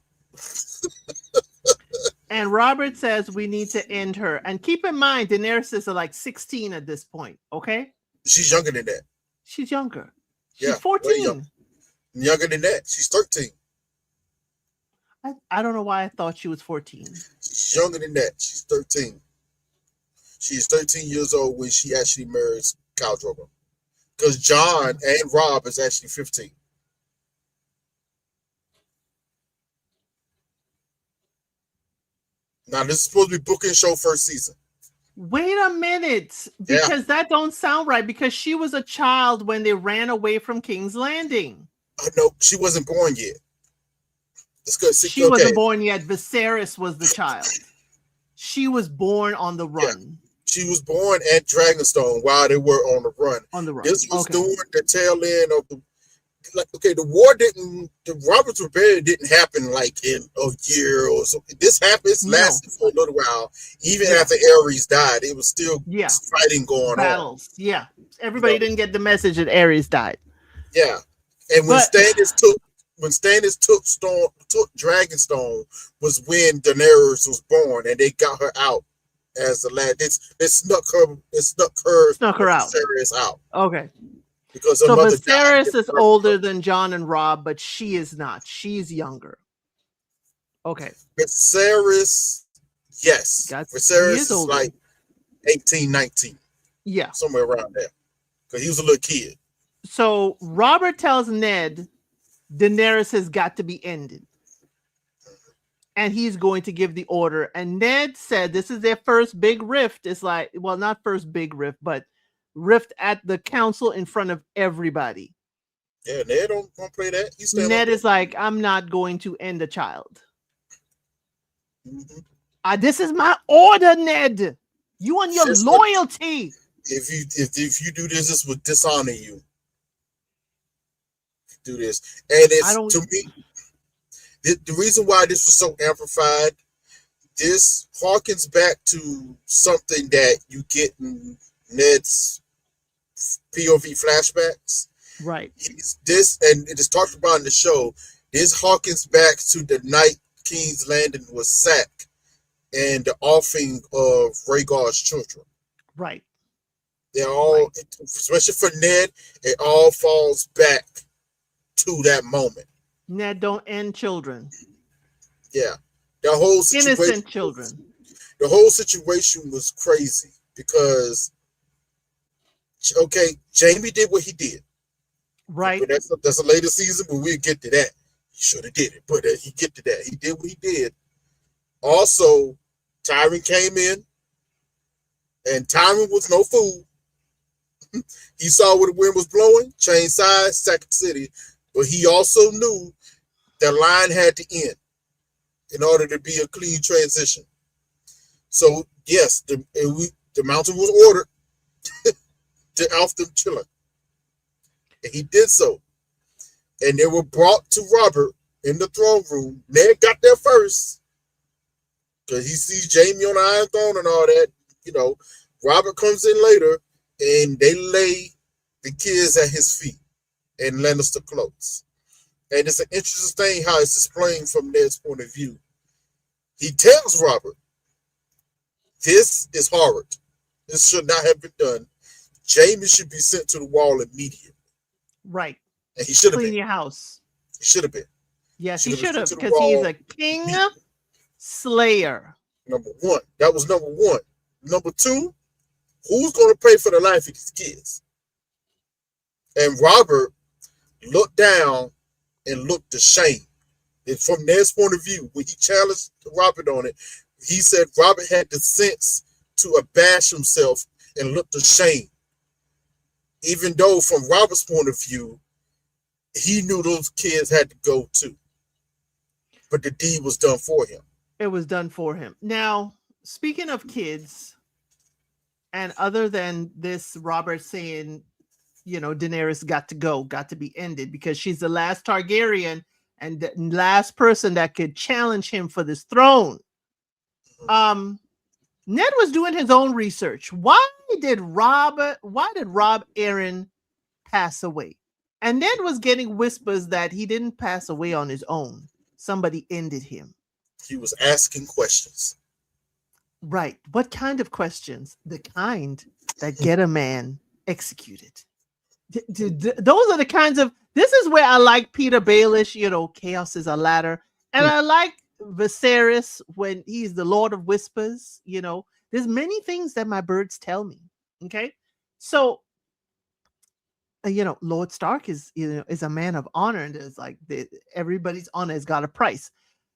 And Robert says we need to end her. And keep in mind, Daenerys is like 16 at this point. Okay, She's younger than that. she's younger. Yeah, She's way younger. 14. Younger than that. She's 13. I don't know why I thought she was 14. She's younger than that. She's 13. She's 13 years old when she actually marries Khal Drogo. Because John and Rob is actually 15. Now, this is supposed to be book and show first season. Wait a minute, because that don't sound right. Because she was a child when they ran away from King's Landing. No, she wasn't born yet. It's good. She wasn't born yet. Viserys was the child. She was born on the run. Yeah. She was born at Dragonstone while they were on the run. On the run. This was during the tail end of the. Like, okay, the war didn't. The Robert's Rebellion didn't happen like in a year or so. This happened. It's lasted for a little while. Even after Aerys died, it was still fighting going battles. On. Yeah, everybody didn't get the message that Aerys died. Yeah, and when Stannis took Dragonstone was when Daenerys was born, and they got her out as the lad. They snuck her out. Viserys out. Okay. Because so Viserys is older than Jon and Robb, but she is not. She's younger. Okay. Viserys, yes. Viserys is like 18, 19. Yeah. Somewhere around there. Because he was a little kid. So Robert tells Ned Daenerys has got to be ended. And he's going to give the order. And Ned said this is their first big rift. It's like, well, not first big rift, but rift at the council in front of everybody. Yeah, Ned don't play that. Ned is like, I'm not going to end a child. This is my order, Ned. You and your loyalty. If you do this will dishonor you. Do this, and it's to me. The reason why this was so amplified, this harkens back to something that you get in Ned's POV flashbacks. Right. This, and it is talked about in the show, this harkens back to the night King's Landing was sacked and the offing of Rhaegar's children. Right. They're all, especially for Ned, it all falls back to that moment. Ned don't end children. Yeah. The whole situation, innocent children. The whole situation was crazy because, okay, Jaime did what he did. Right. But that's a later season, but we'll get to that. He should have did it, but he get to that. He did what he did. Also, Tyrion came in, and Tyrion was no fool. He saw where the wind was blowing, changed sides, sacked the city, but he also knew the line had to end in order to be a clean transition. So yes, the mountain was ordered to off them chilling. And he did so. And they were brought to Robert in the throne room. Ned got there first. Because he sees Jaime on the Iron Throne and all that. You know, Robert comes in later and they lay the kids at his feet and Lannister close. And it's an interesting thing how it's explained from Ned's point of view. He tells Robert, this is horrid. This should not have been done. Jaime should be sent to the wall immediately. Right. And he should have been. Clean your house. He should have been. Yes, Should he have been should sent have, to the because he's wall a king immediately. slayer. Number one. That was number one. Number two, who's going to pay for the life of his kids? And Robert looked down and looked ashamed. And from Ned's point of view, when he challenged Robert on it, he said Robert had the sense to abash himself and looked ashamed. Even though, from Robert's point of view, he knew those kids had to go too. But the deed was done for him. It was done for him. Now, speaking of kids, and other than this, Robert saying, Daenerys got to go, got to be ended because she's the last Targaryen and the last person that could challenge him for this throne. Ned was doing his own research. Why did Rob Aaron pass away? And Ned was getting whispers that he didn't pass away on his own. Somebody ended him. He was asking questions. Right. What kind of questions? The kind that get a man executed. Those are the kinds of. This is where I like Peter Baelish. Chaos is a ladder, and I like Viserys when he's the Lord of Whispers. There's many things that my birds tell me. Okay, so Lord Stark is a man of honor, and there's like everybody's honor has got a price.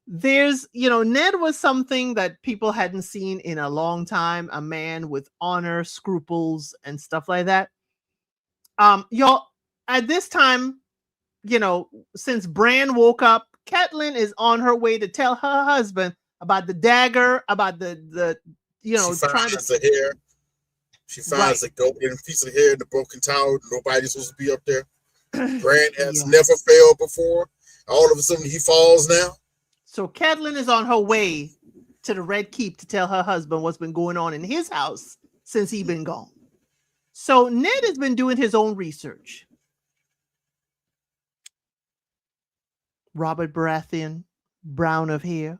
There's Ned was something that people hadn't seen in a long time, a man with honor, scruples, and stuff like that. Y'all, at this time, since Bran woke up, Catelyn is on her way to tell her husband about the dagger, about the She trying finds to the hair. She finds right. a golden piece of hair in the broken tower. Nobody's supposed to be up there. Bran has Yeah. never failed before. All of a sudden, he falls now. So Catelyn is on her way to the Red Keep to tell her husband what's been going on in his house since he's been gone. So Ned has been doing his own research. Robert Baratheon, brown of hair,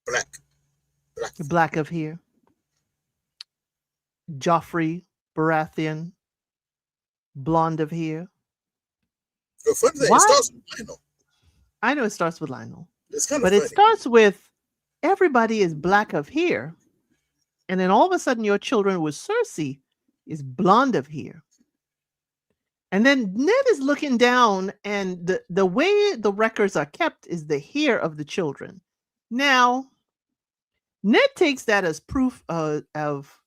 Black. black of hair. Joffrey Baratheon, blonde of hair. The funny thing, it Why? starts with Lionel. I know it starts with Lionel, It's kind of but it funny. starts with everybody is black of hair, and then all of a sudden your children with Cersei is blonde of hair. And then Ned is looking down, and the way the records are kept is the hair of the children. Now, Ned takes that as proof of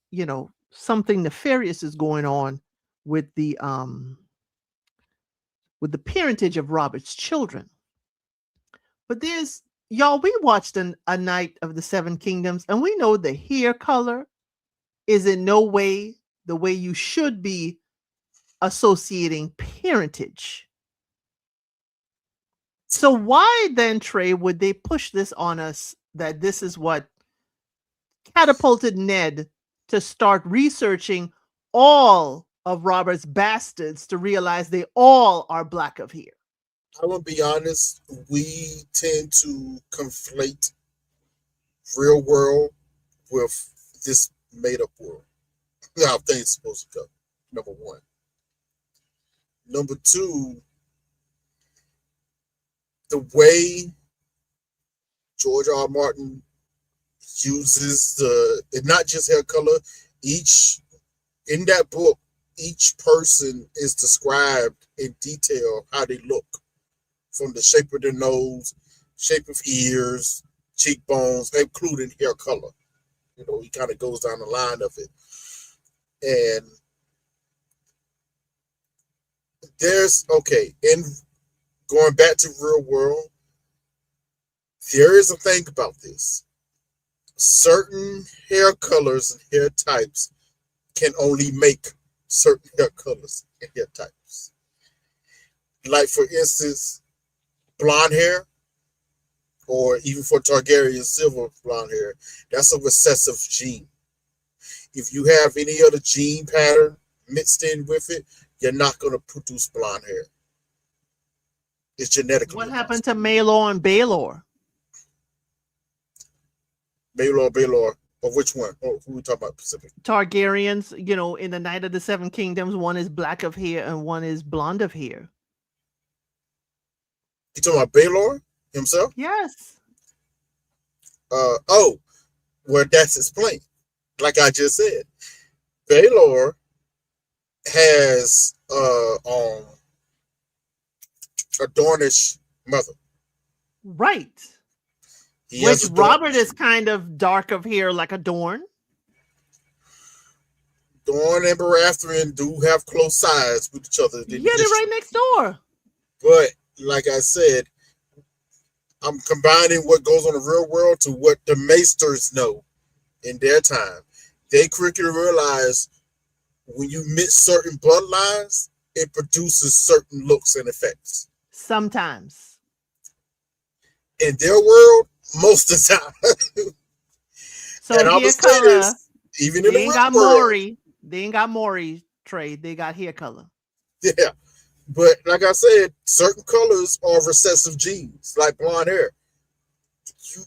something nefarious is going on with the parentage of Robert's children. But there's y'all, we watched a Night of the Seven Kingdoms, and we know the hair color is in no way the way you should be associating parentage. So why then, Trey, would they push this on us that this is what catapulted Ned to start researching all of Robert's bastards to realize they all are black of hair? I'm going to be honest. We tend to conflate real world with this made up world. How things supposed to go. Number one. Number two, the way George R. R. Martin uses not just hair color. In that book, each person is described in detail how they look, from the shape of their nose, shape of ears, cheekbones, including hair color. He kind of goes down the line of it. And in going back to real world, there is a thing about this. Certain hair colors and hair types can only make certain hair colors and hair types. Like, for instance, blonde hair, or even for Targaryen silver blonde hair, that's a recessive gene. If you have any other gene pattern mixed in with it, you're not going to produce blonde hair. It's genetically What happened to Maelor and Baelor? Baelor, or which one? Who are we talking about specifically? Targaryens, in the Night of the Seven Kingdoms, one is black of hair and one is blonde of hair. You talking about Baelor himself? Yes. Oh, well, that's explained. Like I just said, Baelor has a Dornish mother. Right. He has Which a Robert Dornish. is kind of dark of hair like a Dorn. Dorne and Baratheon do have close sides with each other in Yeah, they're right history. next door. But like I said, I'm combining what goes on in the real world to what the Maesters know in their time. They quickly realize when you mix certain bloodlines, it produces certain looks and effects. Sometimes. In their world, most of the time. So And I hair would say color, this, even in the they ain't got real world, Maury. They ain't got Maury trade. They got hair color. yeah. But like I said, certain colors are recessive genes, like blonde hair.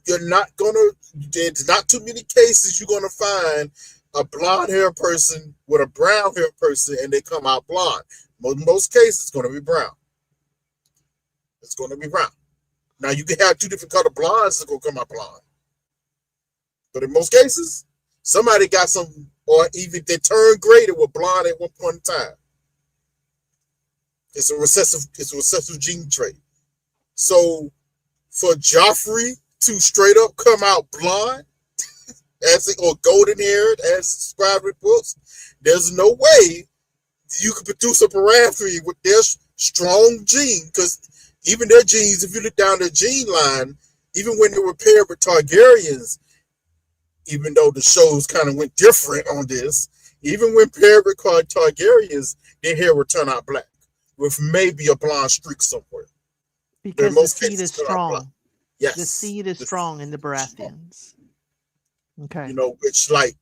You're not gonna. There's not too many cases you're gonna find a blonde hair person with a brown hair person, and they come out blonde. Most cases, it's gonna be brown. It's gonna be brown. Now you can have two different color blondes that's gonna come out blonde, but in most cases, somebody got some, or even they turn gray that were blonde at one point in time. It's a recessive gene trait. So for Joffrey to straight up come out blonde, or golden haired as described in books, there's no way you could produce a Baratheon with their strong gene, because even their genes, if you look down their gene line, even when they were paired with Targaryens, even though the shows kind of went different on this, even when paired with Targaryens, their hair would turn out black with maybe a blonde streak somewhere. But in Because the most seed cases, is it's turn out black. strong. Yes. The seed is strong in the Baratheons. Okay. Which like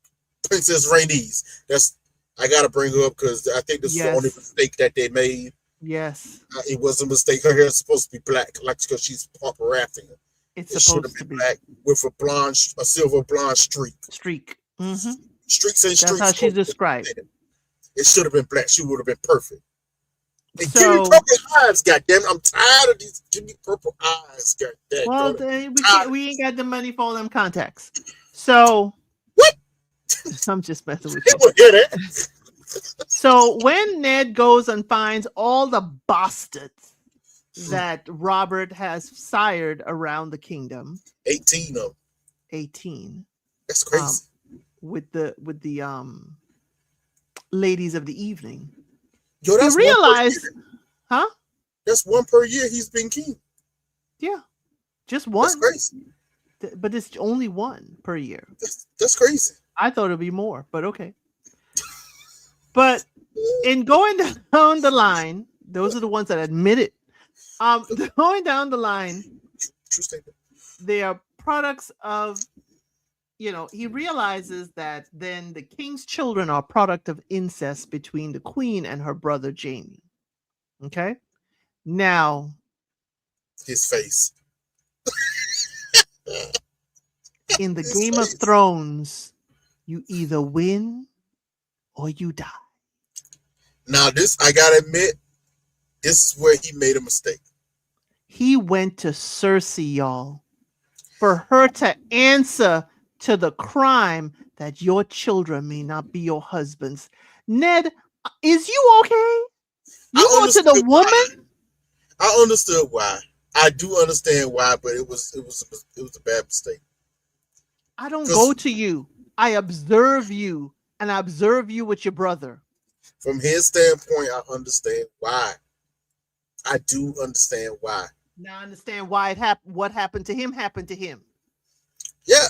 Princess Rhaenys. That's I gotta bring her up because I think this is the only Yes. mistake that they made. Yes. It was a mistake. Her hair is supposed to be black, like because she's part Baratheon. It's It should have supposed to been be. black with a silver blonde streak. Streak. Mm-hmm. Streaks and That's how streaks. she's described. It should have been black. She would have been perfect. And give me So, purple eyes, goddamn! I'm tired of these. Give me purple eyes, goddamn! well, Tired. we ain't got the money for all them contacts. So, What? I'm just messing with you. People hear that. So when Ned goes and finds all the bastards that Robert has sired around the kingdom, 18 of them. 18, That's crazy. with the ladies of the evening, Yo, he that's realized, huh? That's one per year he's been king. Yeah, just one. That's crazy. But it's only one per year. That's crazy. I thought it'd be more, but okay. But in going down the line, those are the ones that admit it. Going down the line, True statement. they are products of, he realizes that then the king's children are product of incest between the queen and her brother Jaime. Okay? Now, His face. in the Game of Thrones, you either win or you die. Now, this, I gotta admit, this is where he made a mistake. He went to Cersei, y'all, for her to answer to the crime that your children may not be your husband's. Ned, is you okay? You go to the woman? I understood why. I do understand why, but it was a bad mistake. I don't go to you. I observe you, and I observe you with your brother. From his standpoint, I understand why. I do understand why. Now I understand why it happened. What happened to him happened to him. Yeah,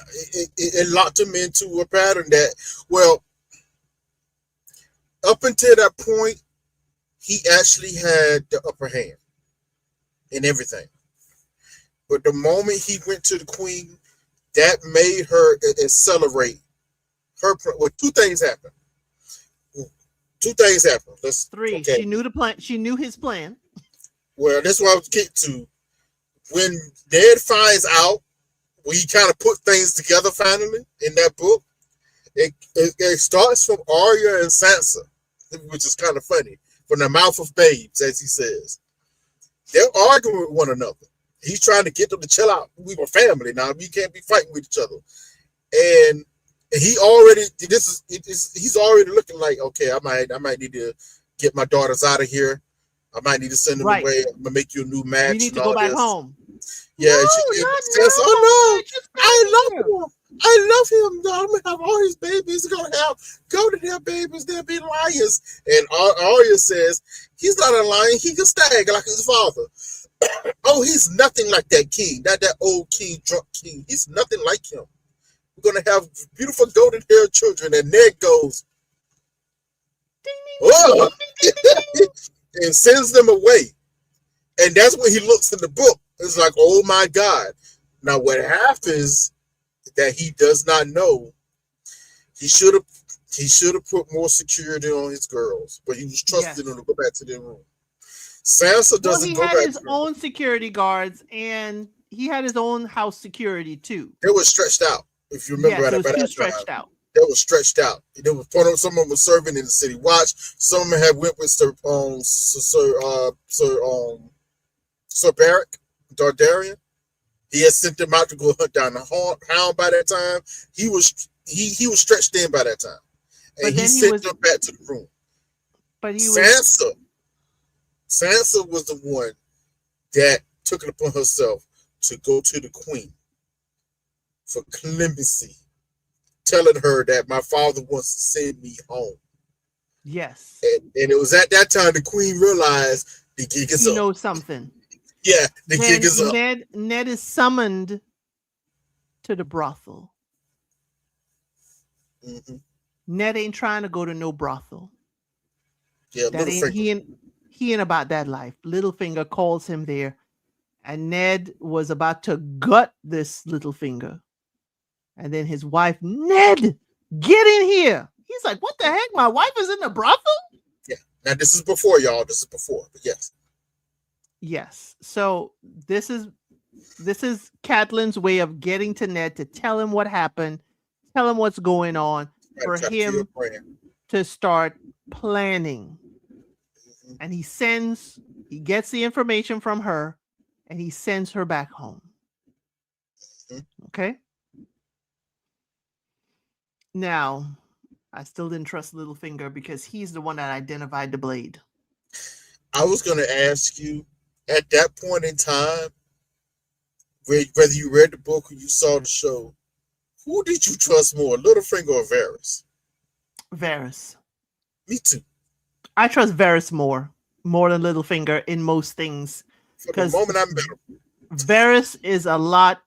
it locked him into a pattern that, well, up until that point, he actually had the upper hand in everything. But the moment he went to the queen, that made her accelerate her. Well, two things happened. Three. Okay. She knew the plan. She knew his plan. Well, that's what I was getting to. When Ned finds out, we kind of put things together finally in that book. It starts from Arya and Sansa, which is kind of funny. From the mouth of babes, as he says. They're arguing with one another. He's trying to get them to chill out. We were family now. We can't be fighting with each other. And he already he's already looking like, okay, I might need to get my daughters out of here. I might need to send them Right. away. I'm gonna make you a new We match need and to go all back this. home. Yeah, No, she not says, now. "Oh no, Just I come love here. him. I love him. I'm gonna have all his babies. He's gonna have go to their babies. They'll be lions." And Arya says, "He's not a lion. He can stag like his father." Oh, he's nothing like that king. Not that old king, drunk king. He's nothing like him. We're gonna have beautiful golden haired children. And Ned goes, Ding, ding, ding, "Oh," ding, ding, ding, ding. and sends them away. And that's when he looks in the book. It's like, oh my God. Now what happens that he does not know, he should have put more security on his girls, but he was trusting them Yes. to go back to their room. Sansa Well, doesn't he go had back his to her room. own security guards, and he had his own house security too. They were stretched out, if you remember Yes, it at was by too that time. stretched out. They were stretched out. There was some of them were serving in the city watch. Some of them had went with Sir Barrack Dondarrion. He had sent them out to go hunt down the hound by that time. He was stretched in by that time. And But he then he sent was, them back to the room. but he was, Sansa was the one that took it upon herself to go to the queen for clemency, telling her that my father wants to send me home. yes, And it was at that time the queen realized the gig is he up. knows something. Yeah, the gig Then is up. Ned is summoned to the brothel. Mm-hmm. Ned ain't trying to go to no brothel. Yeah, That ain't Littlefinger. he ain't about that life. Littlefinger calls him there, and Ned was about to gut this Littlefinger. And then his wife, Ned, get in here. He's like, what the heck? My wife is in the brothel? Yeah. Now this is before, y'all. This is before, but yes. Yes. So this is Catelyn's way of getting to Ned to tell him what happened, tell him what's going on, for Try to kill him Bran. to start planning. Mm-hmm. And he gets the information from her, and he sends her back home. Mm-hmm. Okay. Now, I still didn't trust Littlefinger because he's the one that identified the blade. I was going to ask you at that point in time, whether you read the book or you saw the show, who did you trust more, Littlefinger or Varys? Varys. Me too. I trust Varys more than Littlefinger in most things. For the moment, I met him. Varys is a lot.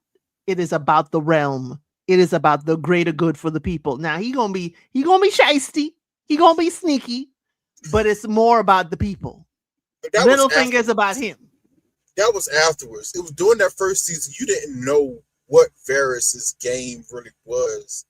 It is about the realm. It is about the greater good for the people. Now he gonna be shiesty. He gonna be sneaky, but it's more about the people. Littlefinger is about him. That was afterwards. It was during that first season. You didn't know what Varys' game really was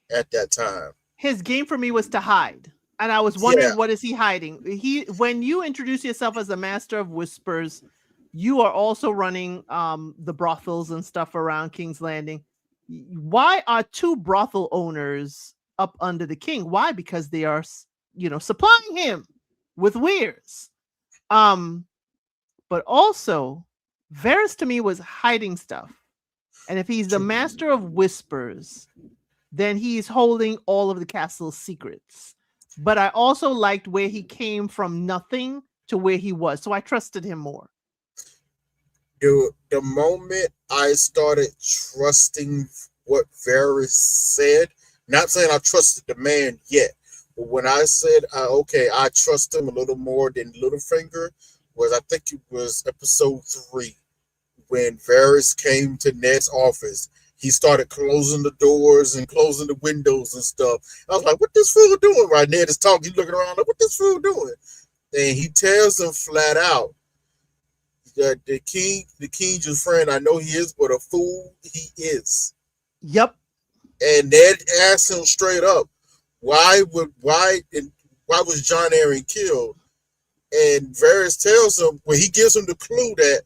at that time. His game for me was to hide. And I was wondering, what is he hiding? When you introduce yourself as a master of whispers, you are also running the brothels and stuff around King's Landing. Why are two brothel owners up under the king? Why? Because they are, supplying him with wares. But also, Varys to me was hiding stuff. And if he's the master of whispers, then he's holding all of the castle's secrets. But I also liked where he came from nothing to where he was. So I trusted him more. The moment I started trusting what Varys said, not saying I trusted the man yet, but when I said, I trust him a little more than Littlefinger, I think it was episode 3, when Varys came to Ned's office. He started closing the doors and closing the windows and stuff. I was like, what this fool doing? Right, Ned is talking, he's looking around like, what this fool doing? And he tells him flat out that the king's friend, I know he is, but a fool he is. Yep. And Ned asked him straight up, why was Jon Arryn killed? And Varys tells him, when he gives him the clue that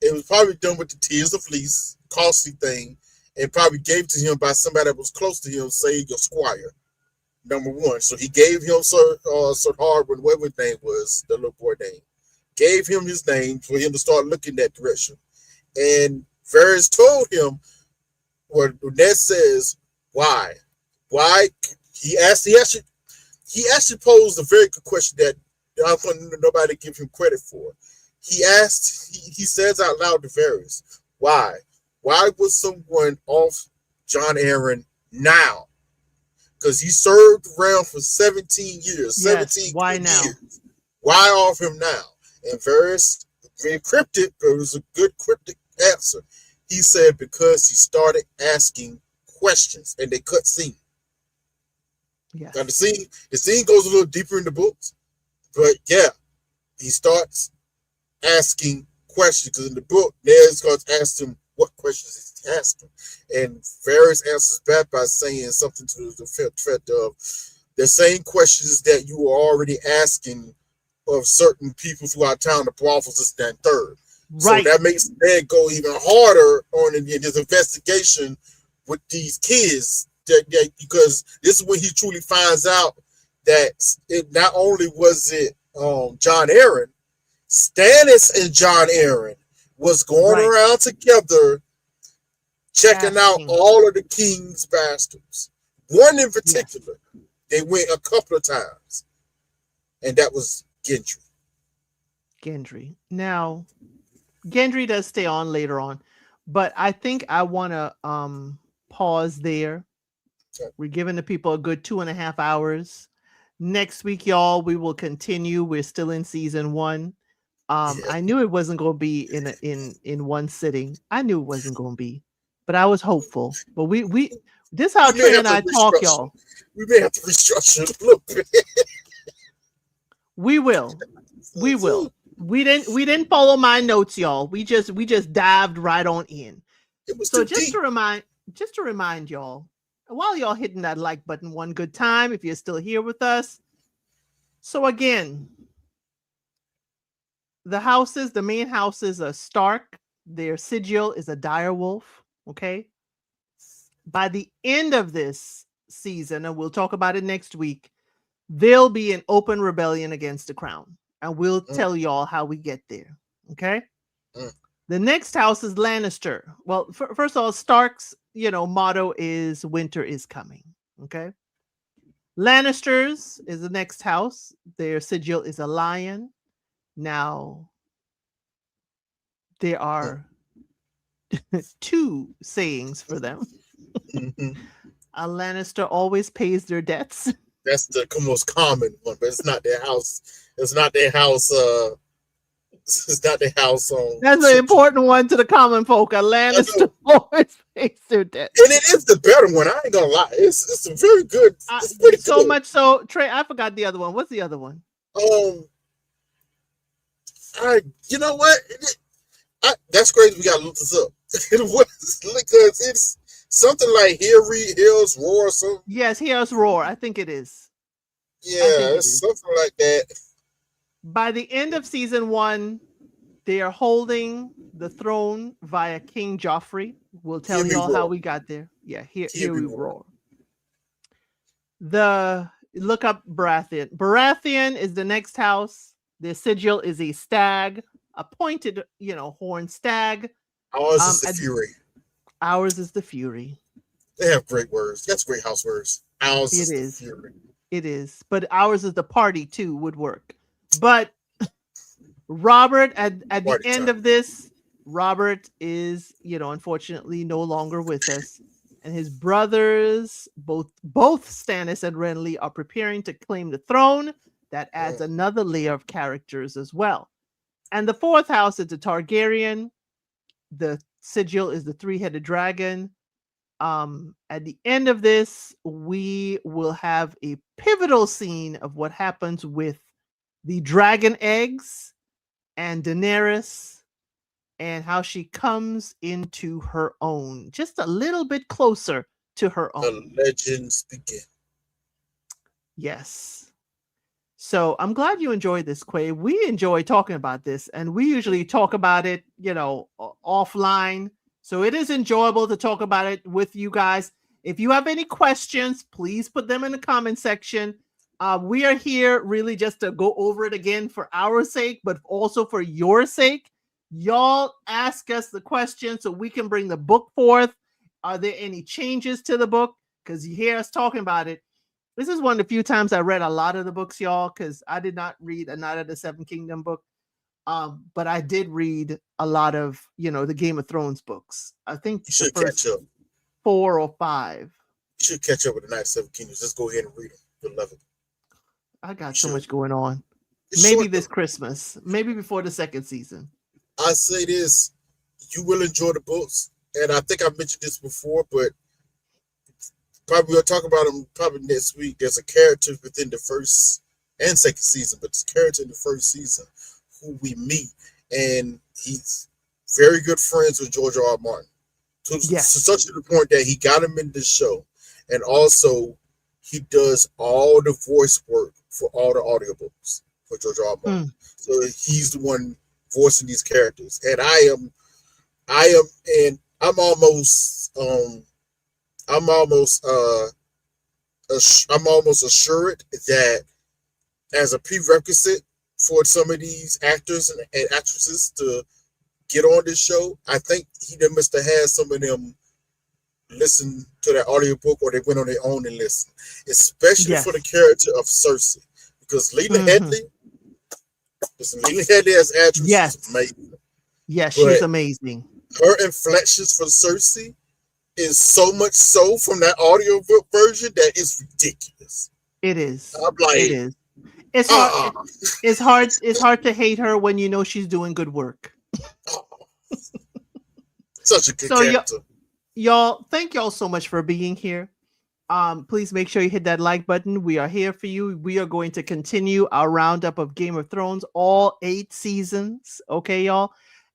it was probably done with the Tears of Fleece, costly thing, and probably gave to him by somebody that was close to him, say your squire, number one. So he gave him Sir Hardwin, whatever his name was, the little boy name. gave him his name for him to start looking that direction. And Varys told him what Ned says, why? Why? He actually posed a very good question that I don't want nobody to give him credit for. He says out loud to Varys, why? Why would someone off John Aaron now? Because he served around for 17 years, Yes. 17 Why good now? years. Why off him now? And Varys, very cryptic, but it was a good cryptic answer. He said because he started asking questions and they cut scene. Yes. Now the scene goes a little deeper in the books, but yeah, he starts asking questions because in the book, Ned starts asking him what questions he asked him, and Varys answers back by saying something to the effect of the same questions that you were already asking of certain people throughout town, the brothels, this, that, and third. Right. So that makes Ned go even harder on in his investigation with these kids. Because this is when he truly finds out that it not only was it John Aaron, Stannis and John Aaron was going Right. around together checking out Asking. all of the king's bastards. One in Yes. particular, they went a couple of times, and that was Gendry. Gendry. Now, Gendry does stay on later on, but I think I want to pause there. Okay. We're giving the people a good 2.5 hours. Next week, y'all, we will continue. We're still in season 1. Yeah. I knew it wasn't going to be in one sitting. I knew it wasn't going to be, but I was hopeful. But we this is how We may Trey have and I to talk, restructure. y'all. We may have to restructure a little bit. We will. We will. We didn't follow my notes, y'all. We just dived right on in. It was So too deep. just to remind y'all, while y'all hitting that like button one good time, if you're still here with us. So again, the main houses are Stark. Their sigil is a dire wolf. Okay. By the end of this season, and we'll talk about it next week, there'll be an open rebellion against the crown. And we'll tell y'all how we get there. Okay. The next house is Lannister. Well, first of all, Stark's, motto is winter is coming. Okay. Lannisters is the next house. Their sigil is a lion. Now, there are 2 sayings for them. A Lannister always pays their debts. That's the most common one, but it's not their house. It's not their house. It's not their house. That's an important one to the common folk. A Lannister always pays their debts. And it is the better one. I ain't gonna lie. It's a very good. It's pretty so good. much so, Trey. I forgot the other one. What's the other one? You know what? That's crazy. We gotta look this up. It was because it's something like Hills Roar or something. Yes, Hills Roar. I think it is. Yeah, it's something like that. By the end of season 1, they are holding the throne via King Joffrey. We'll tell you all how we got there. Yeah, here we roar. Look up Baratheon. Baratheon is the next house. Their sigil is a stag, a pointed, horned stag. Ours is the Fury. Ours is the Fury. They have great words. That's great house words. Ours is the Fury. It is. But ours is the party too, would work. But Robert, at the end of this, Robert is, unfortunately no longer with us. And his brothers, both Stannis and Renly, are preparing to claim the throne. That adds another layer of characters as well. And the 4th house is the Targaryen. The sigil is the 3-headed dragon. At the end of this, we will have a pivotal scene of what happens with the dragon eggs and Daenerys and how she comes into her own, just a little bit closer to her own. The legends begin. Yes. So I'm glad you enjoyed this, Quay. We enjoy talking about this, and we usually talk about it, offline. So it is enjoyable to talk about it with you guys. If you have any questions, please put them in the comment section. We are here really just to go over it again for our sake, but also for your sake. Y'all ask us the question so we can bring the book forth. Are there any changes to the book? Because you hear us talking about it. This is one of the few times I read a lot of the books, y'all, because I did not read a Night of the Seven Kingdom book. But I did read a lot of, the Game of Thrones books. I think You the should first catch up. 4 or 5. You should catch up with the Night of Seven Kingdoms. Just go ahead and read them. You'll love it. I got You so should. much going on. It's Maybe short this though. Christmas, maybe before the second season. I say this, you will enjoy the books, and I think I mentioned this before, but probably we'll talk about them probably next week. There's a character within the first and second season, but there's a character in the first season who we meet, and he's very good friends with George R. R. Martin. To Yes. such to the point that he got him in the show, and also he does all the voice work for all the audiobooks for George R. R. Martin. Mm. So he's the one voicing these characters, and and I'm almost I'm almost assured that as a prerequisite for some of these actors and actresses to get on this show, I think he must have had some of them listen to that audiobook or they went on their own and listened, especially for the Yes. character of Cersei. Because Hmm. Lena Headley as actress is Yes. amazing. Yes, she's But amazing. her inflections for Cersei is so much so from that audiobook version that it's ridiculous. It is. I'm It like, is. It's hard. uh-uh. It's hard. It's hard to hate her when you know she's doing good work. Such a good So character. y'all, thank y'all so much for being here. Please make sure you hit that like button. We are here for you. We are going to continue our roundup of Game of Thrones, all 8 seasons. Okay, y'all.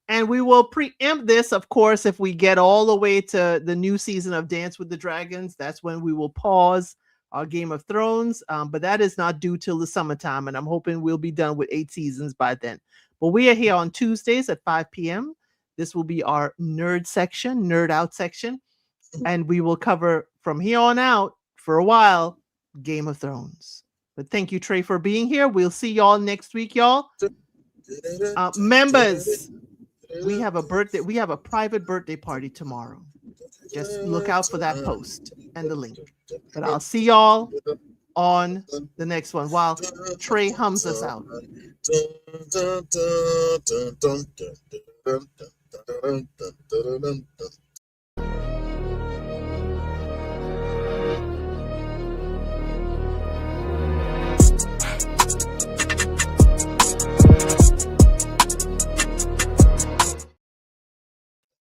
And we will preempt this, of course, if we get all the way to the new season of Dance with the Dragons. That's when we will pause our Game of Thrones. But that is not due till the summertime. And I'm hoping we'll be done with 8 seasons by then. But we are here on Tuesdays at 5 p.m. This will be our nerd section, nerd out section. And we will cover from here on out for a while Game of Thrones. But thank you, Trey, for being here. We'll see y'all next week, y'all. Members, we have a birthday. We have a private birthday party tomorrow. Just look out for that post and the link. But I'll see y'all on the next one while Trey hums us out.